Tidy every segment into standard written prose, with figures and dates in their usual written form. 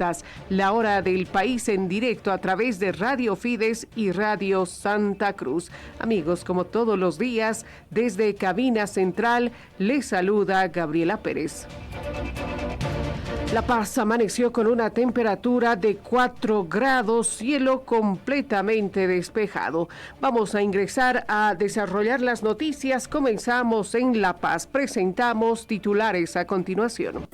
protestas. La hora del país en directo a través de Radio Fides y Radio Santa Cruz. Amigos, como todos los días, desde Cabina Central, les saluda Gabriela Pérez. La Paz amaneció con una temperatura de 4 grados, cielo completamente despejado. Vamos a ingresar a desarrollar las noticias. Comenzamos en La Paz. Presentamos titulares a continuación.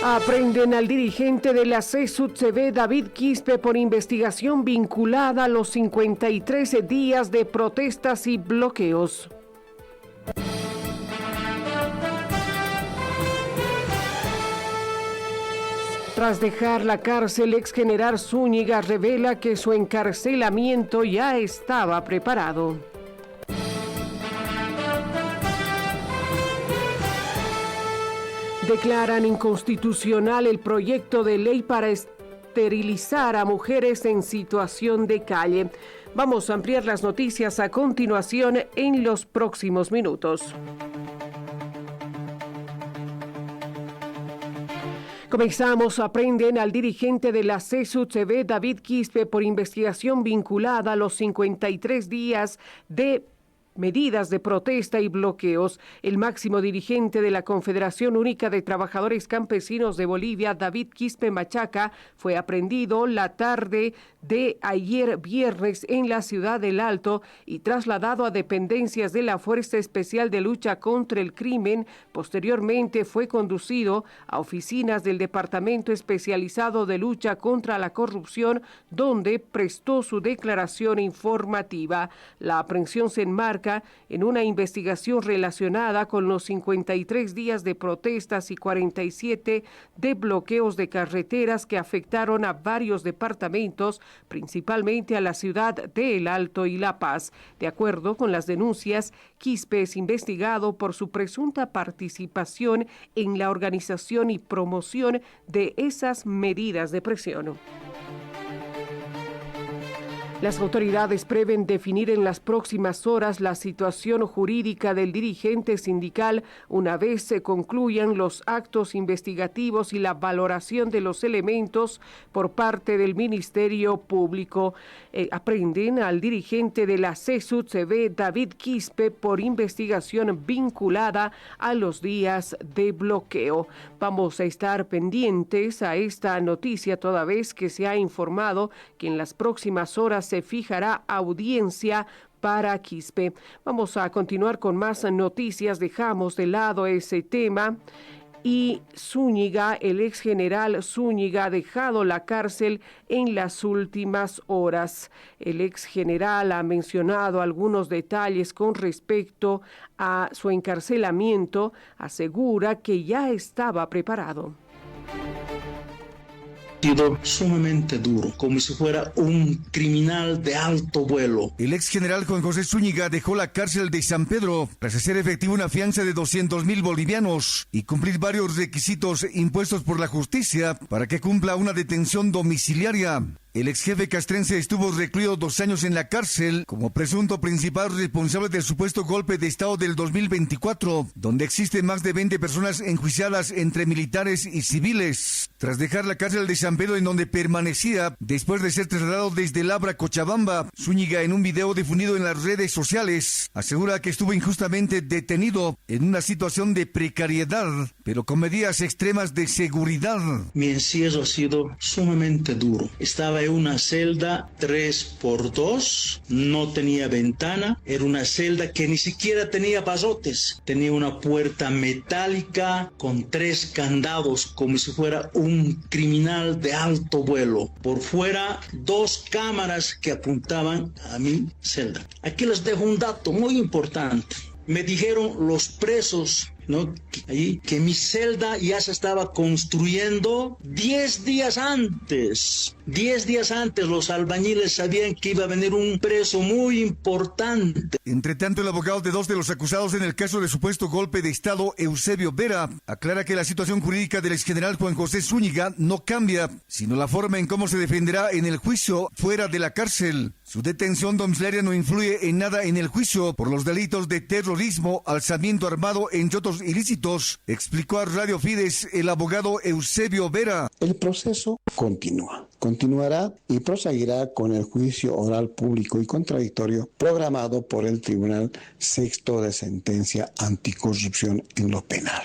Aprenden al dirigente de la CSUTCB, David Quispe, por investigación vinculada a los 53 días de protestas y bloqueos. Tras dejar la cárcel, ex general Zúñiga revela que su encarcelamiento ya estaba preparado. Declaran inconstitucional el proyecto de ley para esterilizar a mujeres en situación de calle. Vamos a ampliar las noticias a continuación en los próximos minutos. Comenzamos. Aprenden al dirigente de la CSUTCB, David Quispe, por investigación vinculada a los 53 días de medidas de protesta y bloqueos. El máximo dirigente de la Confederación Única de Trabajadores Campesinos de Bolivia, David Quispe Machaca, fue aprehendido la tarde de ayer viernes en la ciudad del Alto y trasladado a dependencias de la Fuerza Especial de Lucha contra el Crimen. Posteriormente fue conducido a oficinas del Departamento Especializado de Lucha contra la Corrupción, donde prestó su declaración informativa. La aprehensión se enmarca en una investigación relacionada con los 53 días de protestas y 47 de bloqueos de carreteras que afectaron a varios departamentos, principalmente a la ciudad de El Alto y La Paz. De acuerdo con las denuncias, Quispe es investigado por su presunta participación en la organización y promoción de esas medidas de presión. Las autoridades prevén definir en las próximas horas la situación jurídica del dirigente sindical una vez se concluyan los actos investigativos y la valoración de los elementos por parte del Ministerio Público. Aprenden al dirigente de la CSUTCB, David Quispe, por investigación vinculada a los días de bloqueo. Vamos a estar pendientes a esta noticia toda vez que se ha informado que en las próximas horas se fijará audiencia para Quispe. Vamos a continuar con más noticias. Dejamos de lado ese tema. Y Zúñiga, el ex general Zúñiga, ha dejado la cárcel en las últimas horas. El ex general ha mencionado algunos detalles con respecto a su encarcelamiento. Asegura que ya estaba preparado. Sido sumamente duro, como si fuera un criminal de alto vuelo. El ex general Juan José Zúñiga dejó la cárcel de San Pedro tras hacer efectiva una fianza de 200,000 bolivianos y cumplir varios requisitos impuestos por la justicia para que cumpla una detención domiciliaria. El ex jefe castrense estuvo recluido 2 años en la cárcel como presunto principal responsable del supuesto golpe de Estado del 2024, donde existen más de 20 personas enjuiciadas entre militares y civiles. Tras dejar la cárcel de San Pedro, en donde permanecía después de ser trasladado desde Labra, Cochabamba, Zúñiga, en un video difundido en las redes sociales, asegura que estuvo injustamente detenido en una situación de precariedad, pero con medidas extremas de seguridad. Mi encierro ha sido sumamente duro. Estaba en una celda 3x2, no tenía ventana, era una celda que ni siquiera tenía barrotes, tenía una puerta metálica con 3 candados, como si fuera un criminal de alto vuelo. Por fuera, 2 cámaras que apuntaban a mi celda. Aquí les dejo un dato muy importante. Me dijeron los presos, ¿no?, ahí, que mi celda ya se estaba construyendo 10 días antes. 10 días antes los albañiles sabían que iba a venir un preso muy importante. Entre tanto, el abogado de dos de los acusados en el caso de supuesto golpe de Estado, Eusebio Vera, aclara que la situación jurídica del exgeneral Juan José Zúñiga no cambia, sino la forma en cómo se defenderá en el juicio fuera de la cárcel. Su detención domiciliaria no influye en nada en el juicio por los delitos de terrorismo, alzamiento armado, entre otros ilícitos, explicó a Radio Fides el abogado Eusebio Vera. El proceso continuará y proseguirá con el juicio oral público y contradictorio programado por el Tribunal Sexto de Sentencia Anticorrupción en lo penal.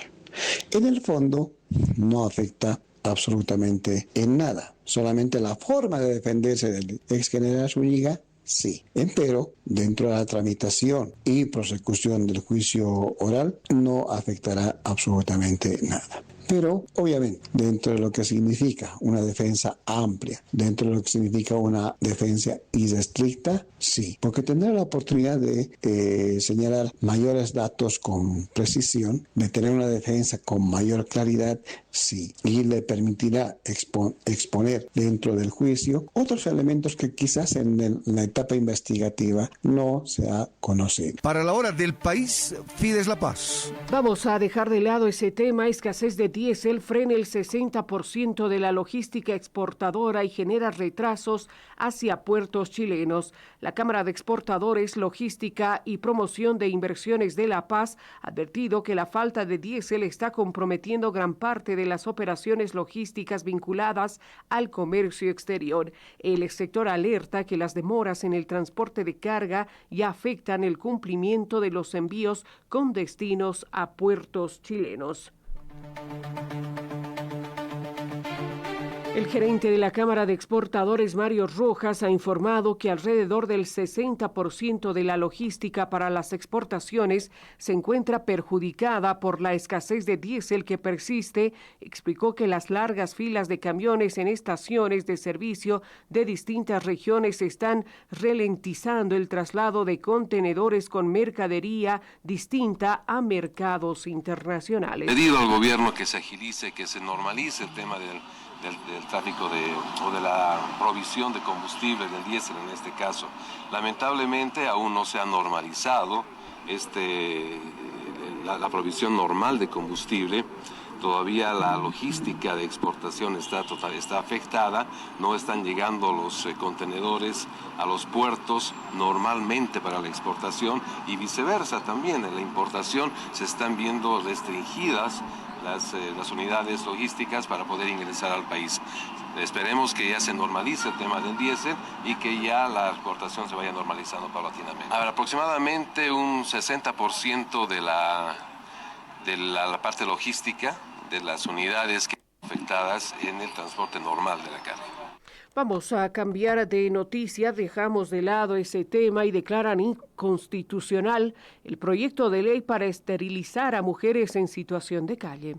En el fondo, no afecta absolutamente en nada, solamente la forma de defenderse del ex general Zúñiga, sí. Empero, dentro de la tramitación y prosecución del juicio oral, no afectará absolutamente nada. Pero, obviamente, dentro de lo que significa una defensa amplia, dentro de lo que significa una defensa irrestricta, sí, porque tendrá la oportunidad de señalar mayores datos con precisión, de tener una defensa con mayor claridad, sí, y le permitirá exponer dentro del juicio otros elementos que quizás en la etapa investigativa no se ha conocido. Para la hora del país, Fides La Paz. Vamos a dejar de lado ese tema. Escasez de diésel frena el 60% de la logística exportadora y genera retrasos hacia puertos chilenos. La Cámara de Exportadores, Logística y Promoción de Inversiones de La Paz ha advertido que la falta de diésel está comprometiendo gran parte de las operaciones logísticas vinculadas al comercio exterior. El sector alerta que las demoras en el transporte de carga ya afectan el cumplimiento de los envíos con destinos a puertos chilenos. El gerente de la Cámara de Exportadores, Mario Rojas, ha informado que alrededor del 60% de la logística para las exportaciones se encuentra perjudicada por la escasez de diésel que persiste. Explicó que las largas filas de camiones en estaciones de servicio de distintas regiones están ralentizando el traslado de contenedores con mercadería distinta a mercados internacionales. Pedido al gobierno que se agilice, que se normalice el tema del tráfico o de la provisión de combustible, del diésel en este caso. Lamentablemente aún no se ha normalizado la provisión normal de combustible. Todavía la logística de exportación está afectada, no están llegando los contenedores a los puertos normalmente para la exportación y viceversa también. En la importación se están viendo restringidas las unidades logísticas para poder ingresar al país. Esperemos que ya se normalice el tema del diésel y que ya la exportación se vaya normalizando paulatinamente. Aproximadamente un 60% de la parte logística de las unidades que están afectadas en el transporte normal de la carga. Vamos a cambiar de noticia, dejamos de lado ese tema y declaran inconstitucional el proyecto de ley para esterilizar a mujeres en situación de calle.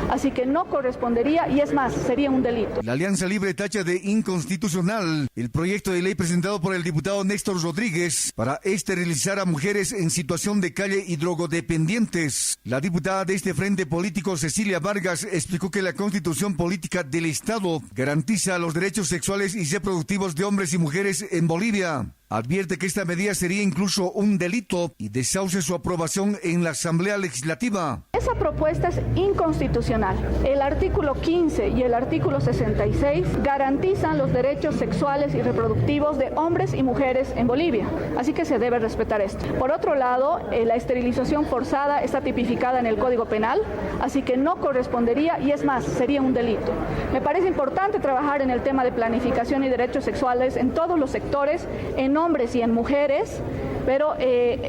Así que no correspondería y es más, sería un delito. La Alianza Libre tacha de inconstitucional el proyecto de ley presentado por el diputado Néstor Rodríguez para esterilizar a mujeres en situación de calle y drogodependientes. La diputada de este frente político, Cecilia Vargas, explicó que la Constitución Política del Estado garantiza los derechos sexuales y reproductivos de hombres y mujeres en Bolivia. Advierte que esta medida sería incluso un delito y desahucia su aprobación en la Asamblea Legislativa. Esa propuesta es inconstitucional. El artículo 15 y el artículo 66 garantizan los derechos sexuales y reproductivos de hombres y mujeres en Bolivia. Así que se debe respetar esto. Por otro lado, la esterilización forzada está tipificada en el Código Penal, así que no correspondería y es más, sería un delito. Me parece importante trabajar en el tema de planificación y derechos sexuales en todos los sectores, en hombres y en mujeres, pero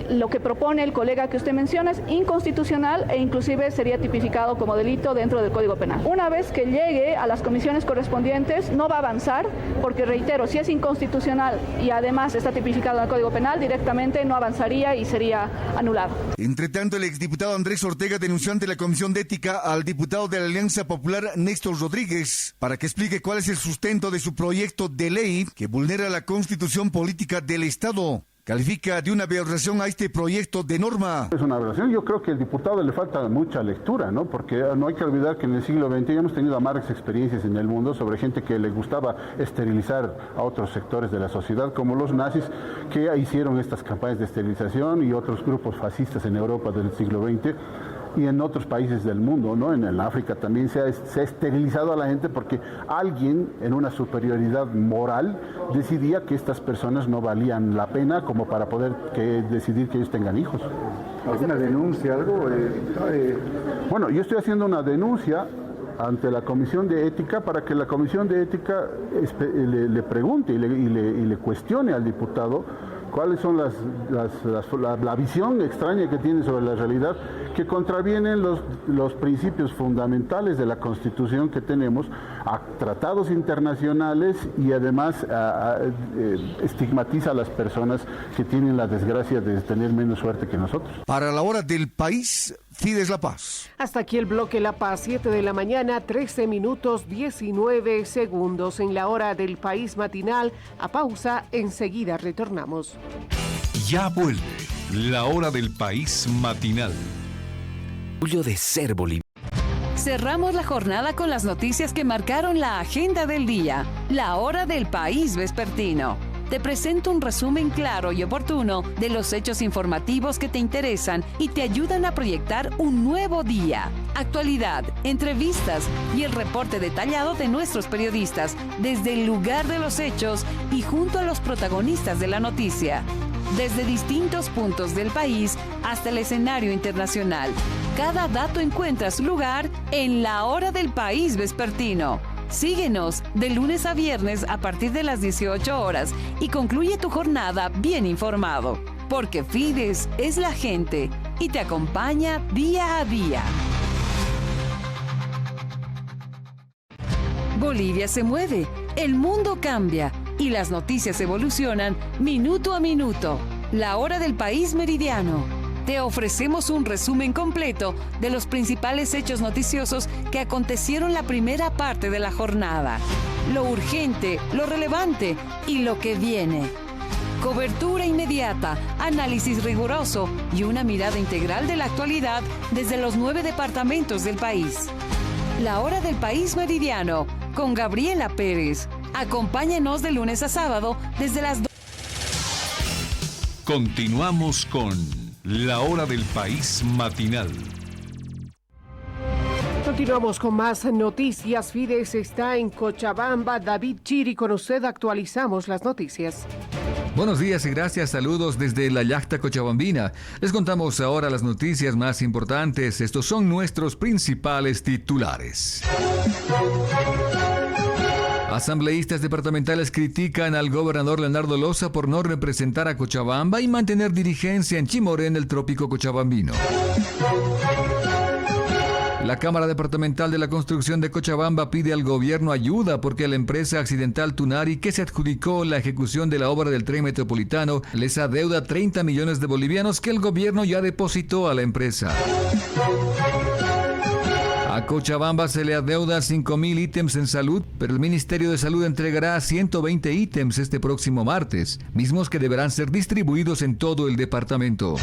lo que propone el colega que usted menciona es inconstitucional e inclusive sería tipificado como delito dentro del Código Penal. Una vez que llegue a las comisiones correspondientes no va a avanzar porque, reitero, si es inconstitucional y además está tipificado en el Código Penal, directamente no avanzaría y sería anulado. Entre tanto, el exdiputado Andrés Ortega denunció ante la Comisión de Ética al diputado de la Alianza Popular Néstor Rodríguez para que explique cuál es el sustento de su proyecto de ley que vulnera la Constitución Política del Estado. califica de una aberración a este proyecto de norma. Es una aberración. Yo creo que al diputado le falta mucha lectura, ¿no? Porque no hay que olvidar que en el siglo XX ya hemos tenido amargas experiencias en el mundo sobre gente que le gustaba esterilizar a otros sectores de la sociedad, como los nazis, que hicieron estas campañas de esterilización, y otros grupos fascistas en Europa del siglo XX. Y en otros países del mundo, ¿no? En África también se ha esterilizado a la gente porque alguien en una superioridad moral decidía que estas personas no valían la pena como para poder decidir que ellos tengan hijos. ¿Alguna denuncia, algo? Bueno, yo estoy haciendo una denuncia ante la Comisión de Ética para que la Comisión de Ética le pregunte y le cuestione al diputado cuáles son la visión extraña que tiene sobre la realidad, que contravienen los principios fundamentales de la Constitución que tenemos, a tratados internacionales, y además estigmatiza a las personas que tienen la desgracia de tener menos suerte que nosotros. Para la hora del país, Fides La Paz. Hasta aquí el bloque La Paz, 7 de la mañana, 13 minutos, 19 segundos. En la hora del país matinal, a pausa, enseguida retornamos. Ya vuelve la hora del país matinal. Orgullo de ser boliviano. Cerramos la jornada con las noticias que marcaron la agenda del día. La hora del país vespertino. Te presento un resumen claro y oportuno de los hechos informativos que te interesan y te ayudan a proyectar un nuevo día. Actualidad, entrevistas y el reporte detallado de nuestros periodistas desde el lugar de los hechos y junto a los protagonistas de la noticia. Desde distintos puntos del país hasta el escenario internacional. Cada dato encuentra su lugar en la hora del país vespertino. Síguenos de lunes a viernes a partir de las 18 horas y concluye tu jornada bien informado, porque Fides es la gente y te acompaña día a día. Bolivia se mueve, el mundo cambia y las noticias evolucionan minuto a minuto. La hora del país meridiano. Te ofrecemos un resumen completo de los principales hechos noticiosos que acontecieron la primera parte de la jornada. Lo urgente, lo relevante y lo que viene. Cobertura inmediata, análisis riguroso y una mirada integral de la actualidad desde los 9 departamentos del país. La hora del país meridiano con Gabriela Pérez. Acompáñenos de lunes a sábado desde las 2. Continuamos con la hora del país matinal. Continuamos con más noticias. Fides está en Cochabamba. David Chiri, con usted actualizamos las noticias. Buenos días y gracias. Saludos desde la Yacta Cochabambina. Les contamos ahora las noticias más importantes. Estos son nuestros principales titulares. Asambleístas departamentales critican al gobernador Leonardo Loza por no representar a Cochabamba y mantener dirigencia en Chimoré, en el trópico cochabambino. La Cámara Departamental de la Construcción de Cochabamba pide al gobierno ayuda porque la empresa accidental Tunari, que se adjudicó la ejecución de la obra del tren metropolitano, les adeuda 30 millones de bolivianos que el gobierno ya depositó a la empresa. A Cochabamba se le adeuda 5.000 ítems en salud, pero el Ministerio de Salud entregará 120 ítems este próximo martes, mismos que deberán ser distribuidos en todo el departamento.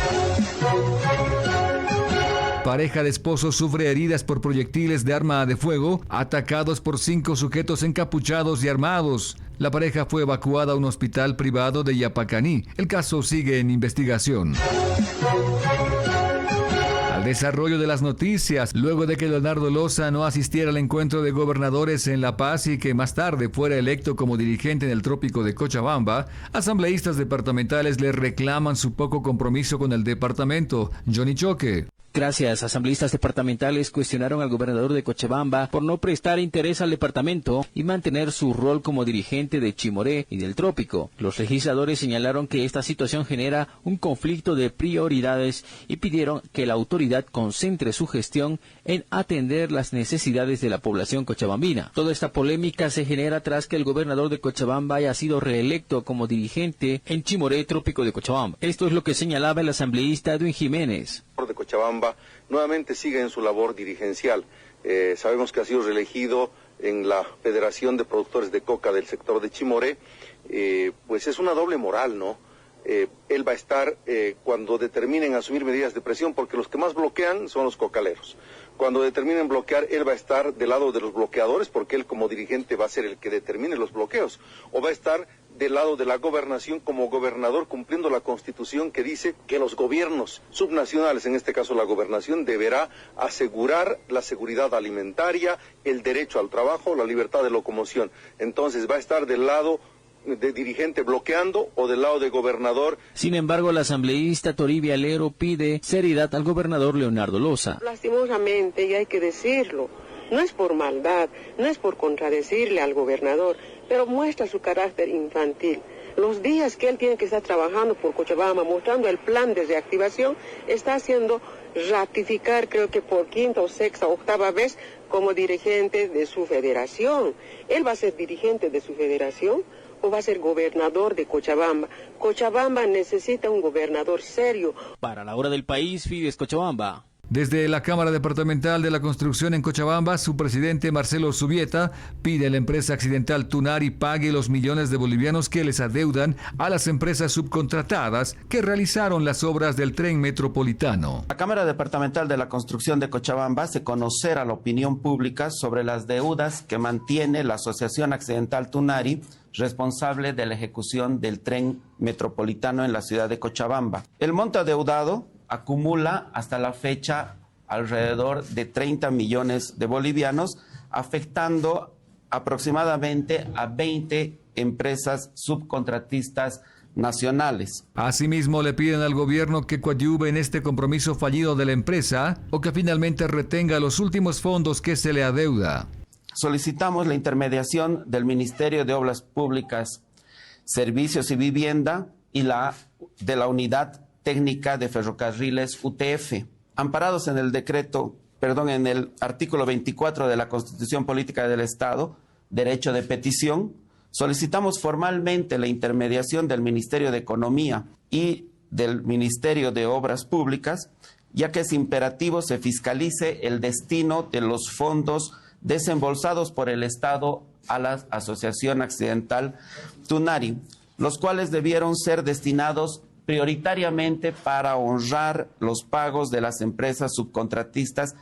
Pareja de esposos sufre heridas por proyectiles de arma de fuego, atacados por 5 sujetos encapuchados y armados. La pareja fue evacuada a un hospital privado de Yapacaní. El caso sigue en investigación. Al desarrollo de las noticias, luego de que Leonardo Loza no asistiera al encuentro de gobernadores en La Paz y que más tarde fuera electo como dirigente en el trópico de Cochabamba, asambleístas departamentales le reclaman su poco compromiso con el departamento. Johnny Choque. Gracias. Asambleístas departamentales cuestionaron al gobernador de Cochabamba por no prestar interés al departamento y mantener su rol como dirigente de Chimoré y del Trópico. Los legisladores señalaron que esta situación genera un conflicto de prioridades y pidieron que la autoridad concentre su gestión en atender las necesidades de la población cochabambina. Toda esta polémica se genera tras que el gobernador de Cochabamba haya sido reelecto como dirigente en Chimoré, Trópico de Cochabamba. Esto es lo que señalaba el asambleísta Edwin Jiménez. De Cochabamba nuevamente sigue en su labor dirigencial. Sabemos que ha sido reelegido en la Federación de Productores de Coca del sector de Chimoré. Pues es una doble moral, ¿no? él va a estar cuando determinen asumir medidas de presión, porque los que más bloquean son los cocaleros. Cuando determinen bloquear, él va a estar del lado de los bloqueadores, porque él como dirigente va a ser el que determine los bloqueos, o va a estar del lado de la gobernación como gobernador, cumpliendo la Constitución que dice que los gobiernos subnacionales, en este caso la gobernación, deberá asegurar la seguridad alimentaria, el derecho al trabajo, la libertad de locomoción. Entonces va a estar del lado de dirigente bloqueando o del lado de gobernador. Sin embargo, la asambleísta Toribia Lero pide seriedad al gobernador Leonardo Loza. Lastimosamente, y hay que decirlo, no es por maldad, no es por contradecirle al gobernador, pero muestra su carácter infantil. Los días que él tiene que estar trabajando por Cochabamba, mostrando el plan de reactivación, está haciendo ratificar, creo que por quinta o sexta o octava vez, como dirigente de su federación. ¿Él va a ser dirigente de su federación o va a ser gobernador de Cochabamba? Cochabamba necesita un gobernador serio. Para la hora del país, Fides Cochabamba. Desde la Cámara Departamental de la Construcción en Cochabamba, su presidente Marcelo Zubieta pide a la empresa accidental Tunari pague los millones de bolivianos que les adeudan a las empresas subcontratadas que realizaron las obras del tren metropolitano. La Cámara Departamental de la Construcción de Cochabamba hace conocer a la opinión pública sobre las deudas que mantiene la Asociación Accidental Tunari, responsable de la ejecución del tren metropolitano en la ciudad de Cochabamba. El monto adeudado acumula hasta la fecha alrededor de 30 millones de bolivianos, afectando aproximadamente a 20 empresas subcontratistas nacionales. Asimismo, le piden al gobierno que coadyuve en este compromiso fallido de la empresa o que finalmente retenga los últimos fondos que se le adeuda. Solicitamos la intermediación del Ministerio de Obras Públicas, Servicios y Vivienda y de la Unidad Técnica de Ferrocarriles UTF, amparados en en el artículo 24 de la Constitución Política del Estado, derecho de petición. Solicitamos formalmente la intermediación del Ministerio de Economía y del Ministerio de Obras Públicas, ya que es imperativo se fiscalice el destino de los fondos desembolsados por el Estado a la Asociación Accidental Tunari, los cuales debieron ser destinados prioritariamente para honrar los pagos de las empresas subcontratistas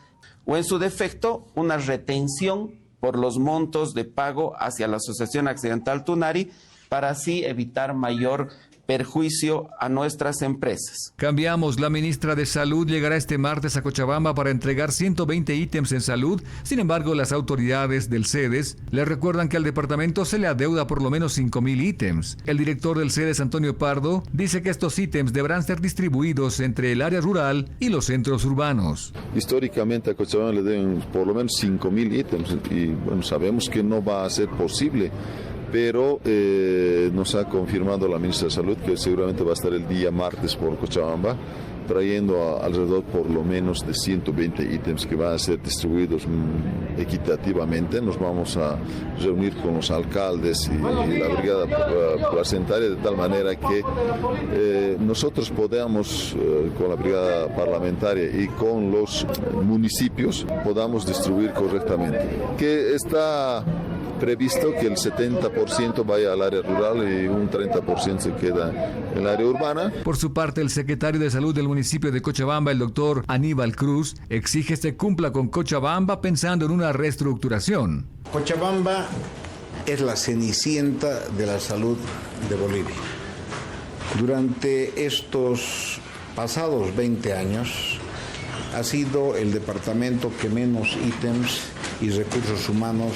o, en su defecto, una retención por los montos de pago hacia la Asociación Accidental Tunari para así evitar mayor perjuicio a nuestras empresas. Cambiamos. La ministra de Salud llegará este martes a Cochabamba para entregar 120 ítems en salud. Sin embargo, las autoridades del CEDES le recuerdan que al departamento se le adeuda por lo menos 5.000 ítems. El director del CEDES, Antonio Pardo, dice que estos ítems deberán ser distribuidos entre el área rural y los centros urbanos. Históricamente a Cochabamba le deben por lo menos 5.000 ítems y bueno, sabemos que no va a ser posible, pero nos ha confirmado la ministra de Salud que seguramente va a estar el día martes por Cochabamba trayendo alrededor por lo menos de 120 ítems que van a ser distribuidos equitativamente. Nos vamos a reunir con los alcaldes y la brigada placentaria de tal manera que nosotros podamos, con la brigada parlamentaria y con los municipios, podamos distribuir correctamente. Que está previsto que el 70% vaya al área rural y un 30% se queda en el área urbana. Por su parte, el secretario de Salud del municipio de Cochabamba, el doctor Aníbal Cruz, exige se cumpla con Cochabamba pensando en una reestructuración. Cochabamba es la cenicienta de la salud de Bolivia. Durante estos pasados 20 años ha sido el departamento que menos ítems y recursos humanos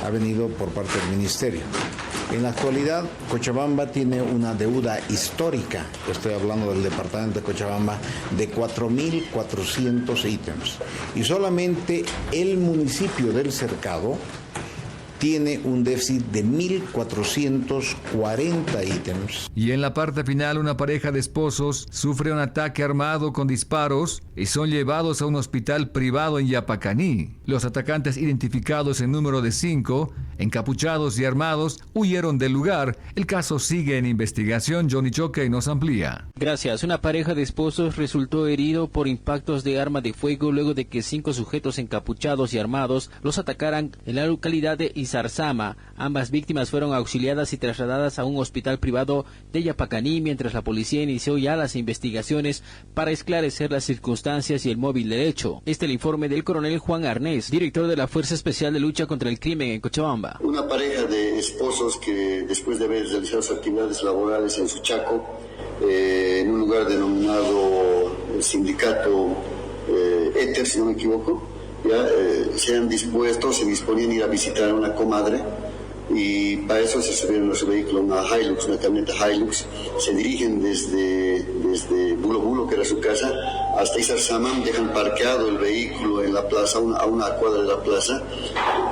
ha venido por parte del ministerio. En la actualidad, Cochabamba tiene una deuda histórica, estoy hablando del departamento de Cochabamba, de 4.400 ítems. Y solamente el municipio del Cercado tiene un déficit de 1.440 ítems. Y en la parte final, una pareja de esposos sufre un ataque armado con disparos y son llevados a un hospital privado en Yapacaní. Los atacantes, identificados en número de 5, encapuchados y armados, huyeron del lugar. El caso sigue en investigación. Johnny Choque nos amplía. Gracias. Una pareja de esposos resultó herido por impactos de arma de fuego luego de que 5 sujetos encapuchados y armados los atacaran en la localidad de Izarzama. Ambas víctimas fueron auxiliadas y trasladadas a un hospital privado de Yapacaní, mientras la policía inició ya las investigaciones para esclarecer las circunstancias y el móvil del hecho. Este es el informe del coronel Juan Arnés, director de la Fuerza Especial de Lucha contra el Crimen en Cochabamba. Una pareja de esposos que después de haber realizado sus actividades laborales en Suchaco, en un lugar denominado el sindicato Éter, si no me equivoco, se disponían a ir a visitar a una comadre, y para eso se subieron a su vehículo, una camioneta Hilux, se dirigen desde Bulo Bulo, que era su casa, hasta Izarzama, dejan parqueado el vehículo en la plaza, a una cuadra de la plaza,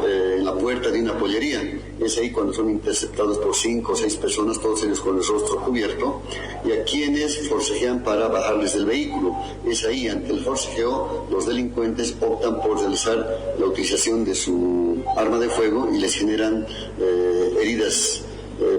en la puerta de una pollería. Es ahí cuando son interceptados por 5 o 6 personas, todos ellos con el rostro cubierto, y a quienes forcejean para bajarles del vehículo. Es ahí, ante el forcejeo, los delincuentes optan por realizar la utilización de su arma de fuego y les generan heridas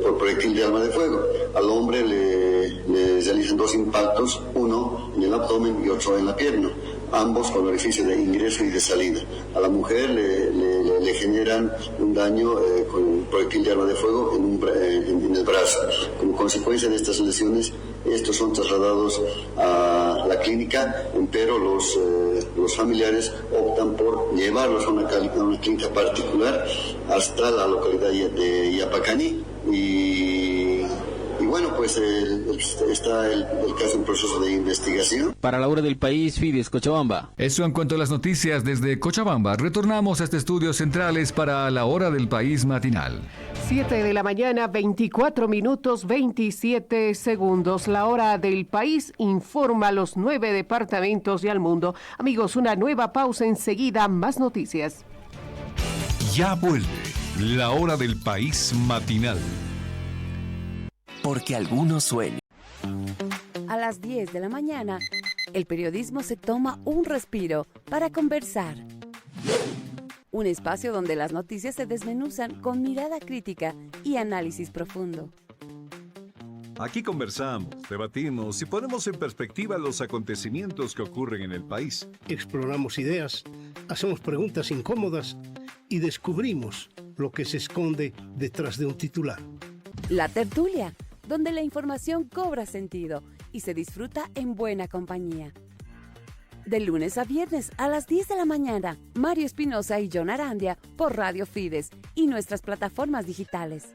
por proyectil de arma de fuego. Al hombre le realizan 2 impactos, uno en el abdomen y otro en la pierna, ambos con orificio de ingreso y de salida. A la mujer le generan un daño con proyectil de arma de fuego en el brazo. Como consecuencia de estas lesiones, estos son trasladados a la clínica, pero los familiares optan por llevarlos a una clínica particular hasta la localidad de Yapacaní. Y bueno, pues está el caso en proceso de investigación. Para la hora del país, Fides, Cochabamba. Eso en cuanto a las noticias desde Cochabamba. Retornamos a este estudios centrales para la hora del país matinal. 7 de la mañana, 24 minutos, 27 segundos. La hora del país informa a los 9 departamentos y al mundo. Amigos, una nueva pausa enseguida, más noticias. Ya vuelve la hora del país matinal. Porque algunos sueñan. A las 10 de la mañana, el periodismo se toma un respiro para conversar. Un espacio donde las noticias se desmenuzan con mirada crítica y análisis profundo. Aquí conversamos, debatimos y ponemos en perspectiva los acontecimientos que ocurren en el país. Exploramos ideas, hacemos preguntas incómodas y descubrimos lo que se esconde detrás de un titular. La tertulia, donde la información cobra sentido y se disfruta en buena compañía. De lunes a viernes a las 10 de la mañana, Mario Espinosa y John Arandia por Radio Fides y nuestras plataformas digitales.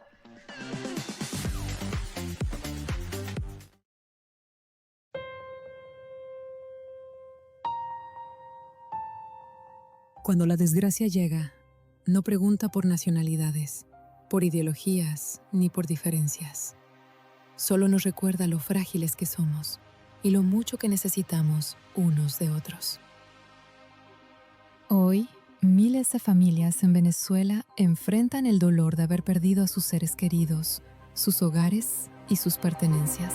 Cuando la desgracia llega, no pregunta por nacionalidades, por ideologías ni por diferencias. Solo nos recuerda lo frágiles que somos y lo mucho que necesitamos unos de otros. Hoy, miles de familias en Venezuela enfrentan el dolor de haber perdido a sus seres queridos, sus hogares y sus pertenencias.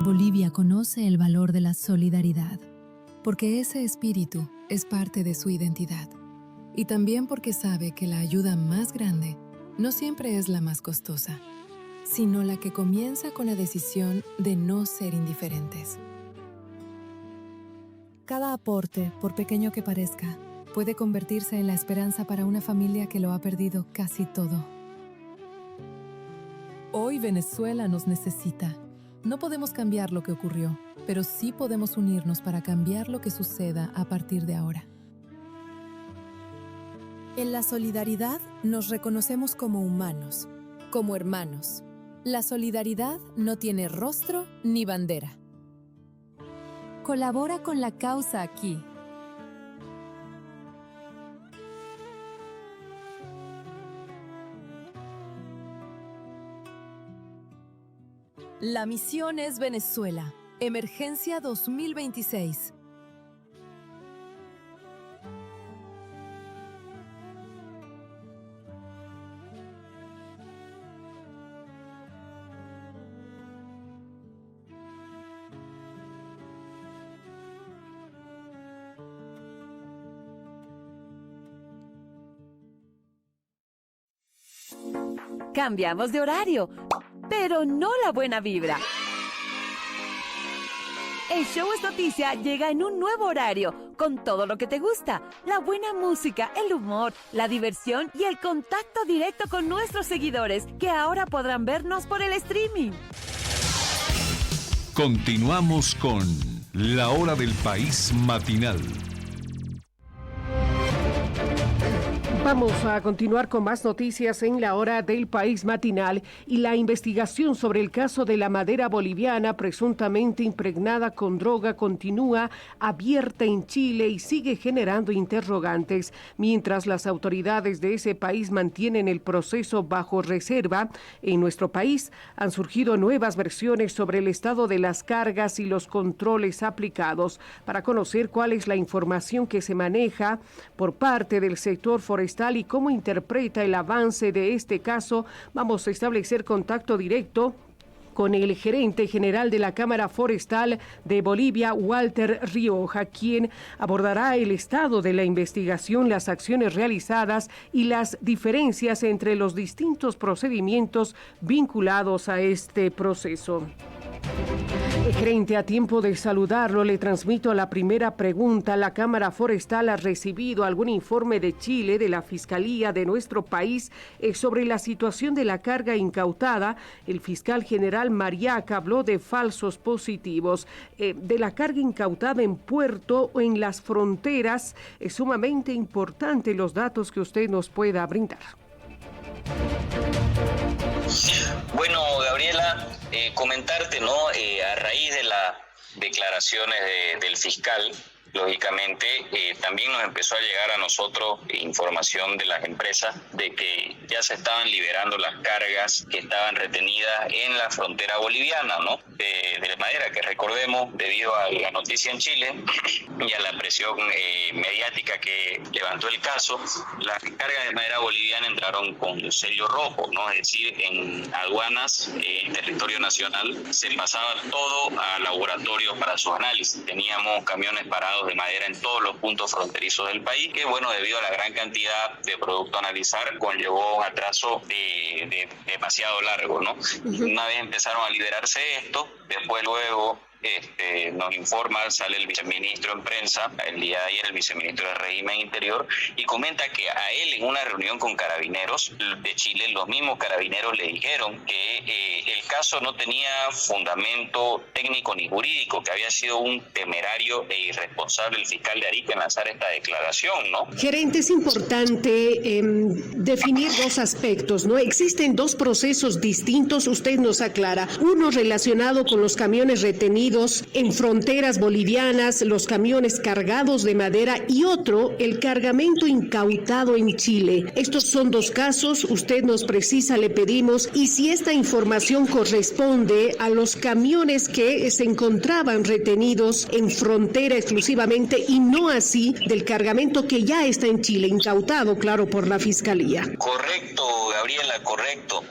Bolivia conoce el valor de la solidaridad, porque ese espíritu es parte de su identidad, y también porque sabe que la ayuda más grande no siempre es la más costosa, sino la que comienza con la decisión de no ser indiferentes. Cada aporte, por pequeño que parezca, puede convertirse en la esperanza para una familia que lo ha perdido casi todo. Hoy Venezuela nos necesita. No podemos cambiar lo que ocurrió, pero sí podemos unirnos para cambiar lo que suceda a partir de ahora. En la solidaridad nos reconocemos como humanos, como hermanos. La solidaridad no tiene rostro ni bandera. Colabora con la causa aquí. La misión es Venezuela. Emergencia 2026. Cambiamos de horario, pero no la buena vibra. El Show es Noticia llega en un nuevo horario, con todo lo que te gusta, la buena música, el humor, la diversión y el contacto directo con nuestros seguidores, que ahora podrán vernos por el streaming. Continuamos con La Hora del País Matinal. Vamos a continuar con más noticias en La Hora del País Matinal, y la investigación sobre el caso de la madera boliviana presuntamente impregnada con droga continúa abierta en Chile y sigue generando interrogantes. Mientras las autoridades de ese país mantienen el proceso bajo reserva, en nuestro país han surgido nuevas versiones sobre el estado de las cargas y los controles aplicados. Para conocer cuál es la información que se maneja por parte del sector forestal y cómo interpreta el avance de este caso, vamos a establecer contacto directo con el gerente general de la Cámara Forestal de Bolivia, Walter Rioja, quien abordará el estado de la investigación, las acciones realizadas y las diferencias entre los distintos procedimientos vinculados a este proceso. Gerente, a tiempo de saludarlo, le transmito la primera pregunta. ¿La Cámara Forestal ha recibido algún informe de Chile, de la Fiscalía de nuestro país, sobre la situación de la carga incautada? El fiscal general Mariaca habló de falsos positivos, de la carga incautada en puerto o en las fronteras. Es sumamente importante los datos que usted nos pueda brindar. Bueno, Gabriela, comentarte, ¿no? A raíz de las declaraciones del fiscal, lógicamente, también nos empezó a llegar a nosotros información de las empresas de que ya se estaban liberando las cargas que estaban retenidas en la frontera boliviana, ¿no? De madera, que recordemos, debido a la noticia en Chile y a la presión mediática que levantó el caso, las cargas de madera boliviana entraron con sello rojo, ¿no? Es decir, en aduanas, en territorio nacional, se pasaba todo a laboratorio para su análisis. Teníamos camiones parados de madera en todos los puntos fronterizos del país, que bueno, debido a la gran cantidad de producto a analizar, conllevó un atraso demasiado largo, ¿no? Una vez empezaron a liberarse esto, después luego nos informa, sale el viceministro en prensa, el día de ayer el viceministro de Régimen Interior, y comenta que a él en una reunión con carabineros de Chile, los mismos carabineros le dijeron que el caso no tenía fundamento técnico ni jurídico, que había sido un temerario e irresponsable el fiscal de Arica en lanzar esta declaración, ¿no? Gerente, es importante definir dos aspectos, ¿no? Existen dos procesos distintos, usted nos aclara. Uno relacionado con los camiones retenidos en fronteras bolivianas, los camiones cargados de madera, y otro, el cargamento incautado en Chile. Estos son dos casos, usted nos precisa, le pedimos, y si esta información corresponde a los camiones que se encontraban retenidos en frontera exclusivamente y no así del cargamento que ya está en Chile, incautado, claro, por la Fiscalía. Correcto, Gabriela, correcto.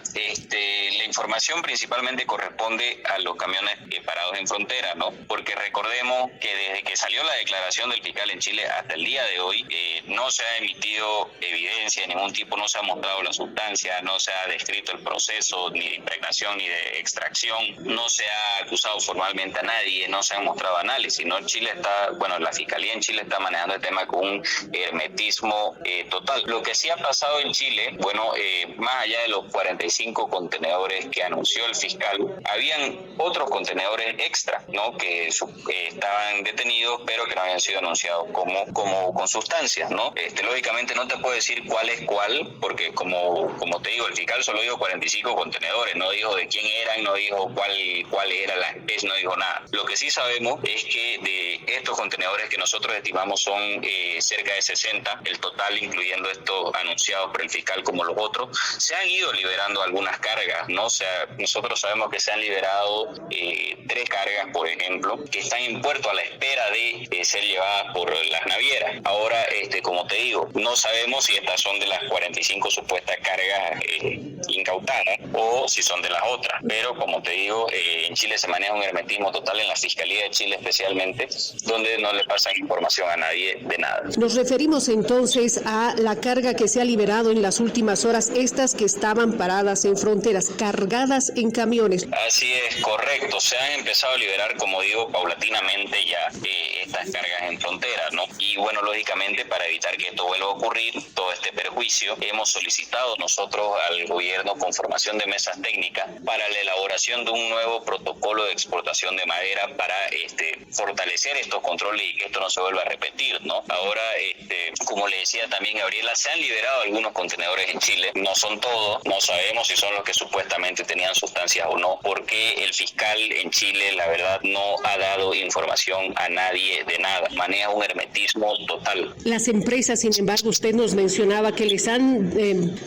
La información principalmente corresponde a los camiones parados en frontera, ¿no? Porque recordemos que desde que salió la declaración del fiscal en Chile hasta el día de hoy, no se ha emitido evidencia de ningún tipo, no se ha mostrado la sustancia, no se ha descrito el proceso ni de impregnación ni de extracción, no se ha acusado formalmente a nadie, no se han mostrado análisis, ¿no? Chile está, bueno, la Fiscalía en Chile está manejando el tema con un hermetismo total. Lo que sí ha pasado en Chile, bueno, más allá de los 45 contenedores que anunció el fiscal, habían otros contenedores extra, ¿no? Que estaban detenidos, pero que no habían sido anunciados como con sustancias, ¿no? Lógicamente no te puedo decir cuál es cuál, porque como te digo, el fiscal solo dijo 45 contenedores, no dijo de quién eran, no dijo cuál era la especie, no dijo nada. Lo que sí sabemos es que de estos contenedores que nosotros estimamos son cerca de 60, el total incluyendo estos anunciados por el fiscal como los otros, se han ido liberando algunas cargas, ¿no? O sea, nosotros sabemos que se han liberado 3 cargas, por ejemplo, que están en puerto a la espera de ser llevadas por las navieras. Ahora, como te digo, no sabemos si estas son de las 45 supuestas cargas incautadas o si son de las otras, pero como te digo, en Chile se maneja un hermetismo total, en la Fiscalía de Chile especialmente, donde no le pasan información a nadie de nada. Nos referimos entonces a la carga que se ha liberado en las últimas horas. Esta empresas que estaban paradas en fronteras, cargadas en camiones. Así es, correcto. Se han empezado a liberar, como digo, paulatinamente ya estas cargas en frontera, ¿no? Y bueno, lógicamente, para evitar que esto vuelva a ocurrir, todo este perjuicio, hemos solicitado nosotros al gobierno conformación de mesas técnicas para la elaboración de un nuevo protocolo de exportación de madera para fortalecer estos controles y que esto no se vuelva a repetir, ¿no? Ahora, como le decía también Gabriela, se han liberado algunos contenedores en Chile, no son todos, no sabemos si son los que supuestamente tenían sustancias o no, porque el fiscal en Chile, la verdad, no ha dado información a nadie de nada, maneja un hermetismo total. Las empresas, sin embargo, usted nos mencionaba que les han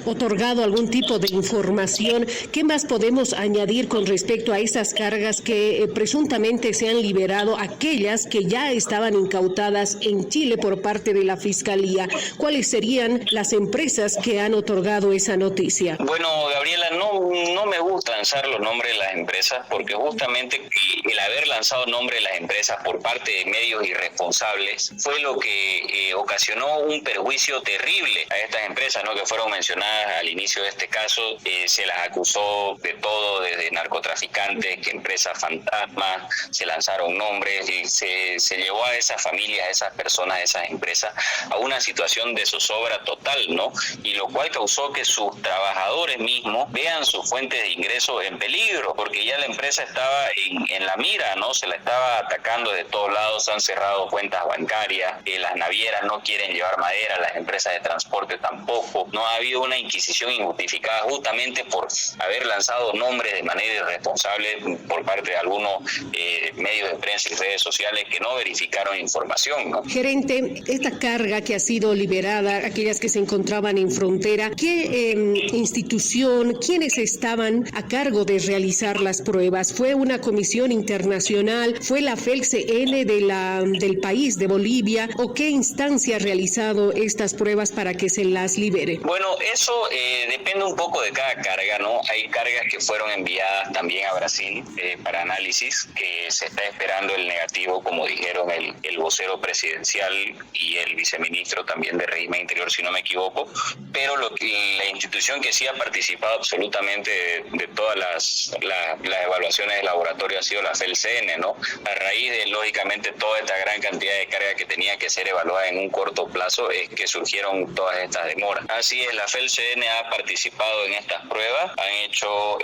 otorgado algún tipo de información. ¿Qué más podemos añadir con respecto a esas cargas que presuntamente se han liberado, aquellas que ya estaban incautadas en Chile por parte de la Fiscalía? ¿Cuáles serían las empresas que han otorgado esa noticia? Bueno, Gabriela, no me gusta lanzar los nombres de las empresas porque justamente el haber lanzado nombres de las empresas por parte de medios irresponsables fue lo que ocasionó un perjuicio terrible a estas empresas, ¿no?, que fueron mencionadas al inicio de este caso. Se las acusó de todo, desde narcotraficantes, que empresas fantasmas, se lanzaron nombres y se llevó a esas familias, a esas personas, a esas empresas a una situación de zozobra total, ¿no? Y lo cual causó que sus trabajadores mismos vean sus fuentes de ingresos en peligro, porque ya la empresa estaba en la mira, ¿no? Se la estaba atacando de todos lados, han cerrado cuentas bancarias, las navieras no quieren llevar madera, las empresas de transporte tampoco. No ha habido una inquisición injustificada justamente por haber lanzado nombres de manera irresponsable por parte de algunos medios de prensa y redes sociales que no verificaron información, ¿no? Gerente, esta carga que ha sido liberada, aquellas que se encontraban en frontera, ¿qué institución, quiénes estaban a cargo de realizar las pruebas? ¿Fue una comisión internacional? ¿Fue la FELCN del país, de Bolivia? ¿O qué instancia ha realizado estas pruebas para que se las libere? Bueno, eso depende un poco de cada carga, ¿no? Hay cargas que fueron enviadas también a Brasil para análisis, que se está esperando el negativo, como dijeron el vocero presidencial y el viceministro también de Régimen Interior, si no me equivoco, pero la institución que sí ha participado absolutamente de todas las evaluaciones de laboratorio ha sido la FELCN, ¿no? A raíz de, lógicamente, toda esta gran cantidad de carga que tenía que ser evaluada en un corto plazo, es que surgieron todas estas demoras. Así es, la FELCN ha participado en estas pruebas, han hecho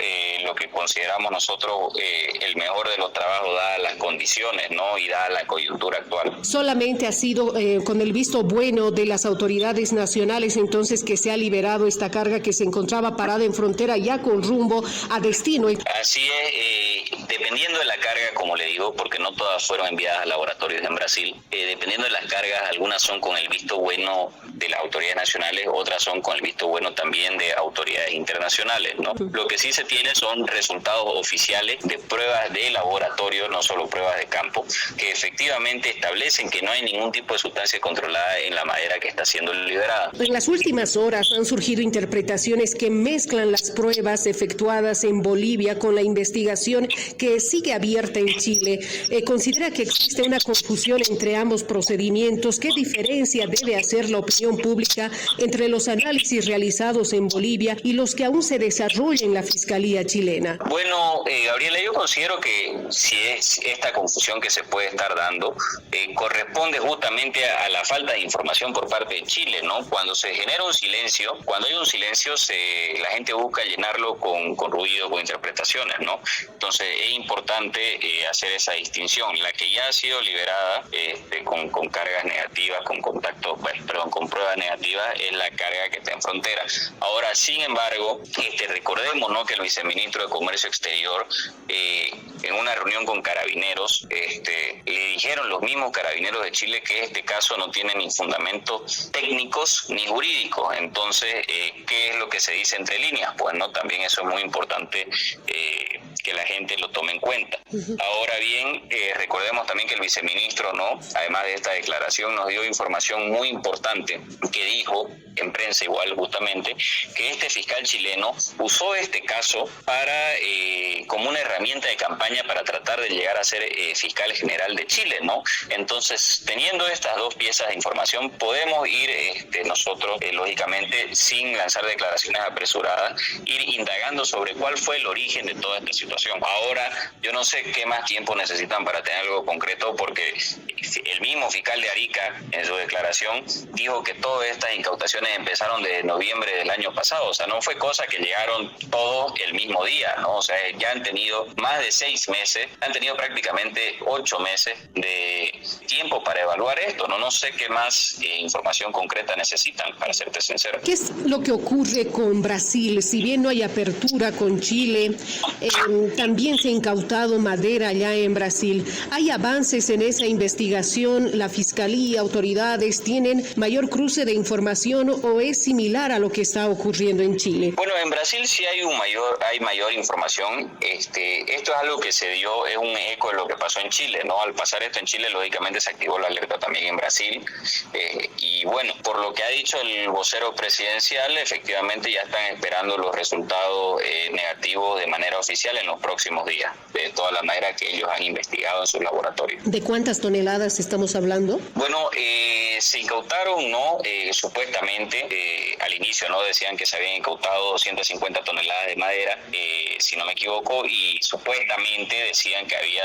lo que consideramos nosotros el mejor de los trabajos, dadas las condiciones, ¿no?, y dada la coyuntura actual. Solamente ha sido con el visto bueno de las autoridades nacionales entonces que se ha liberado esta carga que se encontraba parada en frontera ya con rumbo a destino. Así es, dependiendo de la carga, como le digo, porque no todas fueron enviadas a laboratorios en Brasil, dependiendo de las cargas, algunas son con el visto bueno de las autoridades nacionales, otras son con el visto bueno también de autoridades internacionales, ¿no? Lo que sí se tiene son resultados oficiales de pruebas de laboratorio, no solo pruebas de campo, que efectivamente establecen que no hay ningún tipo de sustancia controlada en la madera que está siendo liberada. En las últimas horas han surgido interpretaciones que mezclan las pruebas efectuadas en Bolivia con la investigación que sigue abierta en Chile. ¿Considera que existe una confusión entre ambos procedimientos? ¿Qué diferencia debe hacer la opinión pública entre los análisis realizados en Bolivia y los que aún se desarrollan en la Fiscalía chilena? Bueno, Gabriela, yo considero que si es esta confusión que se puede estar dando, corresponde justamente a la falta de información por parte de Chile, ¿no? Cuando se genera un silencio, cuando hay un silencio, la gente busca llenarlo con ruido, con interpretaciones, ¿no? Entonces es importante hacer esa distinción. La que ya ha sido liberada con cargas negativas, con pruebas negativas, es la carga que está en frontera. Ahora, sin embargo, recordemos, ¿no?, que el viceministro de Comercio Exterior, en una reunión con carabineros, le dijeron los mismos carabineros de Chile que este caso no tiene ni fundamentos técnicos ni jurídicos. Entonces, ¿qué es lo que se dice entre líneas? Pues no, también eso es muy importante que la gente lo tome en cuenta. Ahora bien, recordemos también que el viceministro, ¿no?, además de esta declaración, nos dio información muy importante que dijo en prensa igual justamente que este fiscal chileno usó este caso para como una herramienta de campaña para tratar de llegar a ser fiscal general de Chile, ¿no? Entonces, teniendo estas dos piezas de información, podemos ir nosotros, lógicamente, sin lanzar declaraciones apresuradas, ir indagando sobre cuál fue el origen de toda esta situación. Ahora, yo no sé qué más tiempo necesitan para tener algo concreto, porque el mismo fiscal de Arica, en su declaración, dijo que todas estas incautaciones empezaron desde noviembre del año pasado. O sea, no fue cosa que llegaron todos el mismo día, ¿no? O sea, ya han tenido más de 6 meses, han tenido prácticamente 8 meses de tiempo para evaluar esto, ¿no? No sé qué más información concreta necesitan, para serte sincero. ¿Qué es lo que ocurre con Brasil? Si bien no hay apertura con Chile, también se ha incautado madera allá en Brasil. ¿Hay avances en esa investigación? ¿La Fiscalía, autoridades tienen mayor cruce de información o es similar a lo que está ocurriendo en Chile? Bueno, en Brasil sí hay mayor información. Esto es algo que se dio, es un eco de lo que pasó en Chile, ¿no? Al pasar esto en Chile, lógicamente se activó la alerta también en Brasil. Y bueno, por lo que ha dicho el vocero presidencial, efectivamente ya están esperando los resultados negativos de manera oficial en los próximos días, de toda la manera que ellos han investigado en sus laboratorios. ¿De cuántas toneladas estamos hablando? Bueno, se incautaron, ¿no? Supuestamente, al inicio, ¿no?, decían que se habían incautado 250 toneladas de madera, si no me equivoco, y supuestamente decían que había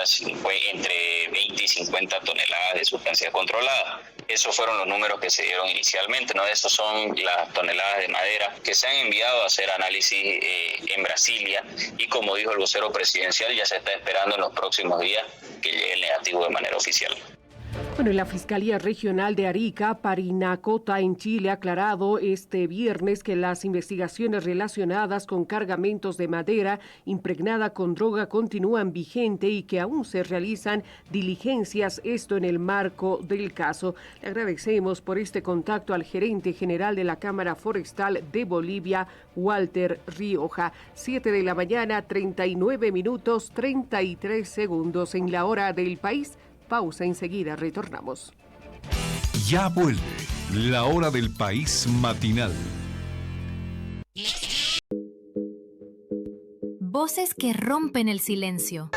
entre 20 y 50 toneladas de sustancias controladas. Esos fueron los números que se dieron inicialmente, ¿no? Esos son las toneladas de madera que se han enviado a hacer análisis en Brasilia, y como dijo el vocero presidencial, ya se está esperando en los próximos días que llegue el negativo de manera oficial. Bueno, la Fiscalía Regional de Arica, Parinacota, en Chile, ha aclarado este viernes que las investigaciones relacionadas con cargamentos de madera impregnada con droga continúan vigentes y que aún se realizan diligencias, esto en el marco del caso. Le agradecemos por este contacto al gerente general de la Cámara Forestal de Bolivia, Walter Rioja. 7 de la mañana, 39 minutos, 33 segundos en la hora del país. Pausa, enseguida retornamos. Ya vuelve la hora del país matinal. Voces que rompen el silencio.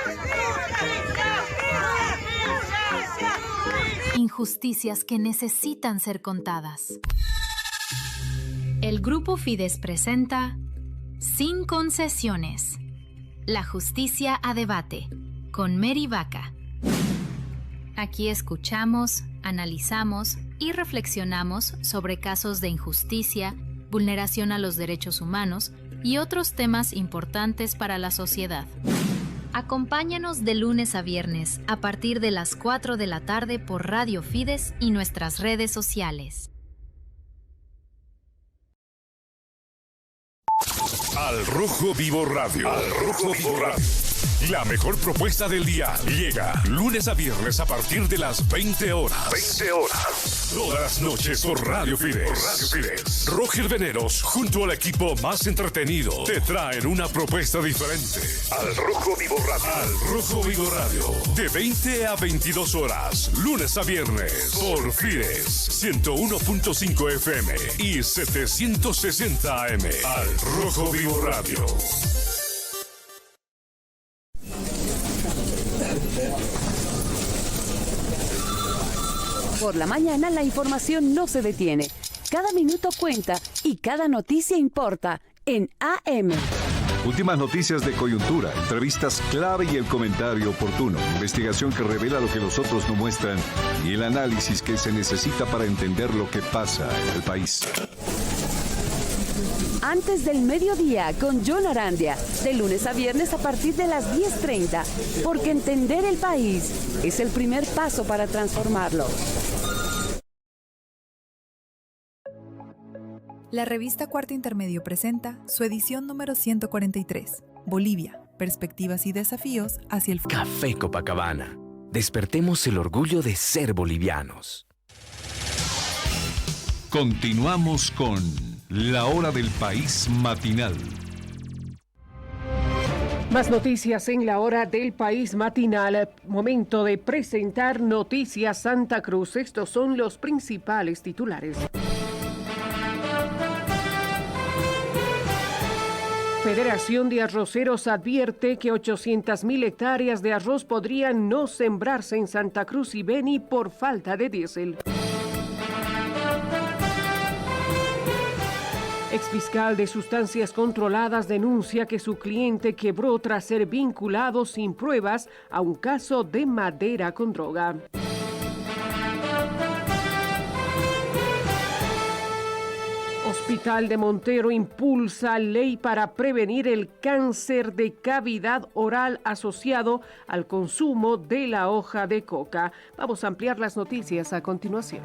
Injusticias que necesitan ser contadas. El Grupo Fides presenta Sin Concesiones. La justicia a debate, con Mary Vaca. Aquí escuchamos, analizamos y reflexionamos sobre casos de injusticia, vulneración a los derechos humanos y otros temas importantes para la sociedad. Acompáñanos de lunes a viernes a partir de las 4 de la tarde por Radio Fides y nuestras redes sociales. Al Rojo Vivo Radio. Al Rojo Vivo Radio. La mejor propuesta del día llega lunes a viernes a partir de las 20 horas. 20 horas. Todas las noches por Radio Fides. Por Radio Fides. Roger Veneros, junto al equipo más entretenido, te traen una propuesta diferente. Al Rojo Vivo Radio. Al Rojo Vivo Radio. De 20 a 22 horas. Lunes a viernes. Por Fides. 101.5 FM y 760 AM. Al Rojo Vivo Radio. Por la mañana la información no se detiene. Cada minuto cuenta y cada noticia importa en AM. Últimas noticias de coyuntura, entrevistas clave y el comentario oportuno. Investigación que revela lo que los otros no muestran y el análisis que se necesita para entender lo que pasa en el país. Antes del mediodía con John Arandia, de lunes a viernes a partir de las 10:30, porque entender el país es el primer paso para transformarlo. La revista Cuarto Intermedio presenta su edición número 143, Bolivia, perspectivas y desafíos hacia el futuro. Café Copacabana. Despertemos el orgullo de ser bolivianos. Continuamos con La Hora del País Matinal. Más noticias en la hora del país matinal. Momento de presentar Noticias Santa Cruz. Estos son los principales titulares. Federación de Arroceros advierte que 800.000 hectáreas de arroz podrían no sembrarse en Santa Cruz y Beni por falta de diésel. Exfiscal de Sustancias Controladas denuncia que su cliente quebró tras ser vinculado sin pruebas a un caso de madera con droga. Hospital de Montero impulsa ley para prevenir el cáncer de cavidad oral asociado al consumo de la hoja de coca. Vamos a ampliar las noticias a continuación.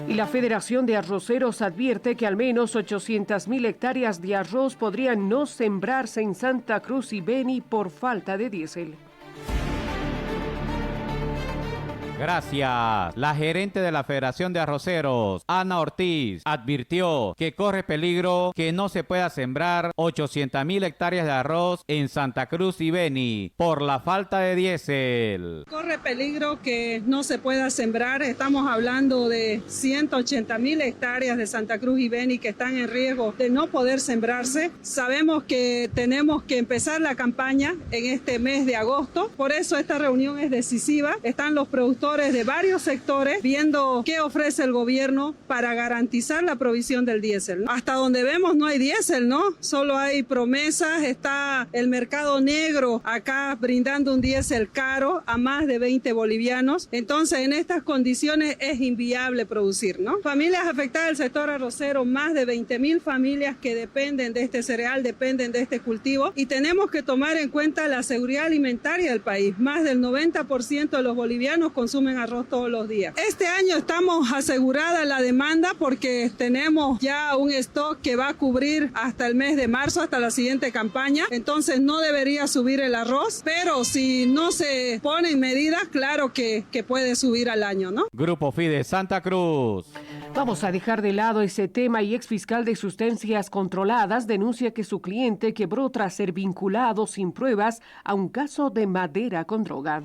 Y la Federación de Arroceros advierte que al menos 800.000 hectáreas de arroz podrían no sembrarse en Santa Cruz y Beni por falta de diésel. Gracias. La gerente de la Federación de Arroceros, Ana Ortiz, advirtió que corre peligro que no se pueda sembrar 800.000 hectáreas de arroz en Santa Cruz y Beni por la falta de diésel. Corre peligro que no se pueda sembrar. Estamos hablando de 180.000 hectáreas de Santa Cruz y Beni que están en riesgo de no poder sembrarse. Sabemos que tenemos que empezar la campaña en este mes de agosto. Por eso esta reunión es decisiva. Están los productores de varios sectores viendo qué ofrece el gobierno para garantizar la provisión del diésel. Hasta donde vemos no hay diésel, ¿no? Solo hay promesas, está el mercado negro acá brindando un diésel caro a más de 20 bolivianos. Entonces, en estas condiciones es inviable producir, ¿no? Familias afectadas del sector arrocero, más de 20.000 familias que dependen de este cereal, dependen de este cultivo, y tenemos que tomar en cuenta la seguridad alimentaria del país. Más del 90% de los bolivianos consumen arroz todos los días. Este año estamos asegurada la demanda porque tenemos ya un stock que va a cubrir hasta el mes de marzo, hasta la siguiente campaña. Entonces no debería subir el arroz, pero si no se ponen medidas, claro que puede subir al año, ¿no? Grupo Fide Santa Cruz. Vamos a dejar de lado ese tema y exfiscal de Sustancias Controladas denuncia que su cliente quebró tras ser vinculado sin pruebas a un caso de madera con droga.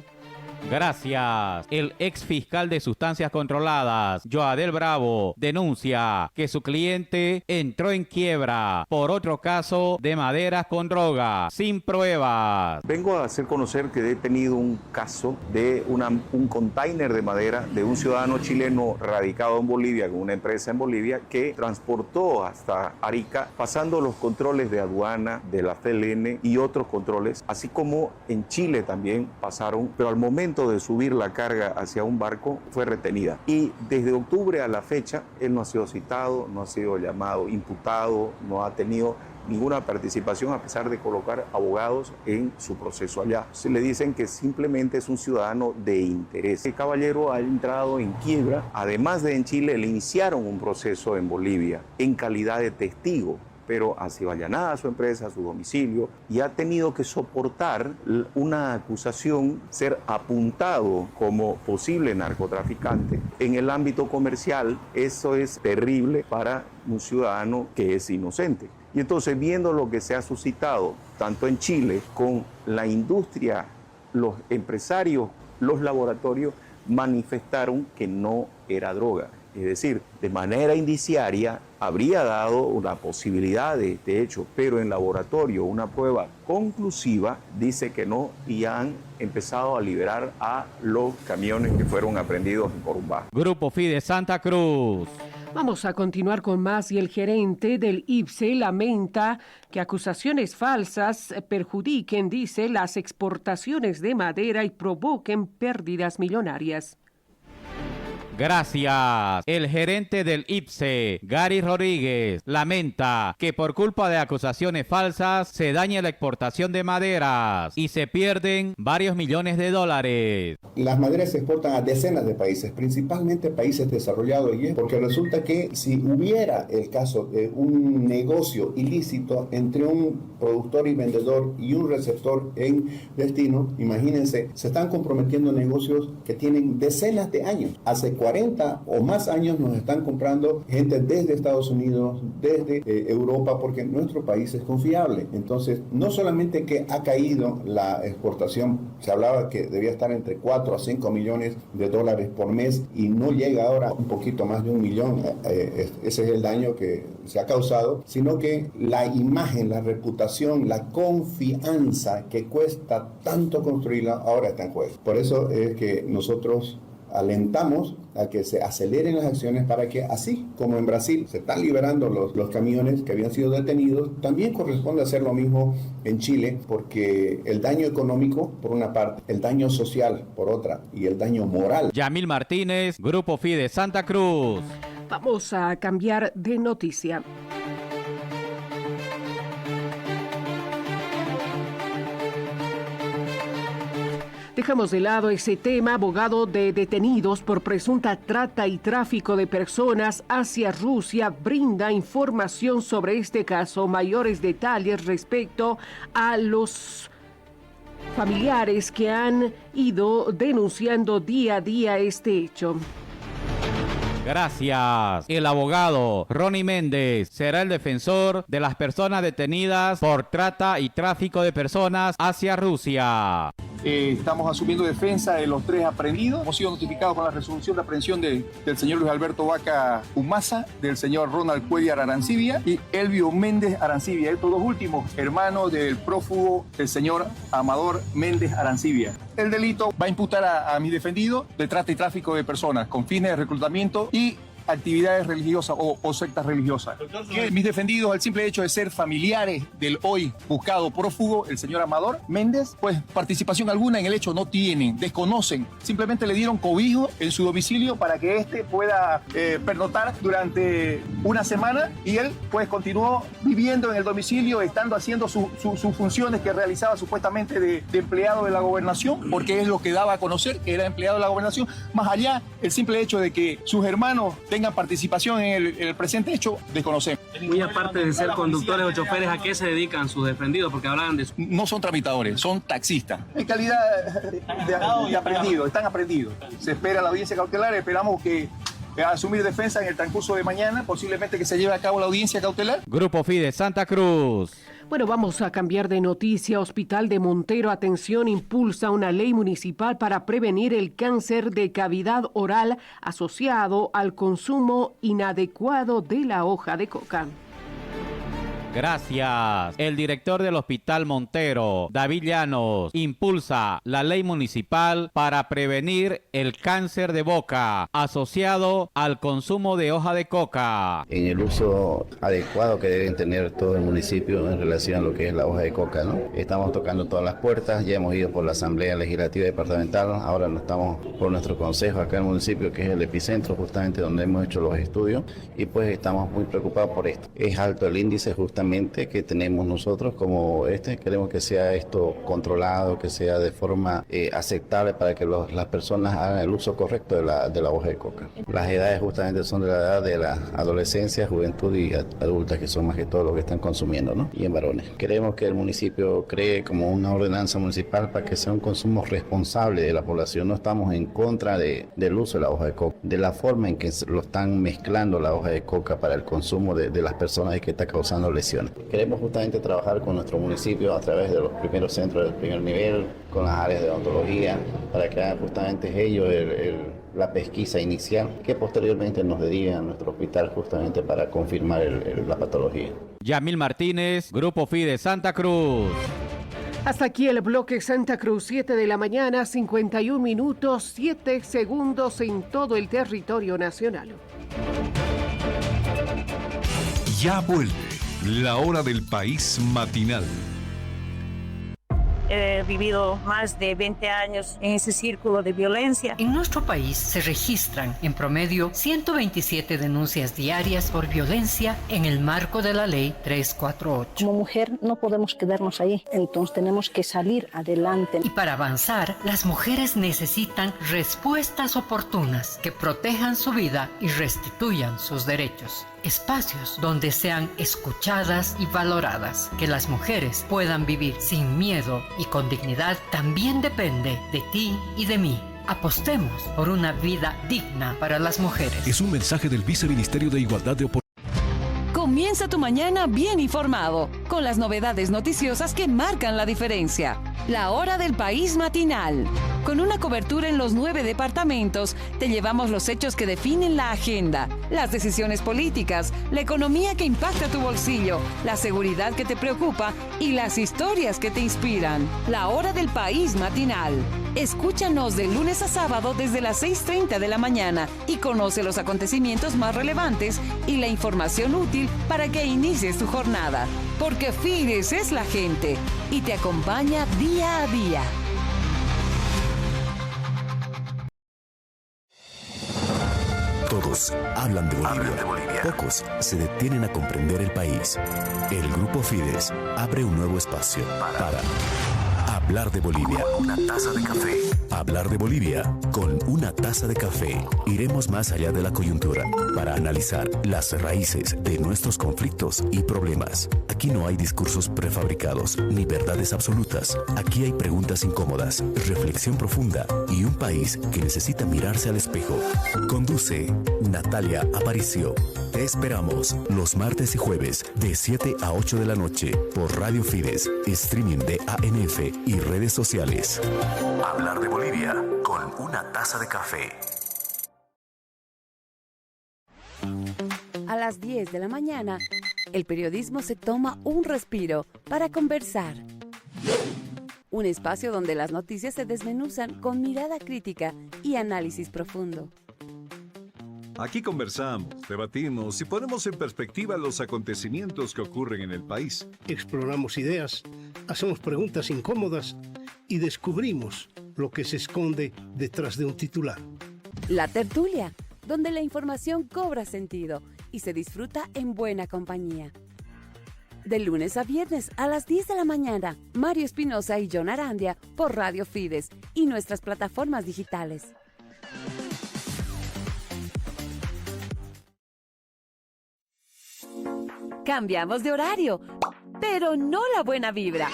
Gracias. El ex fiscal de Sustancias Controladas, Joadel Bravo, denuncia que su cliente entró en quiebra por otro caso de maderas con droga, sin pruebas. Vengo a hacer conocer que he tenido un caso de un container de madera de un ciudadano chileno radicado en Bolivia, con una empresa en Bolivia, que transportó hasta Arica, pasando los controles de aduana, de la FLN y otros controles, así como en Chile también pasaron, pero al momento de subir la carga hacia un barco fue retenida. Y desde octubre a la fecha, él no ha sido citado, no ha sido llamado imputado, no ha tenido ninguna participación a pesar de colocar abogados en su proceso allá. Se le dicen que simplemente es un ciudadano de interés. El caballero ha entrado en quiebra. Además de en Chile, le iniciaron un proceso en Bolivia en calidad de testigo, pero ha sido allanada a su empresa, a su domicilio, y ha tenido que soportar una acusación, ser apuntado como posible narcotraficante. En el ámbito comercial, eso es terrible para un ciudadano que es inocente. Y entonces, viendo lo que se ha suscitado, tanto en Chile, con la industria, los empresarios, los laboratorios, manifestaron que no era droga. Es decir, de manera indiciaria habría dado una posibilidad de hecho, pero en laboratorio una prueba conclusiva dice que no, y han empezado a liberar a los camiones que fueron aprehendidos en Corumbá. Grupo Fide Santa Cruz. Vamos a continuar con más y el gerente del IPSE lamenta que acusaciones falsas perjudiquen, dice, las exportaciones de madera y provoquen pérdidas millonarias. Gracias. El gerente del IPSE, Gary Rodríguez, lamenta que por culpa de acusaciones falsas se daña la exportación de maderas y se pierden varios millones de dólares. Las maderas se exportan a decenas de países, principalmente países desarrollados, porque resulta que si hubiera el caso de un negocio ilícito entre un productor y vendedor y un receptor en destino, imagínense, se están comprometiendo negocios que tienen decenas de años. Hace 40 o más años nos están comprando gente desde Estados Unidos, desde Europa, porque nuestro país es confiable. Entonces, no solamente que ha caído la exportación, se hablaba que debía estar entre 4 a 5 millones de dólares por mes y no llega ahora un poquito más de 1 millón, ese es el daño que se ha causado, sino que la imagen, la reputación, la confianza que cuesta tanto construirla, ahora está en juego. Por eso es que nosotros alentamos a que se aceleren las acciones para que, así como en Brasil se están liberando los camiones que habían sido detenidos, también corresponde hacer lo mismo en Chile, porque el daño económico, por una parte, el daño social, por otra, y el daño moral. Yamil Martínez, Grupo Fide Santa Cruz. Vamos a cambiar de noticia. Dejamos de lado ese tema. Abogado de detenidos por presunta trata y tráfico de personas hacia Rusia brinda información sobre este caso, mayores detalles respecto a los familiares que han ido denunciando día a día este hecho. Gracias. El abogado Ronnie Méndez será el defensor de las personas detenidas por trata y tráfico de personas hacia Rusia. Estamos asumiendo defensa de los 3 aprehendidos. Hemos sido notificados con la resolución de aprehensión del señor Luis Alberto Vaca Humasa, del señor Ronald Cuellar Arancibia y Elvio Méndez Arancibia. Estos 2 últimos, hermanos del prófugo, el señor Amador Méndez Arancibia. El delito va a imputar a mis defendidos de trata y tráfico de personas con fines de reclutamiento y actividades religiosas o sectas religiosas. Que mis defendidos, al simple hecho de ser familiares del hoy buscado prófugo, el señor Amador Méndez, pues participación alguna en el hecho no tienen, desconocen, simplemente le dieron cobijo en su domicilio para que éste pueda pernoctar durante una semana y él pues continuó viviendo en el domicilio, estando haciendo sus funciones que realizaba supuestamente de empleado de la gobernación, porque es lo que daba a conocer que era empleado de la gobernación. Más allá, el simple hecho de que sus hermanos tengan participación en el presente hecho, desconocemos. Muy aparte de ser conductores o choferes, ¿a qué se dedican sus defendidos? Porque hablaban de... No son tramitadores, son taxistas. En calidad de aprendidos, están aprendidos. Se espera la audiencia cautelar, esperamos que asumir defensa en el transcurso de mañana, posiblemente que se lleve a cabo la audiencia cautelar. Grupo Fide Santa Cruz. Bueno, vamos a cambiar de noticia. Hospital de Montero, atención, impulsa una ley municipal para prevenir el cáncer de cavidad oral asociado al consumo inadecuado de la hoja de coca. Gracias. El director del Hospital Montero, David Llanos, impulsa la ley municipal para prevenir el cáncer de boca asociado al consumo de hoja de coca. En el uso adecuado que deben tener todo el municipio en relación a lo que es la hoja de coca, ¿no? Estamos tocando todas las puertas, ya hemos ido por la Asamblea Legislativa Departamental, ahora no estamos por nuestro consejo acá en el municipio, que es el epicentro justamente donde hemos hecho los estudios, y pues estamos muy preocupados por esto. Es alto el índice justamente que tenemos nosotros como queremos que sea esto controlado, que sea de forma aceptable para que las personas hagan el uso correcto de la hoja de coca. Las edades justamente son de la edad de la adolescencia, juventud y adulta, que son más que todo los que están consumiendo, ¿no? Y en varones. Queremos que el municipio cree como una ordenanza municipal para que sea un consumo responsable de la población. No estamos en contra del uso de la hoja de coca, de la forma en que lo están mezclando la hoja de coca para el consumo de las personas y que está causando lesiones. Queremos justamente trabajar con nuestro municipio a través de los primeros centros del primer nivel, con las áreas de odontología, para que hagan justamente ellos la pesquisa inicial, que posteriormente nos deriven a nuestro hospital justamente para confirmar la patología. Yamil Martínez, Grupo Fide Santa Cruz. Hasta aquí el bloque Santa Cruz, 7 de la mañana, 51 minutos, 7 segundos en todo el territorio nacional. Ya vuelve la hora del país matinal. He vivido más de 20 años en ese círculo de violencia. En nuestro país se registran en promedio 127 denuncias diarias por violencia en el marco de la Ley 348. Como mujer no podemos quedarnos ahí, entonces tenemos que salir adelante. Y para avanzar, las mujeres necesitan respuestas oportunas que protejan su vida y restituyan sus derechos. Espacios donde sean escuchadas y valoradas. Que las mujeres puedan vivir sin miedo y con dignidad también depende de ti y de mí. Apostemos por una vida digna para las mujeres. Es un mensaje del Viceministerio de Igualdad de Oportunidades. Comienza tu mañana bien informado, con las novedades noticiosas que marcan la diferencia. La hora del país matinal. Con una cobertura en los 9 departamentos, te llevamos los hechos que definen la agenda, las decisiones políticas, la economía que impacta tu bolsillo, la seguridad que te preocupa y las historias que te inspiran. La hora del país matinal. Escúchanos de lunes a sábado desde las 6:30 de la mañana y conoce los acontecimientos más relevantes y la información útil para que inicies tu jornada. Porque Fides es la gente y te acompaña día a día. Todos hablan de Bolivia. Pocos se detienen a comprender el país. El Grupo Fides abre un nuevo espacio para hablar de Bolivia. Una taza de café. Hablar de Bolivia con una taza de café. Iremos más allá de la coyuntura para analizar las raíces de nuestros conflictos y problemas. Aquí no hay discursos prefabricados ni verdades absolutas. Aquí hay preguntas incómodas, reflexión profunda y un país que necesita mirarse al espejo. Conduce Natalia Aparicio. Te esperamos los martes y jueves de 7 a 8 de la noche por Radio Fides, streaming de ANF y redes sociales. Hablar de Bolivia con una taza de café. A las 10 de la mañana, el periodismo se toma un respiro para conversar. Un espacio donde las noticias se desmenuzan con mirada crítica y análisis profundo. Aquí conversamos, debatimos y ponemos en perspectiva los acontecimientos que ocurren en el país. Exploramos ideas, hacemos preguntas incómodas y descubrimos lo que se esconde detrás de un titular. La tertulia, donde la información cobra sentido y se disfruta en buena compañía. De lunes a viernes a las 10 de la mañana, Mario Espinosa y John Arandia por Radio Fides y nuestras plataformas digitales. Cambiamos de horario, pero no la buena vibra.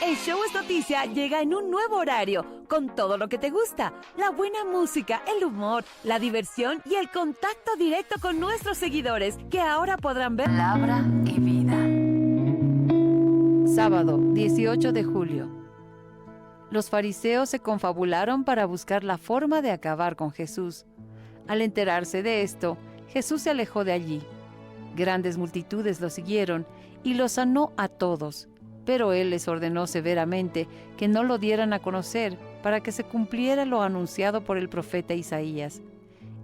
El Show es Noticia llega en un nuevo horario, con todo lo que te gusta, la buena música, el humor, la diversión y el contacto directo con nuestros seguidores, que ahora podrán ver Palabra y Vida. Sábado, 18 de julio. Los fariseos se confabularon para buscar la forma de acabar con Jesús. Al enterarse de esto, Jesús se alejó de allí. Grandes multitudes lo siguieron y lo sanó a todos, pero él les ordenó severamente que no lo dieran a conocer para que se cumpliera lo anunciado por el profeta Isaías.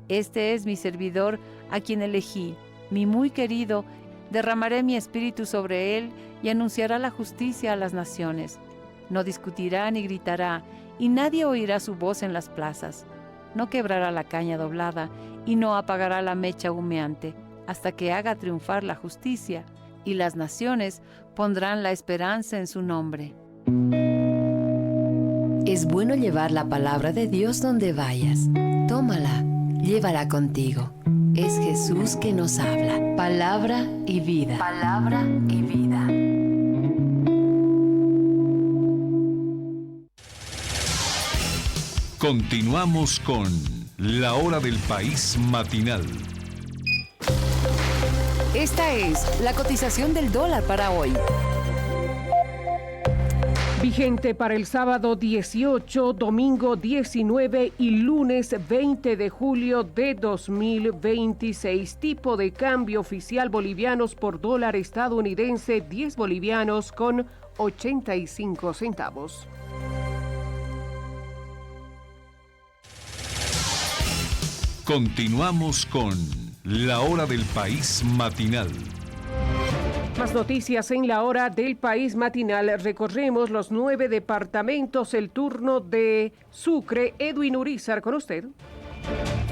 Este es mi servidor a quien elegí, mi muy querido, derramaré mi espíritu sobre él y anunciará la justicia a las naciones. No discutirá ni gritará, y nadie oirá su voz en las plazas. No quebrará la caña doblada y no apagará la mecha humeante, hasta que haga triunfar la justicia, y las naciones pondrán la esperanza en su nombre. Es bueno llevar la palabra de Dios donde vayas. Tómala, llévala contigo. Es Jesús que nos habla. Palabra y vida. Palabra y vida. Continuamos con La Hora del País Matinal. Esta es la cotización del dólar para hoy. Vigente para el sábado 18, domingo 19 y lunes 20 de julio de 2026. Tipo de cambio oficial: bolivianos por dólar estadounidense, 10 bolivianos con 85 centavos. Continuamos con La Hora del País Matinal. Más noticias en La Hora del País Matinal. Recorremos los 9 departamentos. El turno de Sucre. Edwin Urizar, con usted.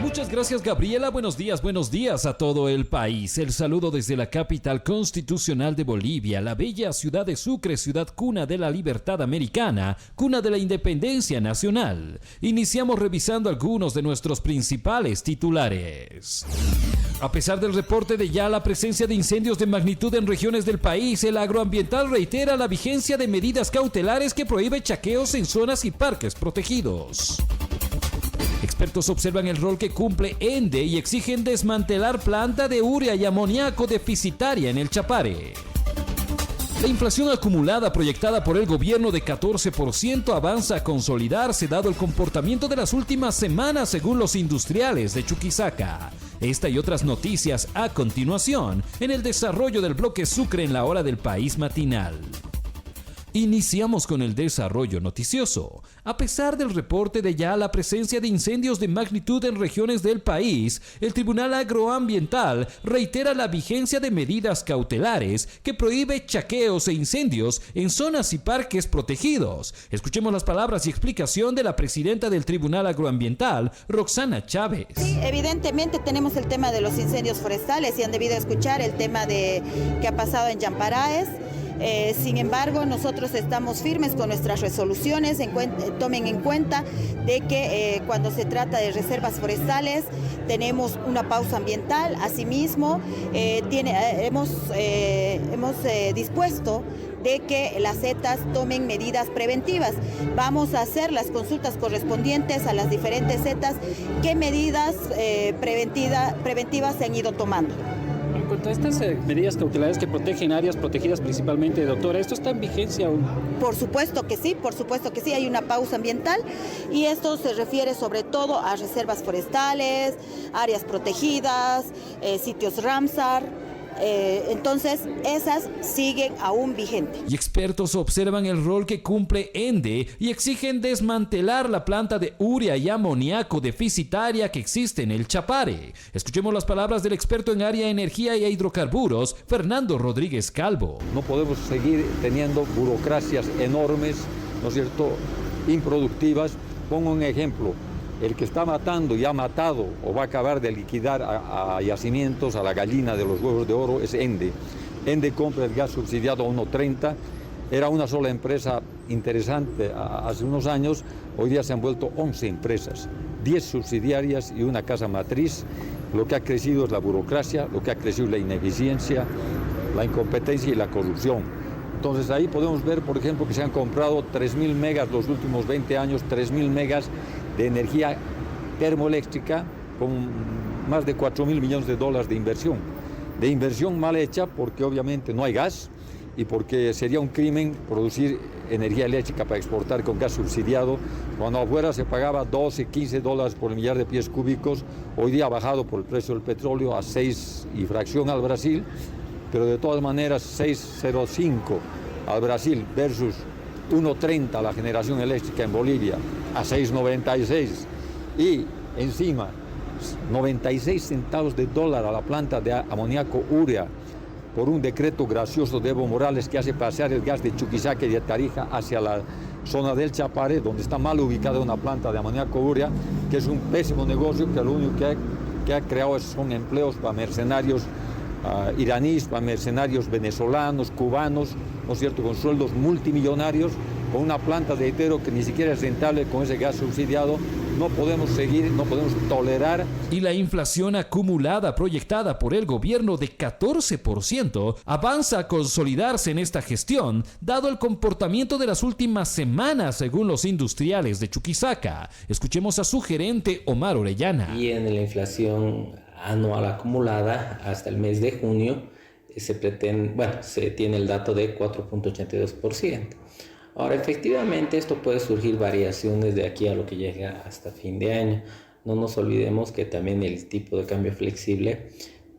Muchas gracias, Gabriela. Buenos días a todo el país. El saludo desde la capital constitucional de Bolivia, la bella ciudad de Sucre, ciudad cuna de la libertad americana, cuna de la independencia nacional. Iniciamos revisando algunos de nuestros principales titulares. A pesar del reporte de ya la presencia de incendios de magnitud en regiones del país, el agroambiental reitera la vigencia de medidas cautelares que prohíbe chaqueos en zonas y parques protegidos. Expertos observan el rol que cumple ENDE y exigen desmantelar planta de urea y amoníaco deficitaria en el Chapare. La inflación acumulada proyectada por el gobierno de 14% avanza a consolidarse dado el comportamiento de las últimas semanas según los industriales de Chuquisaca. Esta y otras noticias a continuación en el desarrollo del bloque Sucre en la hora del país matinal. Iniciamos con el desarrollo noticioso. A pesar del reporte de ya la presencia de incendios de magnitud en regiones del país, el Tribunal Agroambiental reitera la vigencia de medidas cautelares que prohíbe chaqueos e incendios en zonas y parques protegidos. Escuchemos las palabras y explicación de la presidenta del Tribunal Agroambiental, Roxana Chávez. Sí, evidentemente tenemos el tema de los incendios forestales y han debido escuchar el tema que ha pasado en Yamparaes. Sin embargo, nosotros estamos firmes con nuestras resoluciones. Tomen en cuenta de que cuando se trata de reservas forestales tenemos una pausa ambiental. Asimismo, hemos dispuesto de que las zetas tomen medidas preventivas. Vamos a hacer las consultas correspondientes a las diferentes zetas, qué medidas preventivas se han ido tomando. En cuanto a estas medidas cautelares que protegen áreas protegidas principalmente, doctora, ¿esto está en vigencia aún? Por supuesto que sí, hay una pausa ambiental y esto se refiere sobre todo a reservas forestales, áreas protegidas, sitios Ramsar. Entonces, esas siguen aún vigentes. Y expertos observan el rol que cumple ENDE y exigen desmantelar la planta de urea y amoníaco deficitaria que existe en el Chapare. Escuchemos las palabras del experto en área energía y hidrocarburos, Fernando Rodríguez Calvo. No podemos seguir teniendo burocracias enormes, ¿no es cierto?, improductivas. Pongo un ejemplo. El que está matando y ha matado o va a acabar de liquidar a yacimientos, a la gallina de los huevos de oro, es ENDE. ENDE compra el gas subsidiado a 1.30. Era una sola empresa interesante hace unos años. Hoy día se han vuelto 11 empresas, 10 subsidiarias y una casa matriz. Lo que ha crecido es la burocracia, lo que ha crecido es la ineficiencia, la incompetencia y la corrupción. Entonces ahí podemos ver, por ejemplo, que se han comprado 3.000 megas los últimos 20 años, 3.000 megas de energía termoeléctrica con más de $4.000 millones de inversión. De inversión mal hecha porque obviamente no hay gas y porque sería un crimen producir energía eléctrica para exportar con gas subsidiado. Cuando afuera se pagaba $12, $15 por el millar de pies cúbicos, hoy día ha bajado por el precio del petróleo a 6 y fracción al Brasil, pero de todas maneras 6.05 al Brasil versus 1.30 la generación eléctrica en Bolivia, a 6.96 y encima 96 centavos de dólar a la planta de amoníaco urea por un decreto gracioso de Evo Morales que hace pasear el gas de Chuquisaca y de Tarija hacia la zona del Chapare, donde está mal ubicada una planta de amoníaco urea, que es un pésimo negocio que lo único que ha creado son empleos para mercenarios iraníes, para mercenarios venezolanos, cubanos, ¿no es cierto?, con sueldos multimillonarios, con una planta de hetero que ni siquiera es rentable con ese gas subsidiado. No podemos seguir, no podemos tolerar. Y la inflación acumulada proyectada por el gobierno de 14% avanza a consolidarse en esta gestión, dado el comportamiento de las últimas semanas según los industriales de Chuquisaca. Escuchemos a su gerente Omar Orellana. Y en la inflación anual acumulada hasta el mes de junio se tiene el dato de 4.82%. Ahora, efectivamente, esto puede surgir variaciones de aquí a lo que llega hasta fin de año. No nos olvidemos que también el tipo de cambio flexible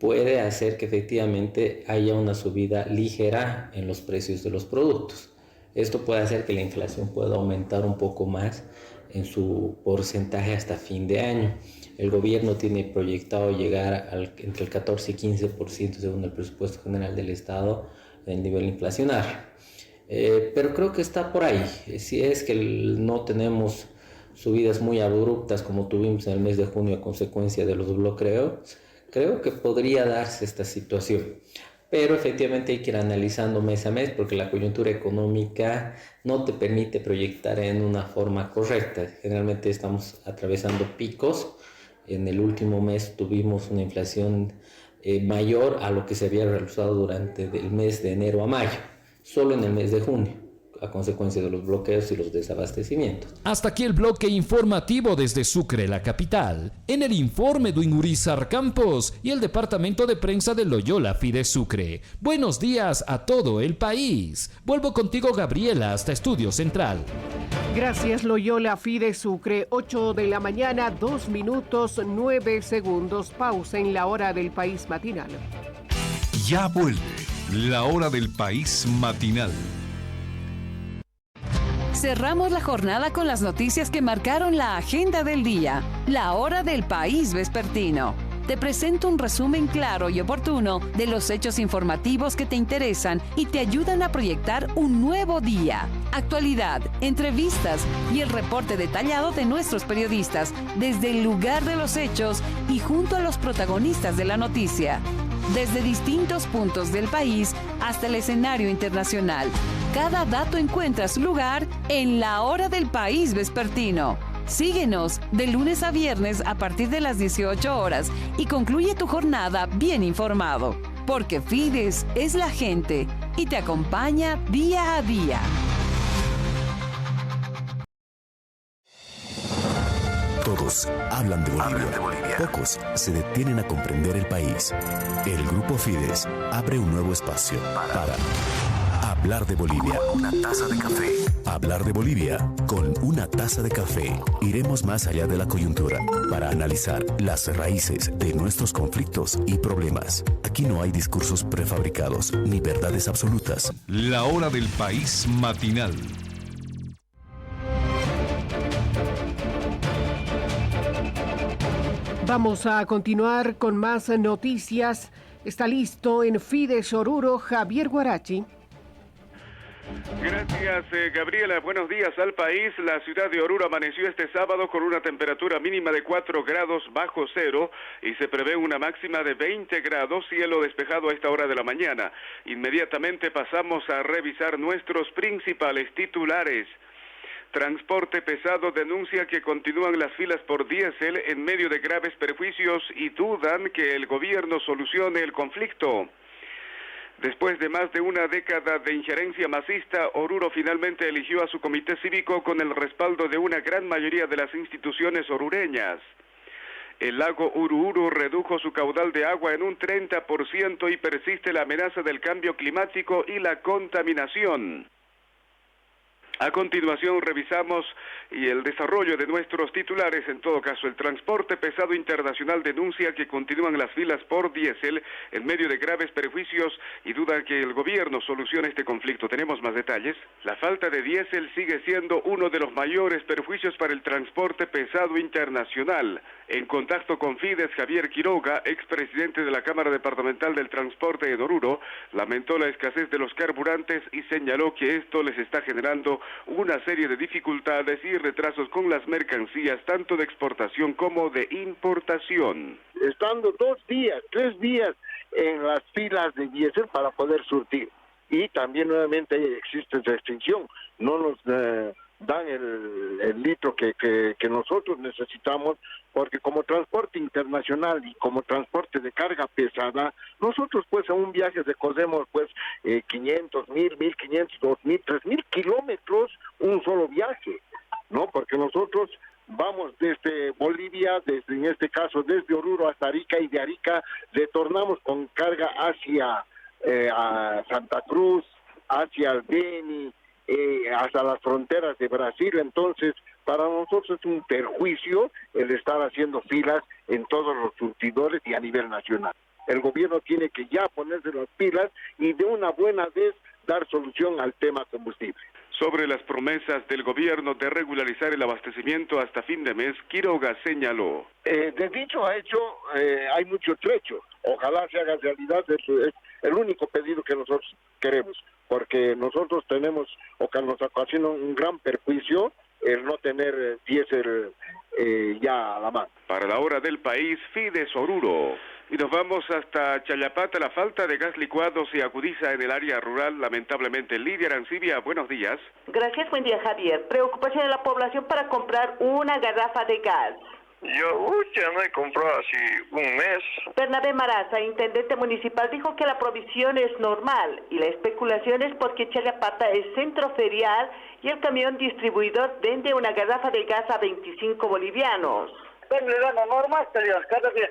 puede hacer que efectivamente haya una subida ligera en los precios de los productos. Esto puede hacer que la inflación pueda aumentar un poco más en su porcentaje hasta fin de año. El gobierno tiene proyectado llegar entre el 14 y 15% según el presupuesto general del Estado en nivel inflacionario. Pero creo que está por ahí. Si es que no tenemos subidas muy abruptas como tuvimos en el mes de junio a consecuencia de los bloqueos, creo que podría darse esta situación. Pero efectivamente hay que ir analizando mes a mes porque la coyuntura económica no te permite proyectar en una forma correcta. Generalmente estamos atravesando picos En el último mes tuvimos una inflación mayor a lo que se había realizado durante el mes de enero a mayo, solo en el mes de junio, a consecuencia de los bloqueos y los desabastecimientos. Hasta aquí el bloque informativo desde Sucre, la capital. En el informe de Urizar Campos y el departamento de prensa de Loyola Fides Sucre. Buenos días a todo el país. Vuelvo contigo, Gabriela, hasta Estudio Central. Gracias, Loyola Fides Sucre. 8 de la mañana, 2 minutos, 9 segundos. Pausa en la hora del país matinal. Ya vuelve la hora del país matinal. Cerramos la jornada con las noticias que marcaron la agenda del día, la hora del país vespertino. Te presento un resumen claro y oportuno de los hechos informativos que te interesan y te ayudan a proyectar un nuevo día. Actualidad, entrevistas y el reporte detallado de nuestros periodistas desde el lugar de los hechos y junto a los protagonistas de la noticia. Desde distintos puntos del país hasta el escenario internacional. Cada dato encuentra su lugar en la hora del país vespertino. Síguenos de lunes a viernes a partir de las 18 horas y concluye tu jornada bien informado. Porque Fides es la gente y te acompaña día a día. Todos hablan de Bolivia. Pocos se detienen a comprender el país. El Grupo Fides abre un nuevo espacio para hablar de Bolivia. Una taza de café. Hablar de Bolivia con una taza de café. Iremos más allá de la coyuntura para analizar las raíces de nuestros conflictos y problemas. Aquí no hay discursos prefabricados ni verdades absolutas. La hora del país matinal. Vamos a continuar con más noticias. Está listo en Fides Oruro, Javier Guarachi. Gracias, Gabriela. Buenos días al país. La ciudad de Oruro amaneció este sábado con una temperatura mínima de 4 grados bajo cero y se prevé una máxima de 20 grados, cielo despejado a esta hora de la mañana. Inmediatamente pasamos a revisar nuestros principales titulares. Transporte pesado denuncia que continúan las filas por diésel en medio de graves perjuicios y dudan que el gobierno solucione el conflicto. Después de más de una década de injerencia masista, Oruro finalmente eligió a su comité cívico con el respaldo de una gran mayoría de las instituciones orureñas. El lago Uruuru redujo su caudal de agua en un 30% y persiste la amenaza del cambio climático y la contaminación. A continuación revisamos el desarrollo de nuestros titulares. En todo caso, el transporte pesado internacional denuncia que continúan las filas por diésel en medio de graves perjuicios y duda que el gobierno solucione este conflicto. Tenemos más detalles. La falta de diésel sigue siendo uno de los mayores perjuicios para el transporte pesado internacional. En contacto con Fides, Javier Quiroga, expresidente de la Cámara Departamental del Transporte en Oruro, lamentó la escasez de los carburantes y señaló que esto les está generando una serie de dificultades y retrasos con las mercancías, tanto de exportación como de importación. Estando 2 días, 3 días en las filas de diésel para poder surtir. Y también nuevamente existe restricción, no nos dan el litro que nosotros necesitamos, porque como transporte internacional y como transporte de carga pesada, nosotros pues en un viaje recorremos pues 500, 1000, 1500, 2000, 3000 kilómetros un solo viaje, ¿no? Porque nosotros vamos desde Bolivia, en este caso desde Oruro hasta Arica, y de Arica retornamos con carga hacia a Santa Cruz, hacia el Beni, hasta las fronteras de Brasil. Entonces, para nosotros es un perjuicio el estar haciendo filas en todos los surtidores y a nivel nacional. El gobierno tiene que ya ponerse las pilas y de una buena vez dar solución al tema combustible. Sobre las promesas del gobierno de regularizar el abastecimiento hasta fin de mes, Quiroga señaló. De dicho a hecho, hay mucho trecho. Ojalá se haga realidad. Eso es el único pedido que nosotros queremos, porque nosotros tenemos, o que nos ocasiona un gran perjuicio, el no tener diésel ya a la mano. Para la hora del país, Fides Oruro. Y nos vamos hasta Chayapata. La falta de gas licuado se agudiza en el área rural, lamentablemente. Lidia Arancibia, buenos días. Gracias, buen día, Javier. Preocupación de la población para comprar una garrafa de gas. Yo ya no he comprado hace un mes. Bernabé Maraza, intendente municipal, dijo que la provisión es normal y la especulación es porque Challapata es centro ferial y el camión distribuidor vende una garrafa de gas a 25 bolivianos. Bueno, normal, cada día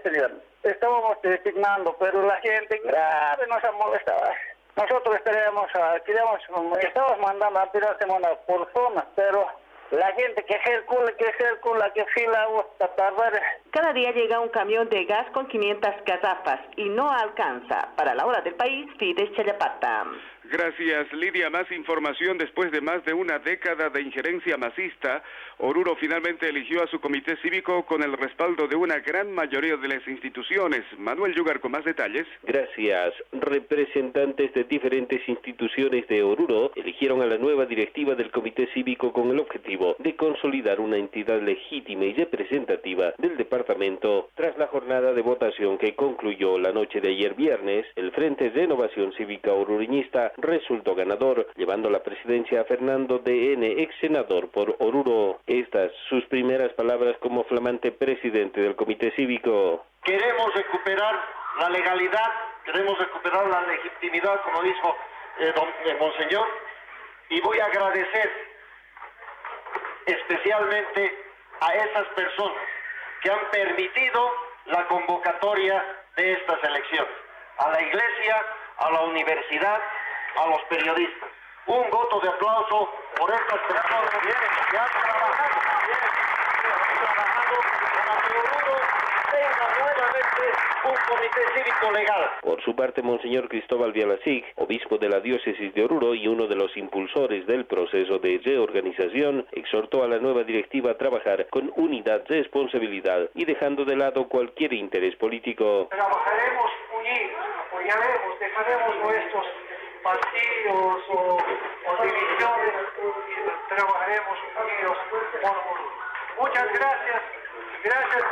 estábamos designando, pero la gente grave nos ha molestado. Nosotros estábamos mandando apenas semana por zona, pero la gente que circula, que fila hasta tardar. Cada día llega un camión de gas con 500 garrafas y no alcanza. Para la hora del país, Fides Challapata. Gracias, Lidia. Más información. Después de más de una década de injerencia masista, Oruro finalmente eligió a su comité cívico con el respaldo de una gran mayoría de las instituciones. Manuel Yugar con más detalles. Gracias. Representantes de diferentes instituciones de Oruro eligieron a la nueva directiva del comité cívico con el objetivo de consolidar una entidad legítima y representativa del departamento. Tras la jornada de votación que concluyó la noche de ayer viernes, el Frente Renovación Cívica Orureñista resultó ganador, llevando la presidencia a Fernando D.N., ex senador por Oruro. Estas sus primeras palabras como flamante presidente del comité cívico. Queremos recuperar la legalidad, queremos recuperar la legitimidad, como dijo el monseñor, y voy a agradecer especialmente a esas personas que han permitido la convocatoria de estas elecciones, a la iglesia, a la universidad, a los periodistas. Un voto de aplauso por estas personas que han trabajado para que Oruro tenga nuevamente un comité cívico legal. Por su parte, Monseñor Cristóbal Vialacig, obispo de la diócesis de Oruro y uno de los impulsores del proceso de reorganización, exhortó a la nueva directiva a trabajar con unidad, responsabilidad y dejando de lado cualquier interés político. Trabajaremos unidos, apoyaremos, dejaremos nuestros partidos o divisiones y trabajaremos unidos por Oruro. Muchas gracias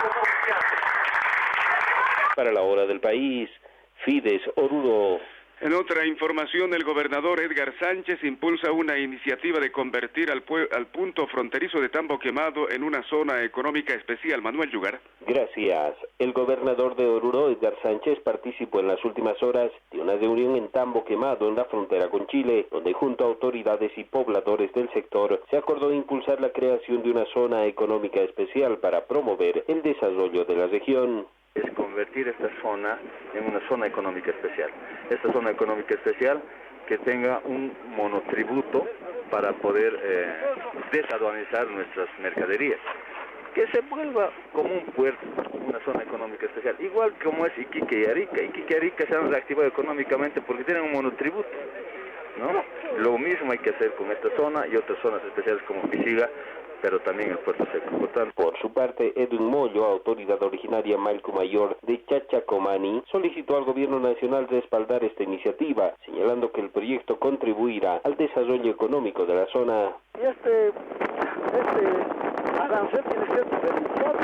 por su confianza. Para la hora del país, Fides Oruro. En otra información, el gobernador Edgar Sánchez impulsa una iniciativa de convertir al punto fronterizo de Tambo Quemado en una zona económica especial. Manuel Yugar. Gracias. El gobernador de Oruro, Edgar Sánchez, participó en las últimas horas de una reunión en Tambo Quemado, en la frontera con Chile, donde junto a autoridades y pobladores del sector se acordó impulsar la creación de una zona económica especial para promover el desarrollo de la región. Es convertir esta zona en una zona económica especial. Esta zona económica especial que tenga un monotributo para poder desaduanizar nuestras mercaderías. Que se vuelva como un puerto, una zona económica especial. Igual como es Iquique y Arica. Iquique y Arica se han reactivado económicamente porque tienen un monotributo, ¿no? Lo mismo hay que hacer con esta zona y otras zonas especiales como Pisiga, pero también el puerto seco. Por su parte, Edwin Moyo, autoridad originaria Malco Mayor de Chachacomani, solicitó al gobierno nacional respaldar esta iniciativa, señalando que el proyecto contribuirá al desarrollo económico de la zona. Y este arancel tiene que ser diferenciado,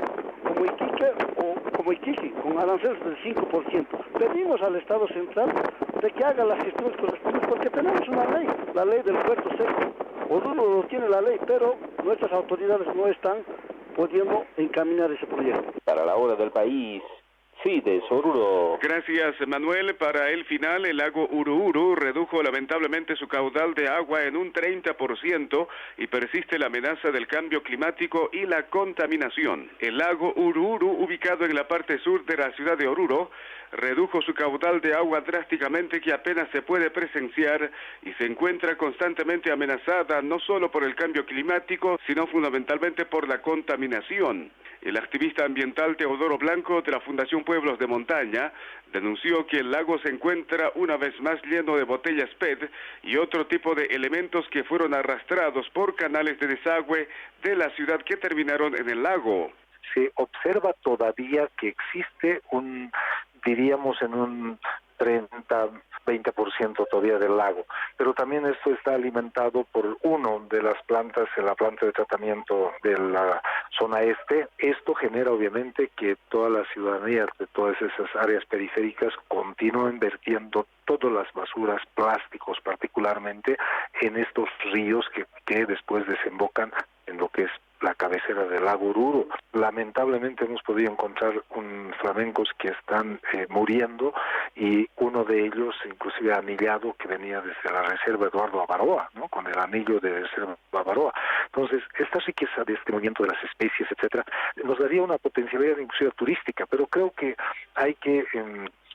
como Iquique, con aranceles del 5%. Pedimos al Estado central de que haga las gestiones correspondientes, porque tenemos una ley, la ley del puerto seco. Oruro lo tiene la ley, pero nuestras autoridades no están pudiendo encaminar ese proyecto. Para la hora del país, Fides Oruro. Gracias, Manuel. Para el final, el lago Uruuru redujo lamentablemente su caudal de agua en un 30% y persiste la amenaza del cambio climático y la contaminación. El lago Uruuru, ubicado en la parte sur de la ciudad de Oruro, redujo su caudal de agua drásticamente, que apenas se puede presenciar y se encuentra constantemente amenazada no solo por el cambio climático, sino fundamentalmente por la contaminación. El activista ambiental Teodoro Blanco de la Fundación Pueblos de Montaña denunció que el lago se encuentra una vez más lleno de botellas PET y otro tipo de elementos que fueron arrastrados por canales de desagüe de la ciudad que terminaron en el lago. Se observa todavía que existe diríamos en un 20% todavía del lago, pero también esto está alimentado por una de las plantas, en la planta de tratamiento de la zona este. Esto genera obviamente que toda la ciudadanía de todas esas áreas periféricas continúen vertiendo todas las basuras, plásticos particularmente, en estos ríos que después desembocan en lo que es la cabecera del lago Oruro. Lamentablemente hemos podido encontrar flamencos que están muriendo, y uno de ellos inclusive anillado, que venía desde la reserva Eduardo Avaroa, ¿no? Con el anillo de reserva Avaroa. Entonces, esta riqueza de este movimiento de las especies, etcétera, nos daría una potencialidad inclusive turística, pero creo que hay que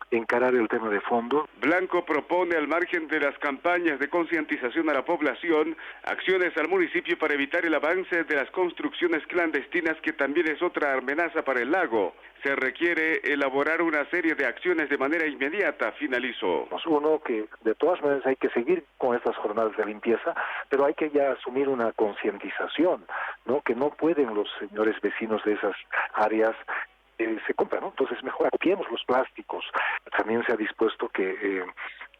encarar el tema de fondo. Blanco propone, al margen de las campañas de concientización a la población, acciones al municipio para evitar el avance de las construcciones clandestinas, que también es otra amenaza para el lago. Se requiere elaborar una serie de acciones de manera inmediata, finalizó. Uno, que de todas maneras hay que seguir con estas jornadas de limpieza, pero hay que ya asumir una concientización, ¿no? Que no pueden los señores vecinos de esas áreas se compran, ¿no? Entonces mejor copiemos los plásticos. También se ha dispuesto que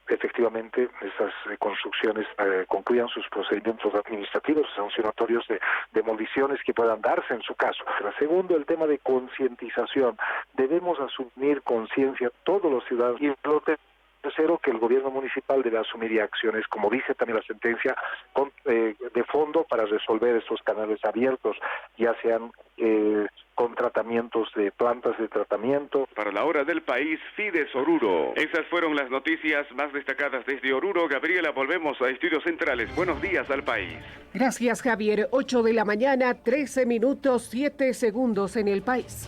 efectivamente estas construcciones concluyan sus procedimientos administrativos, sancionatorios de demoliciones que puedan darse en su caso. Segundo, el tema de concientización. Debemos asumir conciencia todos los ciudadanos. Y lo tercero, que el gobierno municipal debe asumir ya acciones, como dice también la sentencia, de fondo para resolver estos canales abiertos, ya sean con tratamientos de plantas de tratamiento. Para la hora del país, Fides Oruro. Esas fueron las noticias más destacadas desde Oruro. Gabriela, volvemos a Estudios Centrales. Buenos días al país. Gracias, Javier. 8 de la mañana, 13 minutos, 7 segundos en el país.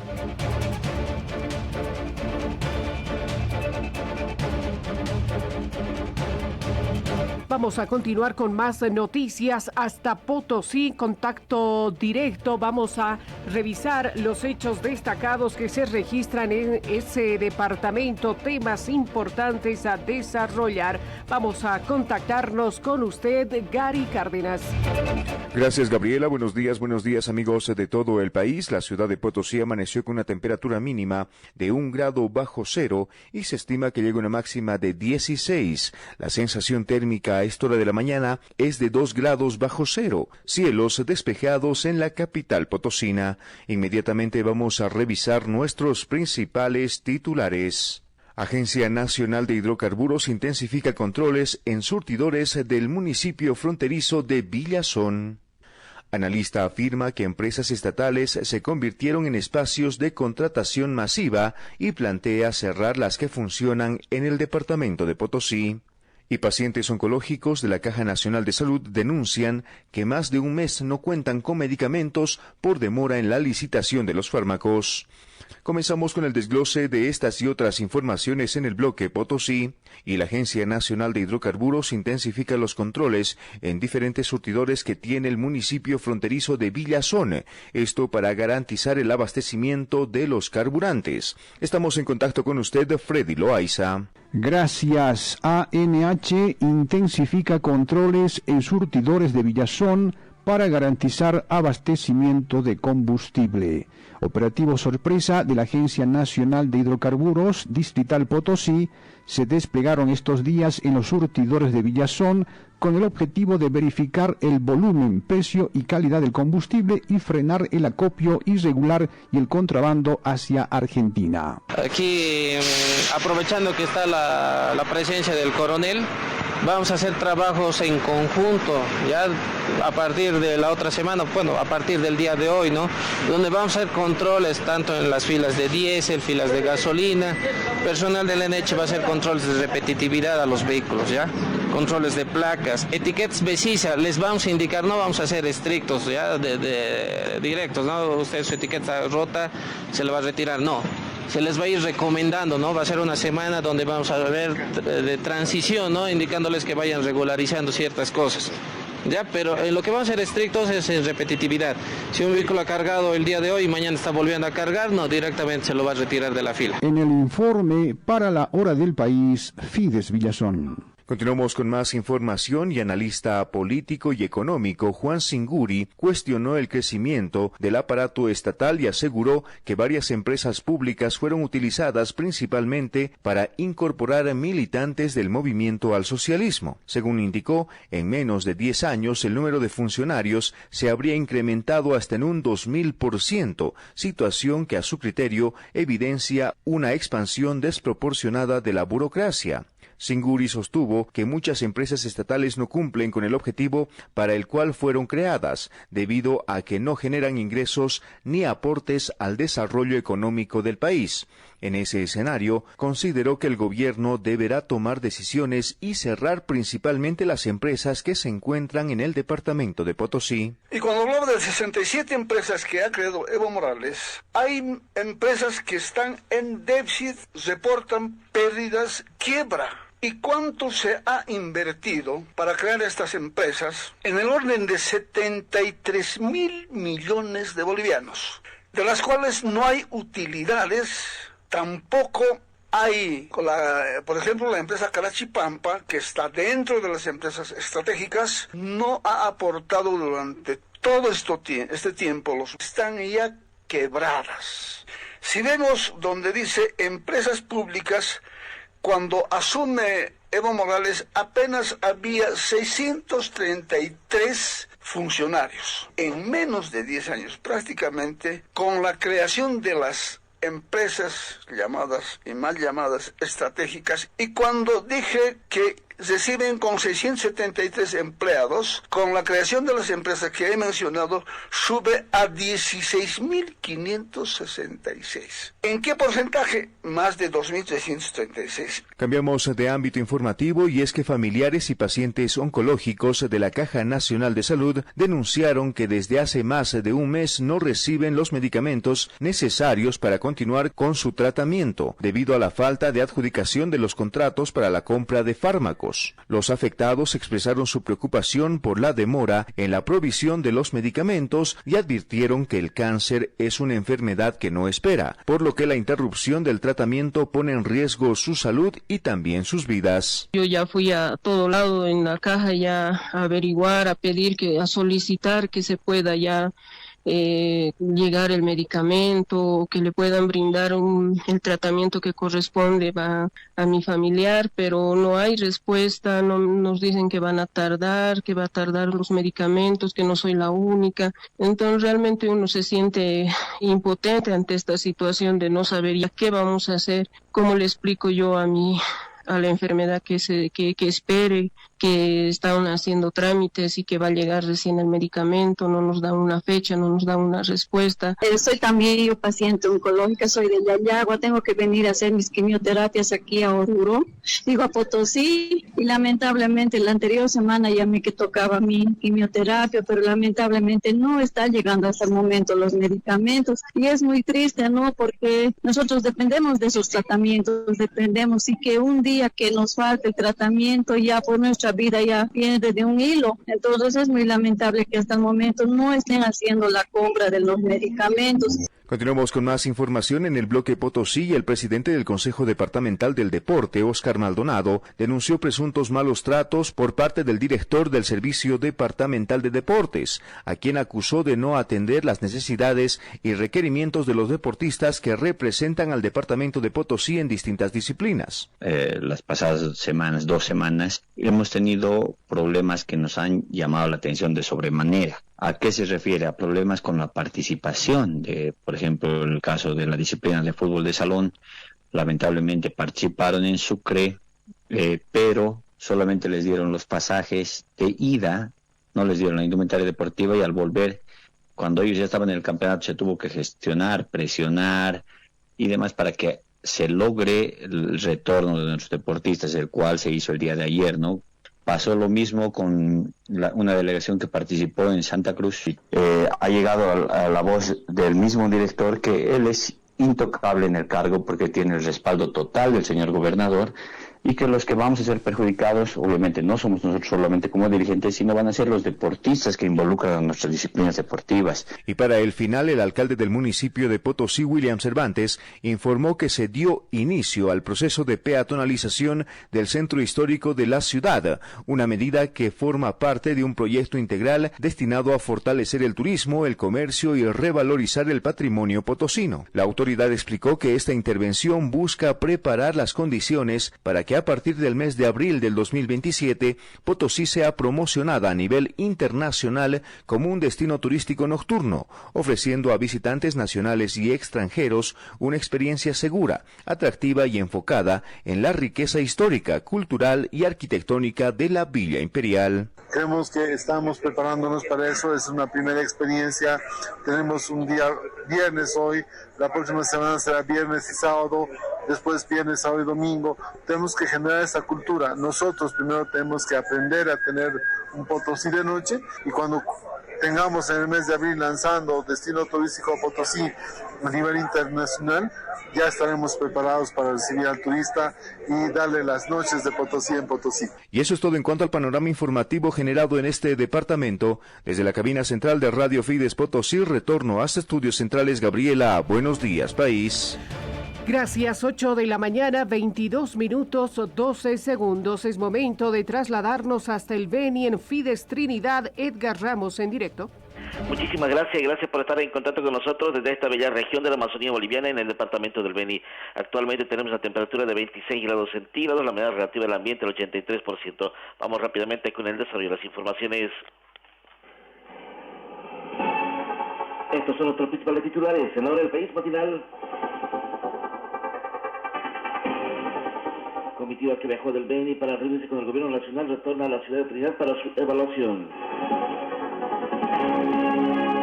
Vamos a continuar con más noticias hasta Potosí, contacto directo. Vamos a revisar los hechos destacados que se registran en ese departamento, temas importantes a desarrollar. Vamos a contactarnos con usted, Gary Cárdenas. Gracias, Gabriela. Buenos días amigos de todo el país. La ciudad de Potosí amaneció con una temperatura mínima de 1 grado bajo cero y se estima que llegue una máxima de 16. La sensación térmica a esta hora de la mañana es de 2 grados bajo cero. Cielos despejados en la capital potosina. Inmediatamente vamos a revisar nuestros principales titulares. Agencia Nacional de Hidrocarburos intensifica controles en surtidores del municipio fronterizo de Villazón. Analista afirma que empresas estatales se convirtieron en espacios de contratación masiva y plantea cerrar las que funcionan en el departamento de Potosí. Y pacientes oncológicos de la Caja Nacional de Salud denuncian que más de un mes no cuentan con medicamentos por demora en la licitación de los fármacos. Comenzamos con el desglose de estas y otras informaciones en el bloque Potosí. Y la Agencia Nacional de Hidrocarburos intensifica los controles en diferentes surtidores que tiene el municipio fronterizo de Villazón. Esto para garantizar el abastecimiento de los carburantes. Estamos en contacto con usted, Freddy Loaiza. Gracias. ANH intensifica controles en surtidores de Villazón para garantizar abastecimiento de combustible. Operativo sorpresa de la Agencia Nacional de Hidrocarburos Distrital Potosí se desplegaron estos días en los surtidores de Villazón con el objetivo de verificar el volumen, precio y calidad del combustible y frenar el acopio irregular y el contrabando hacia Argentina. Aquí, aprovechando que está la presencia del coronel, vamos a hacer trabajos en conjunto, ya a partir de la otra semana, bueno, a partir del día de hoy, ¿no? Donde vamos a hacer controles tanto en las filas de diésel, filas de gasolina. Personal del ANH va a hacer controles de repetitividad a los vehículos, ¿ya? Controles de placas, etiquetas precisas, les vamos a indicar, no vamos a ser estrictos, ya, directos, ¿no? Usted su etiqueta rota, se le va a retirar, no. Se les va a ir recomendando, ¿no? Va a ser una semana donde vamos a ver de transición, ¿no? Indicándoles que vayan regularizando ciertas cosas. Ya, pero en lo que vamos a ser estrictos es en repetitividad. Si un vehículo ha cargado el día de hoy y mañana está volviendo a cargar, no, directamente se lo va a retirar de la fila. En el informe para la hora del país, Fides Villazón. Continuamos con más información y analista político y económico Juan Singuri cuestionó el crecimiento del aparato estatal y aseguró que varias empresas públicas fueron utilizadas principalmente para incorporar militantes del movimiento al socialismo. Según indicó, en menos de 10 años el número de funcionarios se habría incrementado hasta en un 2000%, situación que a su criterio evidencia una expansión desproporcionada de la burocracia. Singuri sostuvo que muchas empresas estatales no cumplen con el objetivo para el cual fueron creadas, debido a que no generan ingresos ni aportes al desarrollo económico del país. En ese escenario, consideró que el gobierno deberá tomar decisiones y cerrar principalmente las empresas que se encuentran en el departamento de Potosí. Y cuando hablamos de 67 empresas que ha creado Evo Morales, hay empresas que están en déficit, reportan pérdidas, quiebra. ¿Y cuánto se ha invertido para crear estas empresas? En el orden de 73.000 millones de bolivianos, de las cuales no hay utilidades. Tampoco hay, por ejemplo, la empresa Carachipampa, que está dentro de las empresas estratégicas, no ha aportado durante todo este tiempo, están ya quebradas. Si vemos donde dice empresas públicas, cuando asume Evo Morales apenas había 633 funcionarios. En menos de 10 años, prácticamente, con la creación de las empresas llamadas y mal llamadas estratégicas, y cuando dije que reciben con 673 empleados, con la creación de las empresas que he mencionado, sube a 16.566. ¿En qué porcentaje? Más de 2.336. Cambiamos de ámbito informativo y es que familiares y pacientes oncológicos de la Caja Nacional de Salud denunciaron que desde hace más de un mes no reciben los medicamentos necesarios para continuar con su tratamiento, debido a la falta de adjudicación de los contratos para la compra de fármacos. Los afectados expresaron su preocupación por la demora en la provisión de los medicamentos y advirtieron que el cáncer es una enfermedad que no espera, por lo que la interrupción del tratamiento pone en riesgo su salud y también sus vidas. Yo ya fui a todo lado en la caja ya a averiguar, a pedir, a solicitar que se pueda ya llegar el medicamento, que le puedan brindar el tratamiento que corresponde a mi familiar, pero no hay respuesta, no, nos dicen que van a tardar, que va a tardar los medicamentos, que no soy la única. Entonces realmente uno se siente impotente ante esta situación de no saber ya qué vamos a hacer, cómo le explico yo a la enfermedad que espere, que están haciendo trámites y que va a llegar recién el medicamento, no nos dan una fecha, no nos dan una respuesta. Soy también yo paciente oncológica, soy de Yayagua, tengo que venir a hacer mis quimioterapias aquí a Oruro, a Potosí, y lamentablemente la anterior semana ya me tocaba mi quimioterapia, pero lamentablemente no está llegando hasta el momento los medicamentos, y es muy triste, ¿no? Porque nosotros dependemos de esos tratamientos, y que un día que nos falte el tratamiento ya por nuestra vida ya viene desde un hilo. Entonces es muy lamentable que hasta el momento no estén haciendo la compra de los medicamentos. Continuamos con más información en el bloque Potosí. El presidente del Consejo Departamental del Deporte, Óscar Maldonado, denunció presuntos malos tratos por parte del director del Servicio Departamental de Deportes, a quien acusó de no atender las necesidades y requerimientos de los deportistas que representan al departamento de Potosí en distintas disciplinas. Las pasadas semanas, 2 semanas, hemos tenido problemas que nos han llamado la atención de sobremanera. ¿A qué se refiere? A problemas con la participación de, por ejemplo, el caso de la disciplina de fútbol de salón. Lamentablemente participaron en Sucre, pero solamente les dieron los pasajes de ida, no les dieron la indumentaria deportiva, y al volver, cuando ellos ya estaban en el campeonato, se tuvo que gestionar, presionar y demás para que se logre el retorno de nuestros deportistas, el cual se hizo el día de ayer, ¿no? Pasó lo mismo con una delegación que participó en Santa Cruz. Ha llegado a la voz del mismo director que él es intocable en el cargo porque tiene el respaldo total del señor gobernador, y que los que vamos a ser perjudicados obviamente no somos nosotros solamente como dirigentes, sino van a ser los deportistas que involucran a nuestras disciplinas deportivas. Y para el final, el alcalde del municipio de Potosí, William Cervantes, informó que se dio inicio al proceso de peatonalización del centro histórico de la ciudad, una medida que forma parte de un proyecto integral destinado a fortalecer el turismo, el comercio y revalorizar el patrimonio potosino. La autoridad explicó que esta intervención busca preparar las condiciones para que que a partir del mes de abril del 2027, Potosí sea promocionada a nivel internacional como un destino turístico nocturno, ofreciendo a visitantes nacionales y extranjeros una experiencia segura, atractiva y enfocada en la riqueza histórica, cultural y arquitectónica de la Villa Imperial. Creemos que estamos preparándonos para eso, es una primera experiencia. Tenemos un día viernes hoy, la próxima semana será viernes y sábado, después viernes, sábado y domingo. Tenemos que generar esa cultura. Nosotros primero tenemos que aprender a tener un Potosí de noche, y cuando tengamos en el mes de abril lanzando Destino Turístico Potosí a nivel internacional, ya estaremos preparados para recibir al turista y darle las noches de Potosí en Potosí. Y eso es todo en cuanto al panorama informativo generado en este departamento. Desde la cabina central de Radio Fides Potosí, retorno a estudios centrales. Gabriela, buenos días, país. Gracias, 8 de la mañana, 22 minutos, 12 segundos. Es momento de trasladarnos hasta el Beni en Fides Trinidad. Edgar Ramos en directo. Muchísimas gracias, gracias por estar en contacto con nosotros desde esta bella región de la Amazonía boliviana en el departamento del Beni. Actualmente tenemos una temperatura de 26 grados centígrados, la humedad relativa del ambiente el 83%. Vamos rápidamente con el desarrollo de las informaciones. Estos son nuestros principales titulares en la hora del país matinal. Comitiva que viajó del Beni para reunirse con el gobierno nacional retorna a la ciudad de Trinidad para su evaluación.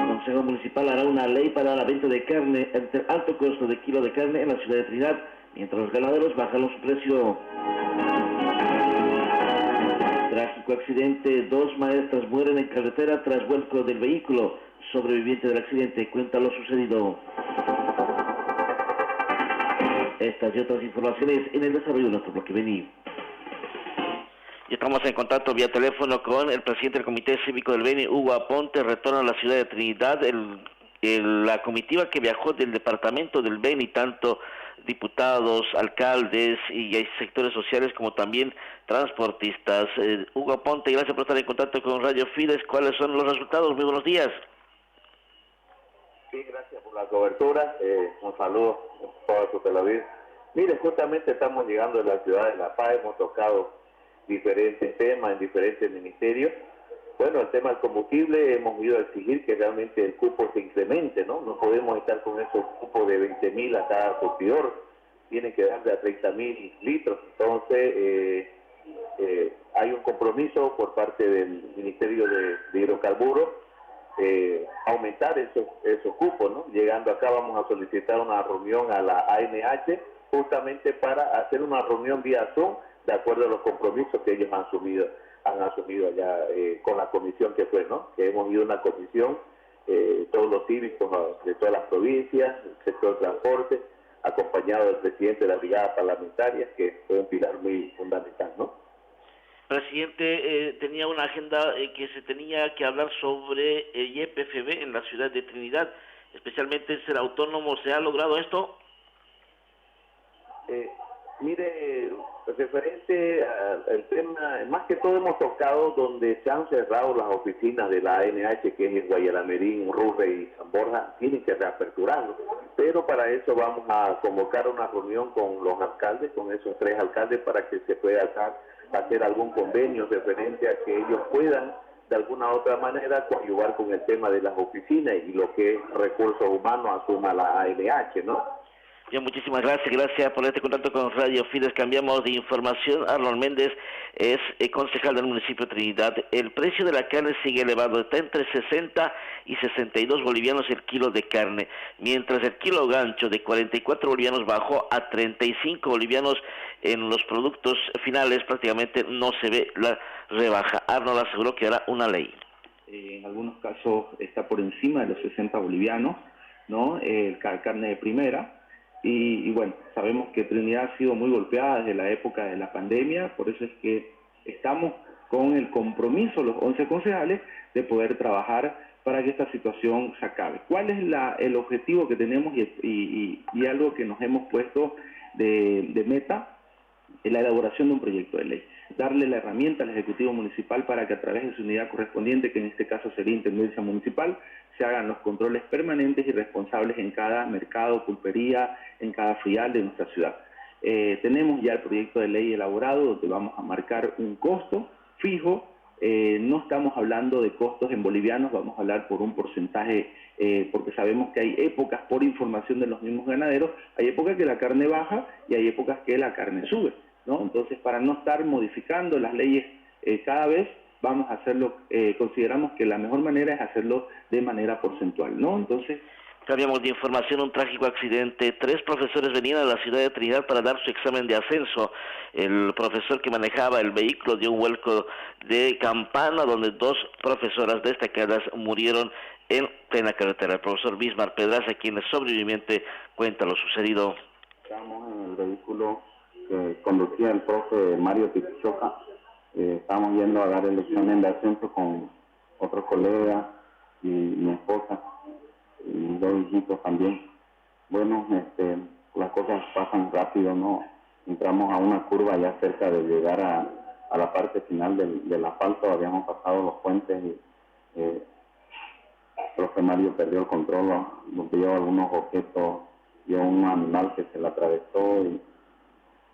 El Consejo Municipal hará una ley para la venta de carne ante el alto costo de kilo de carne en la ciudad de Trinidad, mientras los ganaderos bajan su precio. Trágico accidente, 2 maestras mueren en carretera tras vuelco del vehículo. Sobreviviente del accidente cuenta lo sucedido. Estas y otras informaciones en el desarrollo de nuestro bloque Beni. Y estamos en contacto vía teléfono con el presidente del Comité Cívico del Beni, Hugo Aponte. Retorna a la ciudad de Trinidad la comitiva que viajó del departamento del Beni, tanto diputados, alcaldes y hay sectores sociales como también transportistas. Hugo Aponte, gracias por estar en contacto con Radio Fides. ¿Cuáles son los resultados? Muy buenos días. Sí, gracias por la cobertura. Un saludo a toda su televidente. Mire, justamente estamos llegando a la ciudad de La Paz, hemos tocado diferentes temas en diferentes ministerios. Bueno, el tema del combustible, hemos ido a exigir que realmente el cupo se incremente, ¿no? No podemos estar con esos cupos de 20.000 a cada surtidor, tienen que darle a 30.000 litros. Entonces, hay un compromiso por parte del Ministerio de Hidrocarburos, aumentar esos cupos, ¿no? Llegando acá vamos a solicitar una reunión a la ANH justamente para hacer una reunión vía Zoom de acuerdo a los compromisos que ellos han asumido allá con la comisión que fue, ¿no? Que hemos ido a una comisión, todos los cívicos de todas las provincias, el sector de transporte, acompañado del presidente de la brigada parlamentaria, que fue un pilar muy fundamental, ¿no? Presidente, tenía una agenda que se tenía que hablar sobre el YPFB en la ciudad de Trinidad, especialmente ser autónomo. ¿Se ha logrado esto? Mire, referente al tema, más que todo hemos tocado donde se han cerrado las oficinas de la ANH, que es en Guayalamerín, Rurre y San Borja, tienen que reaperturarlo. Pero para eso vamos a convocar una reunión con los alcaldes, con esos 3 alcaldes, para que se pueda hacer algún convenio referente a que ellos puedan de alguna u otra manera coadyuvar con el tema de las oficinas y lo que es recursos humanos asuma la ANH, ¿no? Bien, muchísimas gracias. Gracias por este contacto con Radio Fides. Cambiamos de información. Arnold Méndez es concejal del municipio de Trinidad. El precio de la carne sigue elevado. Está entre 60 y 62 bolivianos el kilo de carne, mientras el kilo gancho de 44 bolivianos bajó a 35 bolivianos. En los productos finales prácticamente no se ve la rebaja. Arnold aseguró que hará una ley. En algunos casos está por encima de los 60 bolivianos, ¿no? Carne de primera. Y bueno, sabemos que Trinidad ha sido muy golpeada desde la época de la pandemia, por eso es que estamos con el compromiso, los 11 concejales, de poder trabajar para que esta situación se acabe. ¿Cuál es el objetivo que tenemos y algo que nos hemos puesto de meta? En la elaboración de un proyecto de ley. Darle la herramienta al Ejecutivo Municipal para que a través de su unidad correspondiente, que en este caso sería Intendencia Municipal, se hagan los controles permanentes y responsables en cada mercado, pulpería, en cada frial de nuestra ciudad. Tenemos ya el proyecto de ley elaborado donde vamos a marcar un costo fijo. No estamos hablando de costos en bolivianos, vamos a hablar por un porcentaje, porque sabemos que hay épocas, por información de los mismos ganaderos, hay épocas que la carne baja y hay épocas que la carne sube, ¿no? Entonces, para no estar modificando las leyes cada vez, vamos a hacerlo, consideramos que la mejor manera es hacerlo de manera porcentual, ¿no? Entonces, cambiamos de información, un trágico accidente. 3 profesores venían a la ciudad de Trinidad para dar su examen de ascenso. El profesor que manejaba el vehículo dio un vuelco de campana donde 2 profesoras destacadas murieron en plena carretera. El profesor Bismar Pedraza, quien es sobreviviente, cuenta lo sucedido. Estamos en el vehículo que conducía el profe Mario Tipichoca. Estábamos yendo a dar el examen de ascenso con otro colega y mi esposa. Y 2 hijitos también. Bueno, las cosas pasan rápido, ¿no? Entramos a una curva ya cerca de llegar a la parte final del asfalto, habíamos pasado los puentes y el profe Mario perdió el control, vio algunos objetos, vio un animal que se le atravesó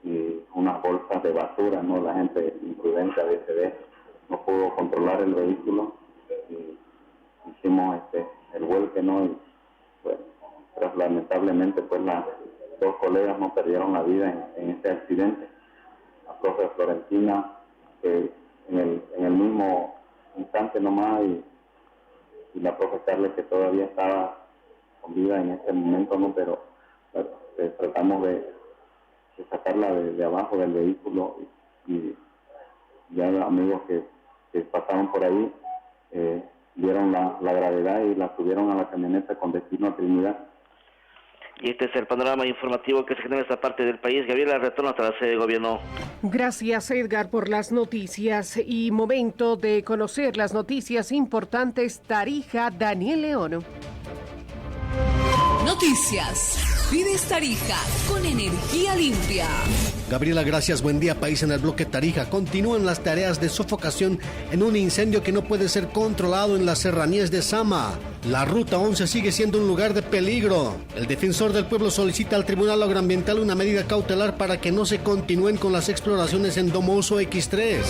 y unas bolsas de basura, ¿no? La gente imprudente a veces no pudo controlar el vehículo y hicimos el vuelque, ¿no? Y pues, lamentablemente pues las 2 colegas no perdieron la vida en este accidente. La profe Florentina en el mismo instante nomás y la profe Carles, que todavía estaba con vida en este momento, ¿no? Pero tratamos de sacarla de abajo del vehículo y ya los amigos que pasaron por ahí vieron la gravedad y la subieron a la camioneta con destino a Trinidad. Y este es el panorama informativo que se genera en esta parte del país. Gabriela, retorno hasta la sede de gobierno. Gracias, Edgar, por las noticias. Y momento de conocer las noticias importantes. Tarija, Daniel León. Noticias. Fides Tarija, con energía limpia. Gabriela, gracias. Buen día, país. En el bloque Tarija continúan las tareas de sofocación en un incendio que no puede ser controlado en las serranías de Sama. La Ruta 11 sigue siendo un lugar de peligro. El defensor del pueblo solicita al Tribunal Agroambiental una medida cautelar para que no se continúen con las exploraciones en Domoso X3.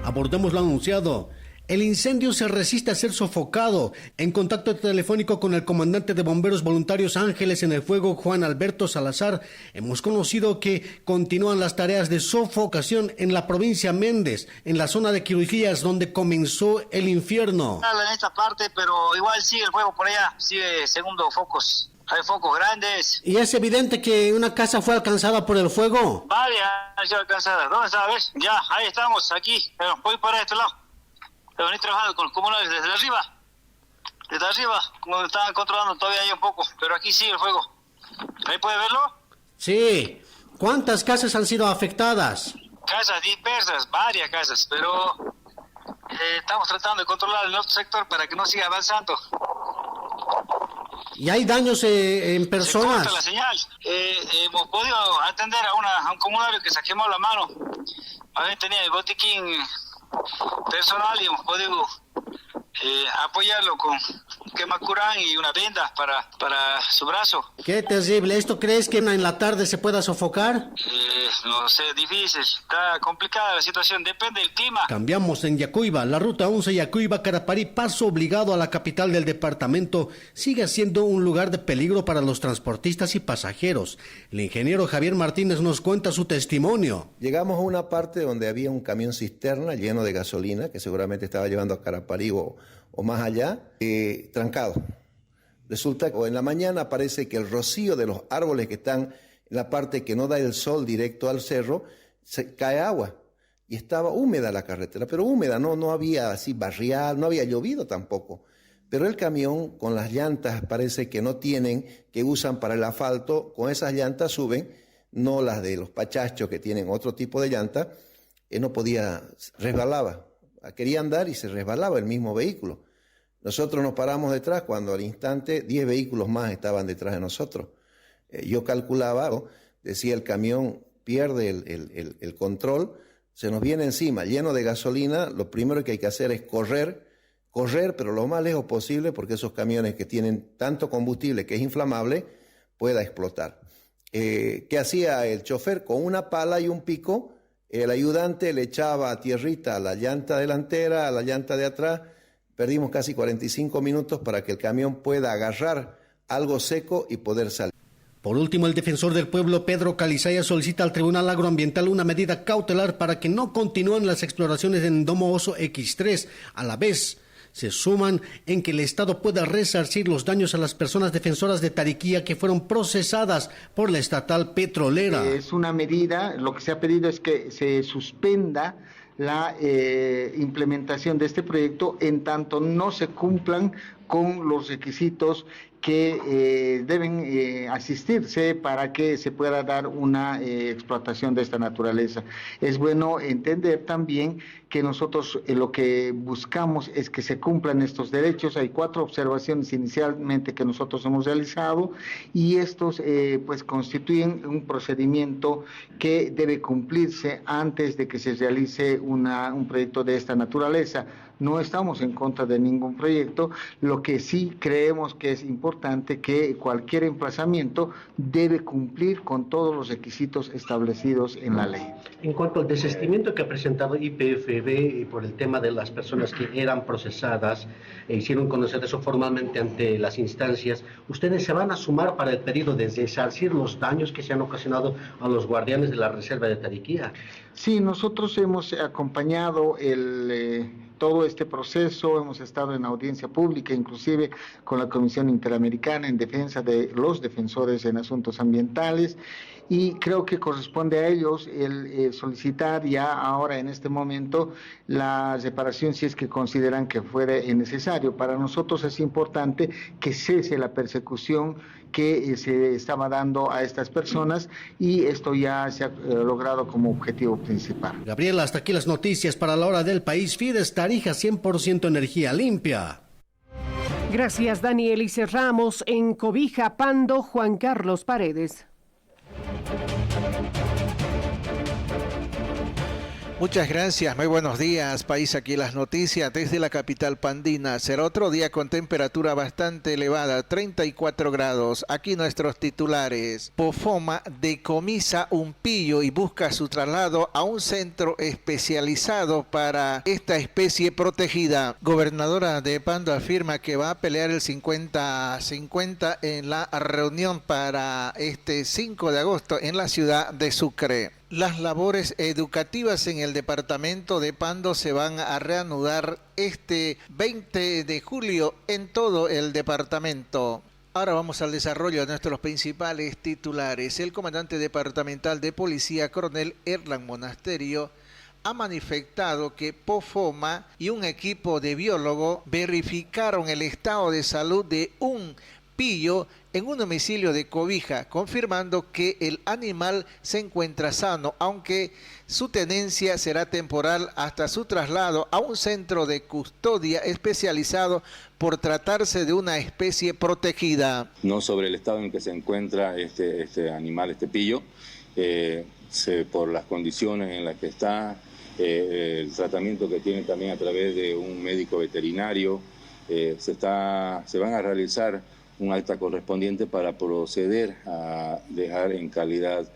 Abordemos lo anunciado. El incendio se resiste a ser sofocado. En contacto telefónico con el comandante de Bomberos Voluntarios Ángeles en el Fuego, Juan Alberto Salazar, hemos conocido que continúan las tareas de sofocación en la provincia Méndez, en la zona de Quirujías, donde comenzó el infierno. En esta parte, pero igual sigue el fuego por allá, sigue segundo focos. Hay focos grandes. ¿Y es evidente que una casa fue alcanzada por el fuego? Varias han sido alcanzadas. ¿Dónde está? ¿Ves? Ya, ahí estamos, aquí. Pero voy para este lado. Vení trabajando con los comunales desde arriba. Desde arriba, como estaban controlando, todavía hay un poco. Pero aquí sigue el fuego. ¿Ahí puede verlo? Sí. ¿Cuántas casas han sido afectadas? Casas dispersas, varias casas. Pero estamos tratando de controlar el otro sector para que no siga avanzando. ¿Y hay daños en personas? Se corta la señal. Hemos podido atender a un comunal que se quemó la mano. A tenía el botiquín personal y hemos podido apoyarlo con quemacurán y una venda para su brazo. Qué terrible. ¿Esto crees que en la tarde se pueda sofocar? No sé, difícil. Está complicada la situación, depende del clima. Cambiamos en Yacuiba. La ruta 11 Yacuiba-Caraparí, paso obligado a la capital del departamento, sigue siendo un lugar de peligro para los transportistas y pasajeros. El ingeniero Javier Martínez nos cuenta su testimonio. Llegamos a una parte donde había un camión cisterna lleno de gasolina, que seguramente estaba llevando a Caraparí o más allá, trancado. Resulta que en la mañana parece que el rocío de los árboles que están en la parte que no da el sol directo al cerro, se cae agua. Y estaba húmeda la carretera, pero húmeda, no había así barrial, no había llovido tampoco. Pero el camión con las llantas parece que no tienen, que usan para el asfalto, con esas llantas suben, no las de los pachachos que tienen otro tipo de llanta, no podía, resbalaba. Quería andar y se resbalaba el mismo vehículo. Nosotros nos paramos detrás cuando al instante 10 vehículos más estaban detrás de nosotros. Yo calculaba, decía el camión pierde el control, se nos viene encima lleno de gasolina, lo primero que hay que hacer es correr, pero lo más lejos posible porque esos camiones que tienen tanto combustible que es inflamable pueda explotar. ¿Qué hacía el chofer? Con una pala y un pico, el ayudante le echaba tierrita a la llanta delantera, a la llanta de atrás. Perdimos casi 45 minutos para que el camión pueda agarrar algo seco y poder salir. Por último, el defensor del pueblo, Pedro Calizaya, solicita al Tribunal Agroambiental una medida cautelar para que no continúen las exploraciones en Domo Oso X3. A la vez, se suman en que el Estado pueda resarcir los daños a las personas defensoras de Tariquía que fueron procesadas por la estatal petrolera. Es una medida, lo que se ha pedido es que se suspenda la implementación de este proyecto en tanto no se cumplan con los requisitos que deben asistirse para que se pueda dar una explotación de esta naturaleza. Es bueno entender también que nosotros lo que buscamos es que se cumplan estos derechos. Hay 4 observaciones inicialmente que nosotros hemos realizado y estos pues constituyen un procedimiento que debe cumplirse antes de que se realice un proyecto de esta naturaleza. No estamos en contra de ningún proyecto, lo que sí creemos que es importante que cualquier emplazamiento debe cumplir con todos los requisitos establecidos en la ley. En cuanto al desistimiento que ha presentado IPFB por el tema de las personas que eran procesadas e hicieron conocer eso formalmente ante las instancias, ¿ustedes se van a sumar para el pedido de resarcir los daños que se han ocasionado a los guardianes de la Reserva de Tariquía? Sí, nosotros hemos acompañado todo este proceso, hemos estado en audiencia pública, inclusive con la Comisión Interamericana en defensa de los defensores en asuntos ambientales, y creo que corresponde a ellos el solicitar ya ahora en este momento la reparación si es que consideran que fuera necesario. Para nosotros es importante que cese la persecución que se estaba dando a estas personas y esto ya se ha logrado como objetivo principal. Gabriela, hasta aquí las noticias para la hora del país. Fides Tarija, 100% energía limpia. Gracias, Daniel. Y cerramos en Cobija, Pando, Juan Carlos Paredes. Muchas gracias, muy buenos días, país. Aquí las noticias desde la capital pandina. Será otro día con temperatura bastante elevada, 34 grados. Aquí nuestros titulares. Pofoma decomisa un pillo y busca su traslado a un centro especializado para esta especie protegida. Gobernadora de Pando afirma que va a pelear el 50-50 en la reunión para este 5 de agosto en la ciudad de Sucre. Las labores educativas en el departamento de Pando se van a reanudar este 20 de julio en todo el departamento. Ahora vamos al desarrollo de nuestros principales titulares. El comandante departamental de policía, coronel Erlan Monasterio, ha manifestado que Pofoma y un equipo de biólogos verificaron el estado de salud de un pillo en un domicilio de Cobija, confirmando que el animal se encuentra sano, aunque su tenencia será temporal hasta su traslado a un centro de custodia especializado por tratarse de una especie protegida. No sobre el estado en que se encuentra este animal, este pillo, por las condiciones en las que está, el tratamiento que tiene también a través de un médico veterinario, se van a realizar un acta correspondiente para proceder a dejar en calidad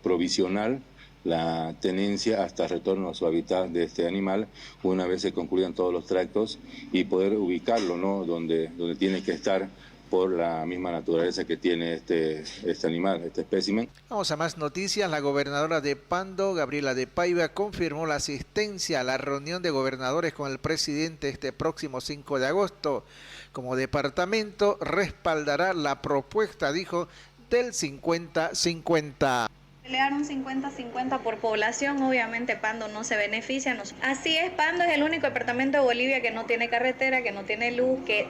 provisional la tenencia hasta retorno a su hábitat de este animal, una vez se concluyan todos los tractos y poder ubicarlo, ¿no?, donde tiene que estar por la misma naturaleza que tiene este animal, este espécimen. Vamos a más noticias. La gobernadora de Pando, Gabriela de Paiva, confirmó la asistencia a la reunión de gobernadores con el presidente este próximo 5 de agosto. Como departamento respaldará la propuesta, dijo, del 50-50. Pelear un 50-50 por población, obviamente Pando no se beneficia. Así es, Pando es el único departamento de Bolivia que no tiene carretera, que no tiene luz, que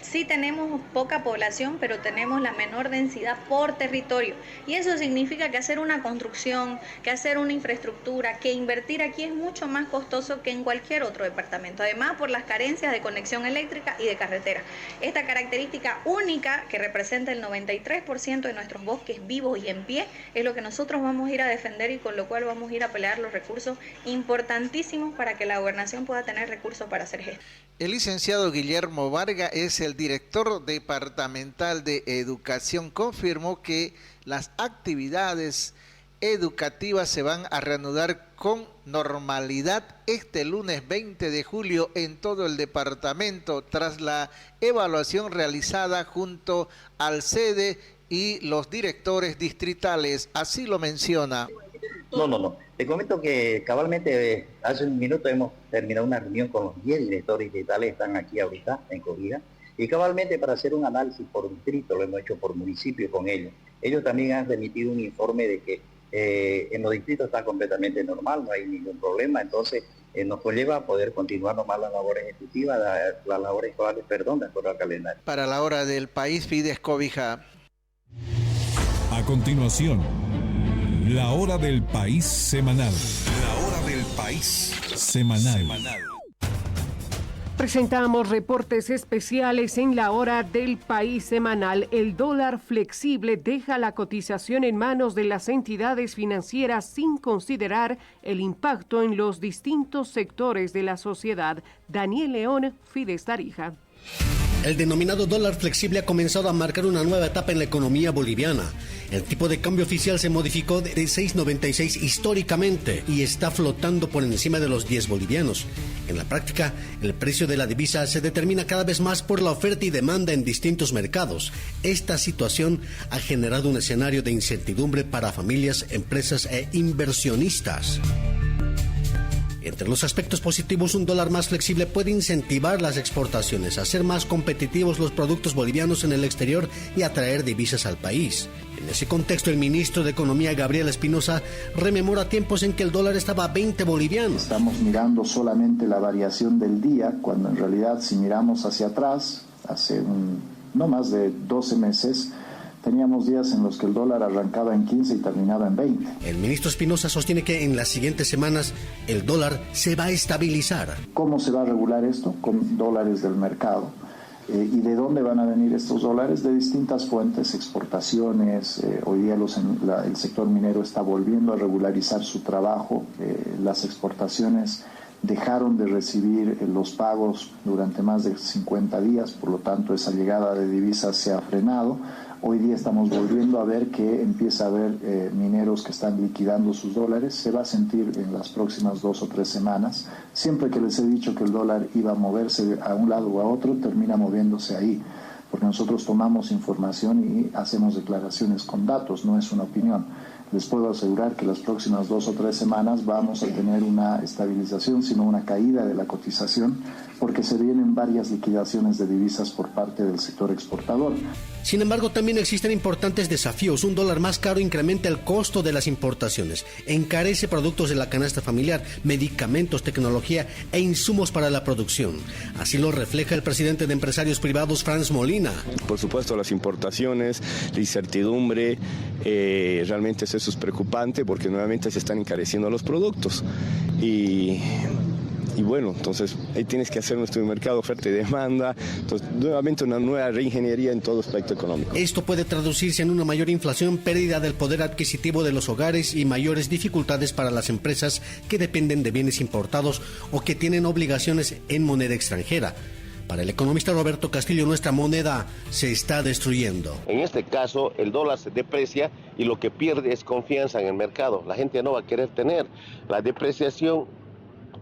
sí tenemos poca población, pero tenemos la menor densidad por territorio. Y eso significa que hacer una construcción, que hacer una infraestructura, que invertir aquí es mucho más costoso que en cualquier otro departamento. Además, por las carencias de conexión eléctrica y de carretera. Esta característica única que representa el 93% de nuestros bosques vivos y en pie es lo que nosotros nosotros vamos a ir a defender y con lo cual vamos a ir a pelear los recursos importantísimos para que la gobernación pueda tener recursos para hacer gestión. El licenciado Guillermo Vargas es el director departamental de educación. Confirmó que las actividades educativas se van a reanudar con normalidad este lunes 20 de julio en todo el departamento tras la evaluación realizada junto al sede y los directores distritales. Así lo menciona. No. Te comento que cabalmente hace un minuto hemos terminado una reunión con los 10 directores distritales, están aquí ahorita en Cobija, y cabalmente para hacer un análisis por distrito, lo hemos hecho por municipio con ellos. Ellos también han remitido un informe de que en los distritos está completamente normal, no hay ningún problema, entonces nos conlleva a poder continuar nomás las labores ejecutivas, las labores escolares, de acuerdo al calendario. Para la hora del país, Fides Cobija. A continuación, la hora del país semanal. La hora del país semanal. Presentamos reportes especiales en la hora del país semanal. El dólar flexible deja la cotización en manos de las entidades financieras sin considerar el impacto en los distintos sectores de la sociedad. Daniel León, Fides Tarija. El denominado dólar flexible ha comenzado a marcar una nueva etapa en la economía boliviana. El tipo de cambio oficial se modificó de 6.96 históricamente y está flotando por encima de los 10 bolivianos. En la práctica, el precio de la divisa se determina cada vez más por la oferta y demanda en distintos mercados. Esta situación ha generado un escenario de incertidumbre para familias, empresas e inversionistas. Entre los aspectos positivos, un dólar más flexible puede incentivar las exportaciones, hacer más competitivos los productos bolivianos en el exterior y atraer divisas al país. En ese contexto, el ministro de Economía, Gabriel Espinosa, rememora tiempos en que el dólar estaba a 20 bolivianos. Estamos mirando solamente la variación del día, cuando en realidad, si miramos hacia atrás, hace no más de 12 meses, teníamos días en los que el dólar arrancaba en 15 y terminaba en 20. El ministro Espinosa sostiene que en las siguientes semanas el dólar se va a estabilizar. ¿Cómo se va a regular esto? Con dólares del mercado. ¿Y de dónde van a venir estos dólares? De distintas fuentes, exportaciones. Hoy día el sector minero está volviendo a regularizar su trabajo. Las exportaciones dejaron de recibir los pagos durante más de 50 días, por lo tanto esa llegada de divisas se ha frenado. Hoy día estamos volviendo a ver que empieza a haber mineros que están liquidando sus dólares. Se va a sentir en las próximas 2 o 3 semanas. Siempre que les he dicho que el dólar iba a moverse a un lado o a otro, termina moviéndose ahí. Porque nosotros tomamos información y hacemos declaraciones con datos, no es una opinión. Les puedo asegurar que las próximas 2 o 3 semanas vamos a tener una estabilización, sino una caída de la cotización, porque se vienen varias liquidaciones de divisas por parte del sector exportador. Sin embargo, también existen importantes desafíos. Un dólar más caro incrementa el costo de las importaciones, encarece productos de la canasta familiar, medicamentos, tecnología e insumos para la producción. Así lo refleja el presidente de Empresarios Privados, Franz Molina. Por supuesto, las importaciones, la incertidumbre, realmente eso es preocupante porque nuevamente se están encareciendo los productos. Y bueno, entonces ahí tienes que hacer un estudio de mercado, oferta y demanda, entonces nuevamente una nueva reingeniería en todo aspecto económico. Esto puede traducirse en una mayor inflación, pérdida del poder adquisitivo de los hogares y mayores dificultades para las empresas que dependen de bienes importados o que tienen obligaciones en moneda extranjera. Para el economista Roberto Castillo, nuestra moneda se está destruyendo. En este caso, el dólar se deprecia y lo que pierde es confianza en el mercado. La gente no va a querer tener. La depreciación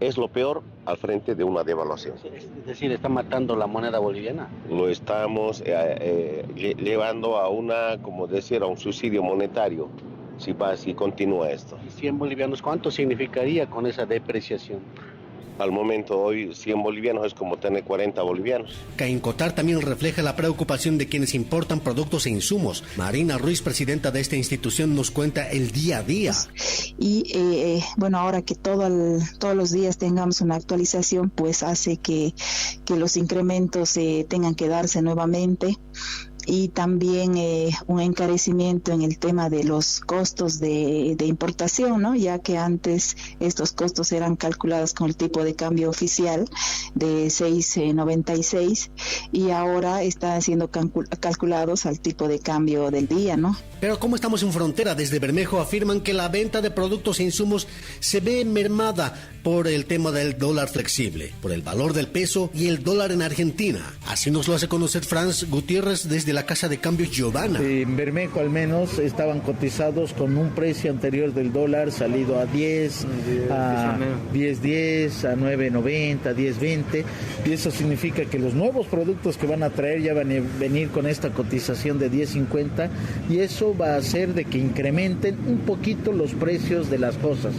es lo peor al frente de una devaluación. Es decir, ¿está matando la moneda boliviana? Lo estamos llevando a a un suicidio monetario, si continúa esto. 100 bolivianos, ¿cuánto significaría con esa depreciación? Al momento hoy 100 bolivianos es como tener 40 bolivianos. Caín Cotar también refleja la preocupación de quienes importan productos e insumos. Marina Ruiz, presidenta de esta institución, nos cuenta el día a día. Y bueno, ahora que todos los días tengamos una actualización, pues hace que los incrementos tengan que darse nuevamente. y también un encarecimiento en el tema de los costos de importación, ¿no? Ya que antes estos costos eran calculados con el tipo de cambio oficial de 6.96 y ahora están siendo calculados al tipo de cambio del día, ¿no? Pero como estamos en frontera, desde Bermejo afirman que la venta de productos e insumos se ve mermada por el tema del dólar flexible, por el valor del peso y el dólar en Argentina. Así nos lo hace conocer Franz Gutiérrez desde la Casa de Cambios Giovanna. En Bermejo al menos estaban cotizados con un precio anterior del dólar salido a 10, a 10.10, a 9.90, 10.20, y eso significa que los nuevos productos que van a traer ya van a venir con esta cotización de 10.50 y eso va a hacer de que incrementen un poquito los precios de las cosas.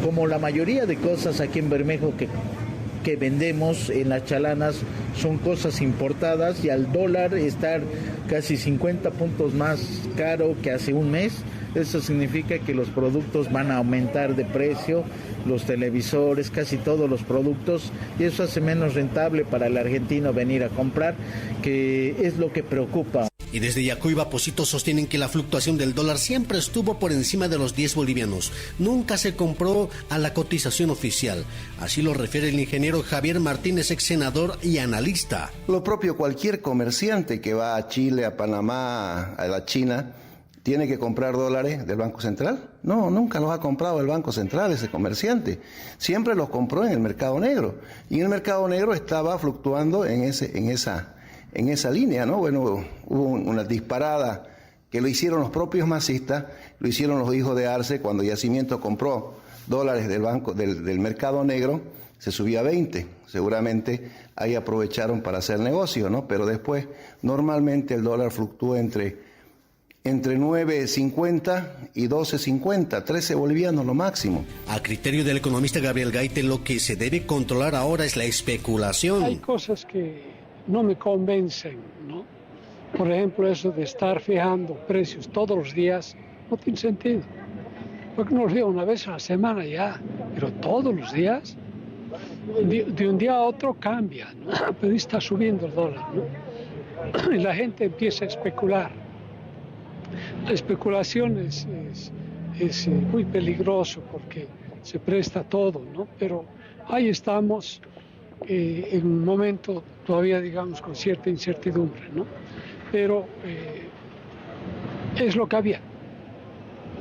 Como la mayoría de cosas aquí en Bermejo que vendemos en las chalanas son cosas importadas y al dólar estar casi 50 puntos más caro que hace un mes, eso significa que los productos van a aumentar de precio, los televisores, casi todos los productos, y eso hace menos rentable para el argentino venir a comprar, que es lo que preocupa. Y desde Yacuy Vaposito sostienen que la fluctuación del dólar siempre estuvo por encima de los 10 bolivianos. Nunca se compró a la cotización oficial. Así lo refiere el ingeniero Javier Martínez, ex senador y analista. Lo propio cualquier comerciante que va a Chile, a Panamá, a la China, ¿tiene que comprar dólares del Banco Central? No, nunca los ha comprado el Banco Central ese comerciante. Siempre los compró en el mercado negro. Y en el mercado negro estaba fluctuando en esa línea, ¿no? Bueno, hubo una disparada que lo hicieron los propios masistas, lo hicieron los hijos de Arce cuando Yacimiento compró dólares del mercado negro, se subió a 20. Seguramente ahí aprovecharon para hacer negocio, ¿no? Pero después, normalmente el dólar fluctúa entre 9.50 y 12.50, 13 bolivianos lo máximo. A criterio del economista Gabriel Gaite, lo que se debe controlar ahora es la especulación. Hay cosas que no me convencen, ¿no? Por ejemplo, eso de estar fijando precios todos los días no tiene sentido. Porque nos veo una vez a la semana ya, pero todos los días, de un día a otro cambia, ¿no? Pero está subiendo el dólar, ¿no? Y la gente empieza a especular. La especulación es muy peligroso porque se presta todo, ¿no? Pero ahí estamos en un momento todavía, digamos, con cierta incertidumbre, ¿no? Pero es lo que había.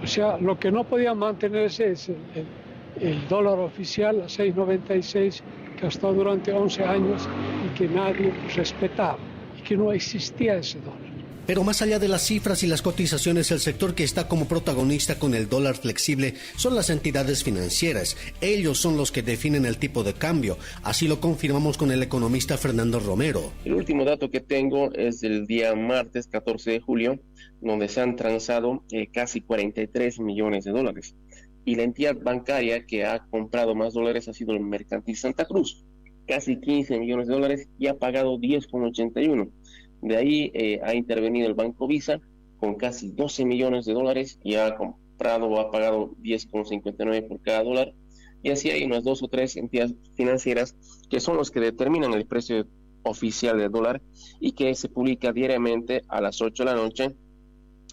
O sea, lo que no podía mantenerse es el dólar oficial a 6.96, que ha estado durante 11 años y que nadie respetaba, y que no existía ese dólar. Pero más allá de las cifras y las cotizaciones, el sector que está como protagonista con el dólar flexible son las entidades financieras. Ellos son los que definen el tipo de cambio. Así lo confirmamos con el economista Fernando Romero. El último dato que tengo es del día martes 14 de julio, donde se han transado casi 43 millones de dólares. Y la entidad bancaria que ha comprado más dólares ha sido el Mercantil Santa Cruz, casi 15 millones de dólares, y ha pagado 10,81. De ahí ha intervenido el Banco Visa con casi 12 millones de dólares y ha comprado o ha pagado 10,59 por cada dólar. Y así hay unas 2 o 3 entidades financieras que son los que determinan el precio oficial del dólar y que se publica diariamente a las 8 de la noche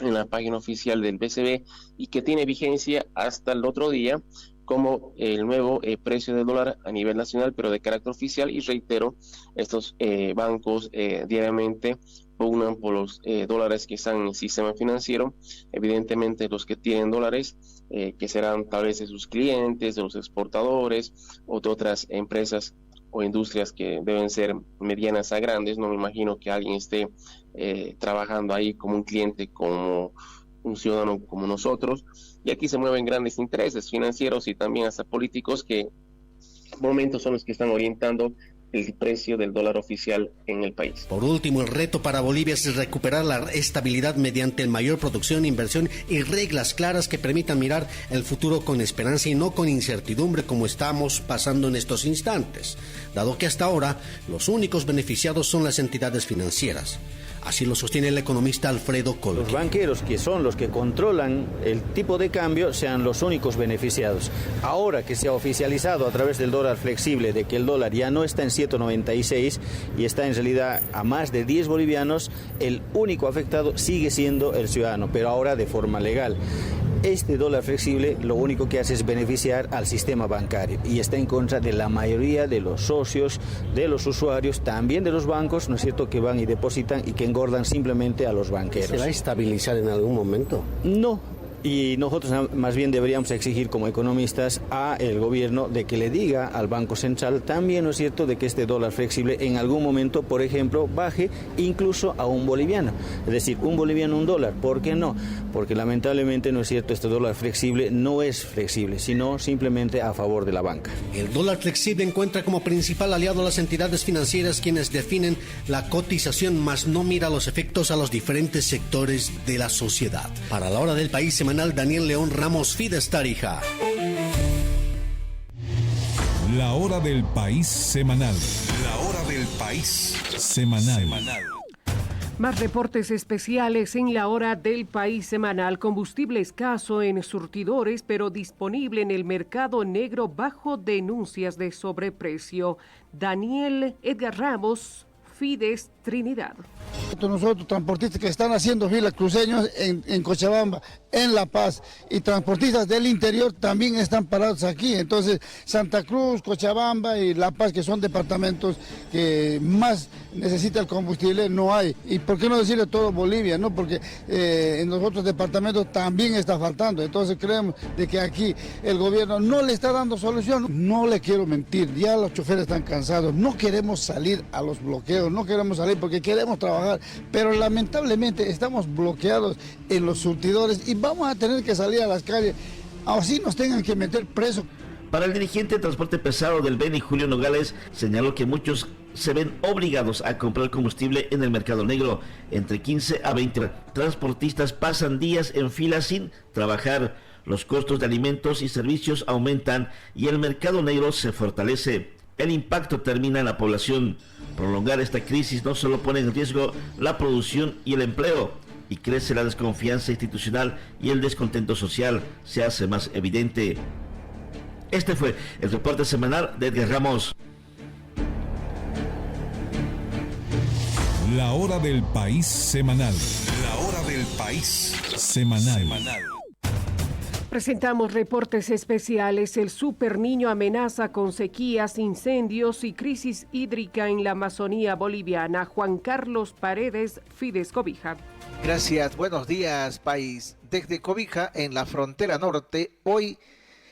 en la página oficial del BCB y que tiene vigencia hasta el otro día como el nuevo precio del dólar a nivel nacional, pero de carácter oficial. Y reitero, estos bancos diariamente pugnan por los dólares que están en el sistema financiero. Evidentemente los que tienen dólares, que serán tal vez de sus clientes, de los exportadores o de otras empresas o industrias que deben ser medianas a grandes. No me imagino que alguien esté trabajando ahí como un cliente, como un ciudadano como nosotros, y aquí se mueven grandes intereses financieros y también hasta políticos que por momentos son los que están orientando el precio del dólar oficial en el país. Por último, el reto para Bolivia es recuperar la estabilidad mediante mayor producción, inversión y reglas claras que permitan mirar el futuro con esperanza y no con incertidumbre como estamos pasando en estos instantes, dado que hasta ahora los únicos beneficiados son las entidades financieras. Así lo sostiene el economista Alfredo Colque. Los banqueros, que son los que controlan el tipo de cambio, sean los únicos beneficiados. Ahora que se ha oficializado a través del dólar flexible de que el dólar ya no está en 7,96 y está en realidad a más de 10 bolivianos, el único afectado sigue siendo el ciudadano, pero ahora de forma legal. Este dólar flexible lo único que hace es beneficiar al sistema bancario y está en contra de la mayoría de los socios, de los usuarios, también de los bancos, ¿no es cierto?, que van y depositan y que engordan simplemente a los banqueros. ¿Se va a estabilizar en algún momento? No. Y nosotros más bien deberíamos exigir como economistas a el gobierno de que le diga al Banco Central también, ¿no es cierto?, de que este dólar flexible en algún momento, por ejemplo, baje incluso a un boliviano. Es decir, un boliviano, un dólar. ¿Por qué no? Porque lamentablemente, ¿no es cierto?, este dólar flexible no es flexible, sino simplemente a favor de la banca. El dólar flexible encuentra como principal aliado a las entidades financieras quienes definen la cotización, mas no mira los efectos a los diferentes sectores de la sociedad. Para La Hora del País semanal, Daniel León Ramos, Fides Tarija. La Hora del País semanal. La Hora del País semanal. Más reportes especiales en La Hora del País semanal. Combustible escaso en surtidores, pero disponible en el mercado negro bajo denuncias de sobreprecio. Daniel Edgar Ramos, Fides Trinidad. Nosotros, transportistas que están haciendo fila, cruceños en Cochabamba, en La Paz, y transportistas del interior también están parados aquí. Entonces, Santa Cruz, Cochabamba y La Paz, que son departamentos que más necesita el combustible, no hay. Y por qué no decirle todo Bolivia, ¿no? Porque en los otros departamentos también está faltando. Entonces creemos de que aquí el gobierno no le está dando solución. No le quiero mentir, ya los choferes están cansados, no queremos salir a los bloqueos, no queremos salir porque queremos trabajar, pero lamentablemente estamos bloqueados en los surtidores y vamos a tener que salir a las calles, así nos tengan que meter presos. Para el dirigente de transporte pesado del Beni, Julio Nogales, señaló que muchos se ven obligados a comprar combustible en el mercado negro. Entre 15 a 20 transportistas pasan días en fila sin trabajar. Los costos de alimentos y servicios aumentan y el mercado negro se fortalece. El impacto termina en la población. Prolongar esta crisis no solo pone en riesgo la producción y el empleo, y crece la desconfianza institucional y el descontento social se hace más evidente. Este fue el reporte semanal de Edgar Ramos. La Hora del País semanal. La Hora del País semanal. Presentamos reportes especiales. El Super Niño amenaza con sequías, incendios y crisis hídrica en la Amazonía boliviana. Juan Carlos Paredes, Fides Cobija. Gracias, buenos días, país. Desde Cobija, en la frontera norte, hoy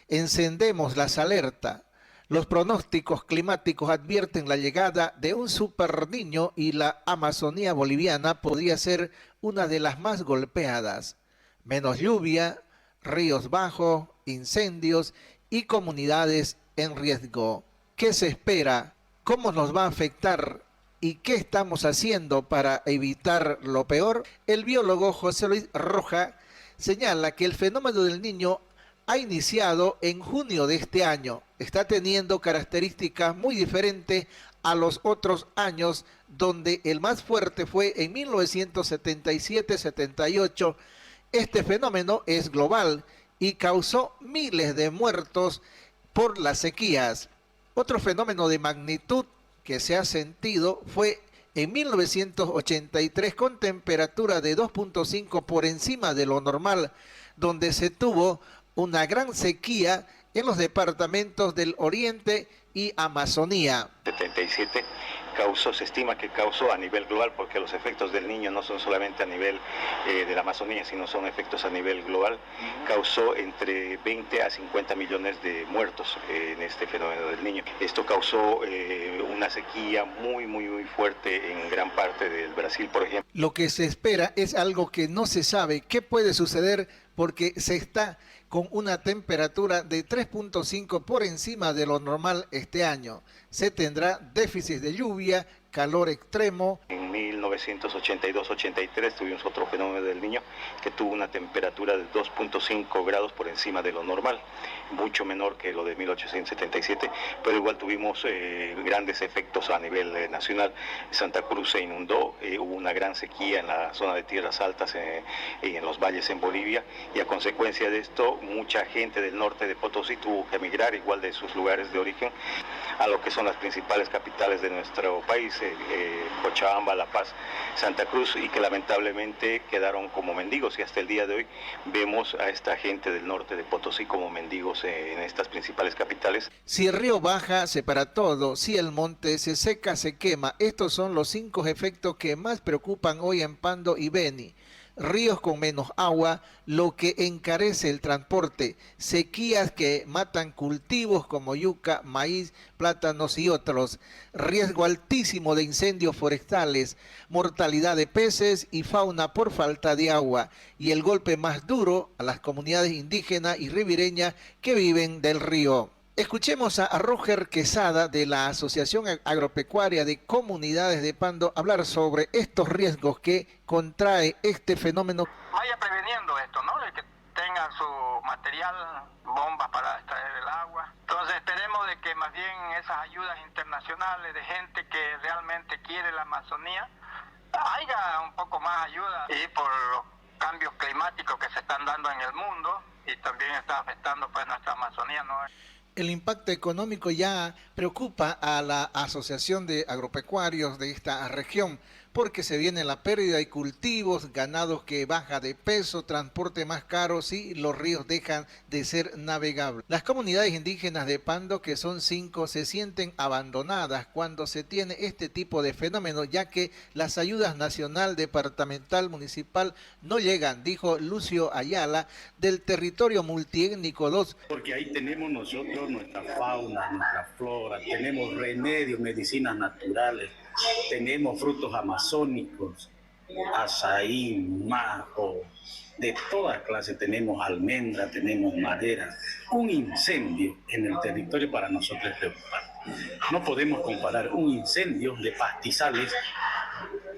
encendemos las alertas. Los pronósticos climáticos advierten la llegada de un Super Niño y la Amazonía boliviana podría ser una de las más golpeadas. Menos lluvia, ríos bajos, incendios y comunidades en riesgo. ¿Qué se espera? ¿Cómo nos va a afectar? ¿Y qué estamos haciendo para evitar lo peor? El biólogo José Luis Roja señala que el fenómeno del Niño ha iniciado en junio de este año. Está teniendo características muy diferentes a los otros años, donde el más fuerte fue en 1977-78. Este fenómeno es global y causó miles de muertos por las sequías. Otro fenómeno de magnitud que se ha sentido fue en 1983 con temperatura de 2.5 por encima de lo normal, donde se tuvo una gran sequía en los departamentos del Oriente y Amazonía. 77 se estima que causó a nivel global, porque los efectos del Niño no son solamente a nivel de la Amazonía, sino son efectos a nivel global. Causó entre 20 a 50 millones de muertos en este fenómeno del Niño. Esto causó una sequía muy fuerte en gran parte del Brasil, por ejemplo. Lo que se espera es algo que no se sabe qué puede suceder, porque se está con una temperatura de 3.5 por encima de lo normal este año. Se tendrá déficit de lluvia calor extremo. En 1982-83 tuvimos otro fenómeno del Niño que tuvo una temperatura de 2.5 grados por encima de lo normal, mucho menor que lo de 1877, pero igual tuvimos grandes efectos a nivel nacional. Santa Cruz se inundó, hubo una gran sequía en la zona de tierras altas y en los valles en Bolivia, y a consecuencia de esto mucha gente del norte de Potosí tuvo que emigrar, igual de sus lugares de origen, a lo que son las principales capitales de nuestro país, Cochabamba, La Paz, Santa Cruz, y que lamentablemente quedaron como mendigos, y hasta el día de hoy vemos a esta gente del norte de Potosí como mendigos en estas principales capitales. Si el río baja, se para todo. Si el monte se seca, se quema. Estos son los 5 efectos que más preocupan hoy en Pando y Beni. Ríos con menos agua, lo que encarece el transporte, sequías que matan cultivos como yuca, maíz, plátanos y otros, riesgo altísimo de incendios forestales, mortalidad de peces y fauna por falta de agua, y el golpe más duro a las comunidades indígenas y ribereñas que viven del río. Escuchemos a Roger Quesada de la Asociación Agropecuaria de Comunidades de Pando hablar sobre estos riesgos que contrae este fenómeno. Vaya preveniendo esto, ¿no? De que tengan su material, bombas para extraer el agua. Entonces esperemos de que más bien esas ayudas internacionales de gente que realmente quiere la Amazonía, haya un poco más ayuda, y por los cambios climáticos que se están dando en el mundo y también está afectando pues nuestra Amazonía, ¿no? El impacto económico ya preocupa a la Asociación de Agropecuarios de esta región, porque se viene la pérdida de cultivos, ganados que baja de peso, transporte más caro y los ríos dejan de ser navegables. Las comunidades indígenas de Pando, que son 5, se sienten abandonadas cuando se tiene este tipo de fenómeno, ya que las ayudas nacional, departamental, municipal no llegan, dijo Lucio Ayala, del territorio multiétnico 2. Porque ahí tenemos nosotros nuestra fauna, nuestra flora, tenemos remedios, medicinas naturales, tenemos frutos amazónicos, azaí, majo, de todas clases, tenemos almendra, tenemos madera. Un incendio en el territorio para nosotros es preocupante. No podemos comparar un incendio de pastizales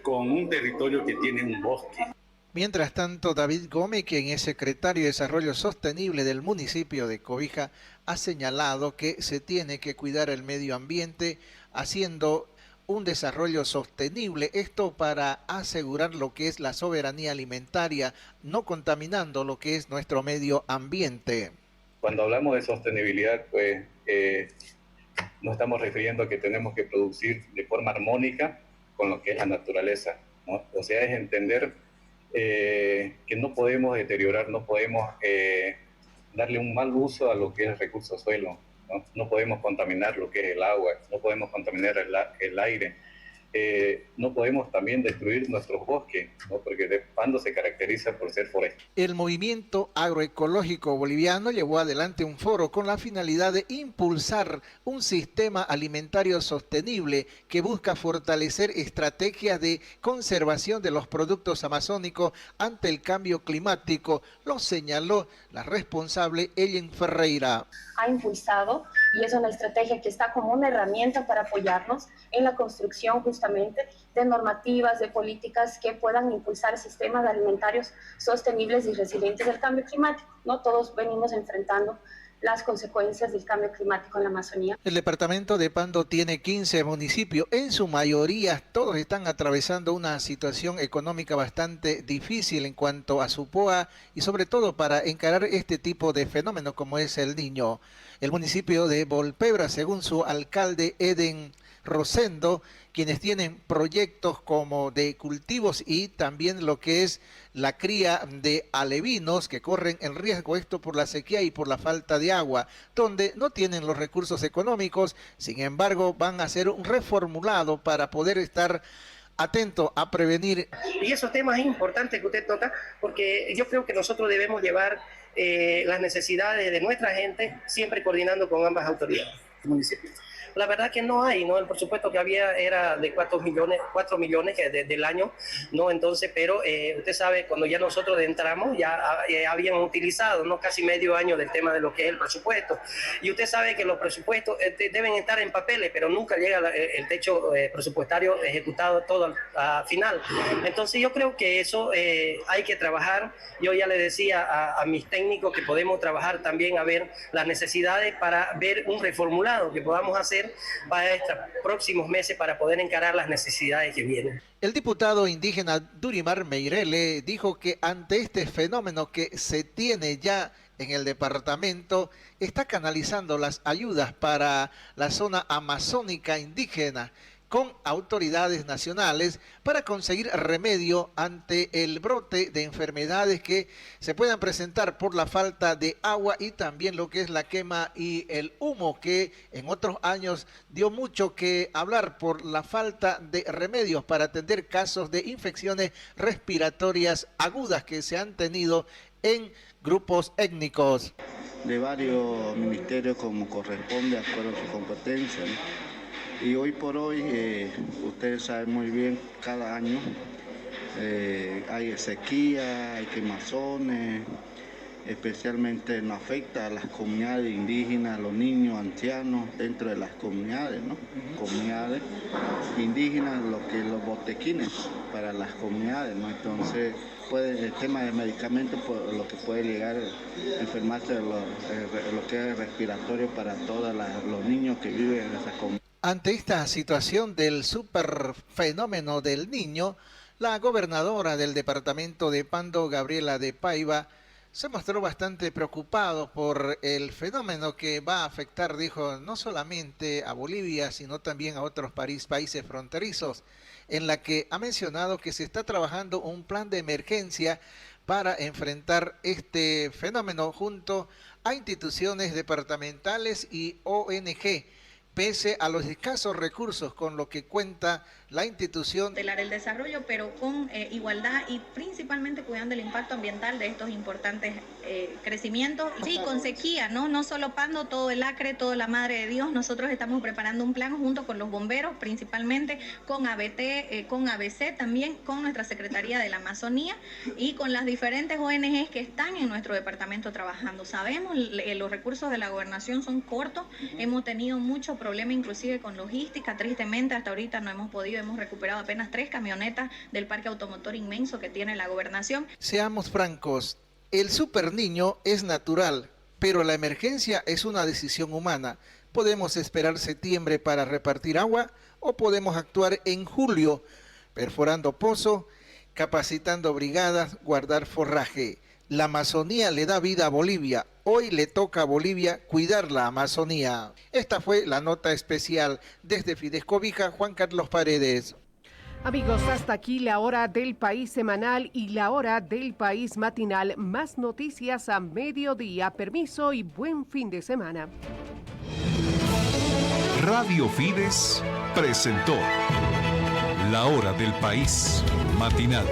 con un territorio que tiene un bosque. Mientras tanto, David Gómez, quien es secretario de Desarrollo Sostenible del municipio de Cobija, ha señalado que se tiene que cuidar el medio ambiente haciendo un desarrollo sostenible, esto para asegurar lo que es la soberanía alimentaria, no contaminando lo que es nuestro medio ambiente. Cuando hablamos de sostenibilidad, pues nos estamos refiriendo a que tenemos que producir de forma armónica con lo que es la naturaleza, ¿no? O sea, es entender que no podemos deteriorar, no podemos darle un mal uso a lo que es el recurso suelo, ¿no? No podemos contaminar lo que es el agua, no podemos contaminar el aire, no podemos también destruir nuestros bosques, ¿no? Porque Pando se caracteriza por ser forestal. El movimiento agroecológico boliviano llevó adelante un foro con la finalidad de impulsar un sistema alimentario sostenible que busca fortalecer estrategias de conservación de los productos amazónicos ante el cambio climático, lo señaló la responsable Ellen Ferreira. Ha impulsado, y es una estrategia que está como una herramienta para apoyarnos en la construcción justamente de normativas, de políticas que puedan impulsar sistemas alimentarios sostenibles y resilientes del cambio climático, ¿no? Todos venimos enfrentando las consecuencias del cambio climático en la Amazonía. El departamento de Pando tiene 15 municipios, en su mayoría todos están atravesando una situación económica bastante difícil en cuanto a su POA y sobre todo para encarar este tipo de fenómeno como es el Niño. El municipio de Volpebra, según su alcalde Eden Rosendo, quienes tienen proyectos como de cultivos y también lo que es la cría de alevinos que corren el riesgo esto por la sequía y por la falta de agua, donde no tienen los recursos económicos, sin embargo van a hacer un reformulado para poder estar atento a prevenir. Y esos temas es importante que usted toca, porque yo creo que nosotros debemos llevar las necesidades de nuestra gente siempre coordinando con ambas autoridades del municipio. la verdad que no hay, ¿no? El presupuesto que había era de 4 millones del año, ¿no? Entonces, pero usted sabe, cuando ya nosotros entramos, ya habían utilizado, ¿no? Casi medio año del tema de lo que es el presupuesto. Y usted sabe que los presupuestos deben estar en papeles, pero nunca llega el techo presupuestario ejecutado todo al final. Entonces, yo creo que eso hay que trabajar. Yo ya le decía a mis técnicos que podemos trabajar también a ver las necesidades para ver un reformulado que podamos hacer para estos próximos meses para poder encarar las necesidades que vienen. El diputado indígena Durimar Meirele dijo que ante este fenómeno que se tiene ya en el departamento, está canalizando las ayudas para la zona amazónica indígena con autoridades nacionales para conseguir remedio ante el brote de enfermedades que se puedan presentar por la falta de agua y también lo que es la quema y el humo, que en otros años dio mucho que hablar por la falta de remedios para atender casos de infecciones respiratorias agudas que se han tenido en grupos étnicos. De varios ministerios como corresponde, de acuerdo a su competencia, ¿no? Y hoy por hoy, ustedes saben muy bien, cada año hay sequía, hay quemazones, especialmente nos afecta a las comunidades indígenas, a los niños, ancianos dentro de las comunidades, ¿no? Comunidades indígenas, los botequines para las comunidades, ¿no? Entonces, el tema de medicamentos, pues, lo que puede llegar a enfermarse lo que es respiratorio para todos los niños que viven en esas comunidades. Ante esta situación del superfenómeno del niño, la gobernadora del departamento de Pando, Gabriela de Paiva, se mostró bastante preocupado por el fenómeno que va a afectar, dijo, no solamente a Bolivia, sino también a otros países fronterizos, en la que ha mencionado que se está trabajando un plan de emergencia para enfrentar este fenómeno junto a instituciones departamentales y ONG, pese a los escasos recursos con los que cuenta la institución. El desarrollo, pero con igualdad y principalmente cuidando el impacto ambiental de estos importantes crecimientos. Sí, con sequía, ¿no? No solo Pando, todo el Acre, toda la Madre de Dios. Nosotros estamos preparando un plan junto con los bomberos, principalmente con ABT, con ABC, también con nuestra Secretaría de la Amazonía y con las diferentes ONGs que están en nuestro departamento trabajando. Sabemos, los recursos de la gobernación son cortos, hemos tenido mucho problema inclusive con logística, tristemente hasta ahorita no hemos recuperado apenas 3 camionetas del parque automotor inmenso que tiene la gobernación. Seamos francos, el superniño es natural, pero la emergencia es una decisión humana. Podemos esperar septiembre para repartir agua o podemos actuar en julio, perforando pozo, capacitando brigadas, guardar forraje. La Amazonía le da vida a Bolivia. Hoy le toca a Bolivia cuidar la Amazonía. Esta fue la nota especial desde Fides Cobija, Juan Carlos Paredes. Amigos, hasta aquí la hora del país semanal y la hora del país matinal. Más noticias a mediodía. Permiso y buen fin de semana. Radio Fides presentó la hora del país matinal.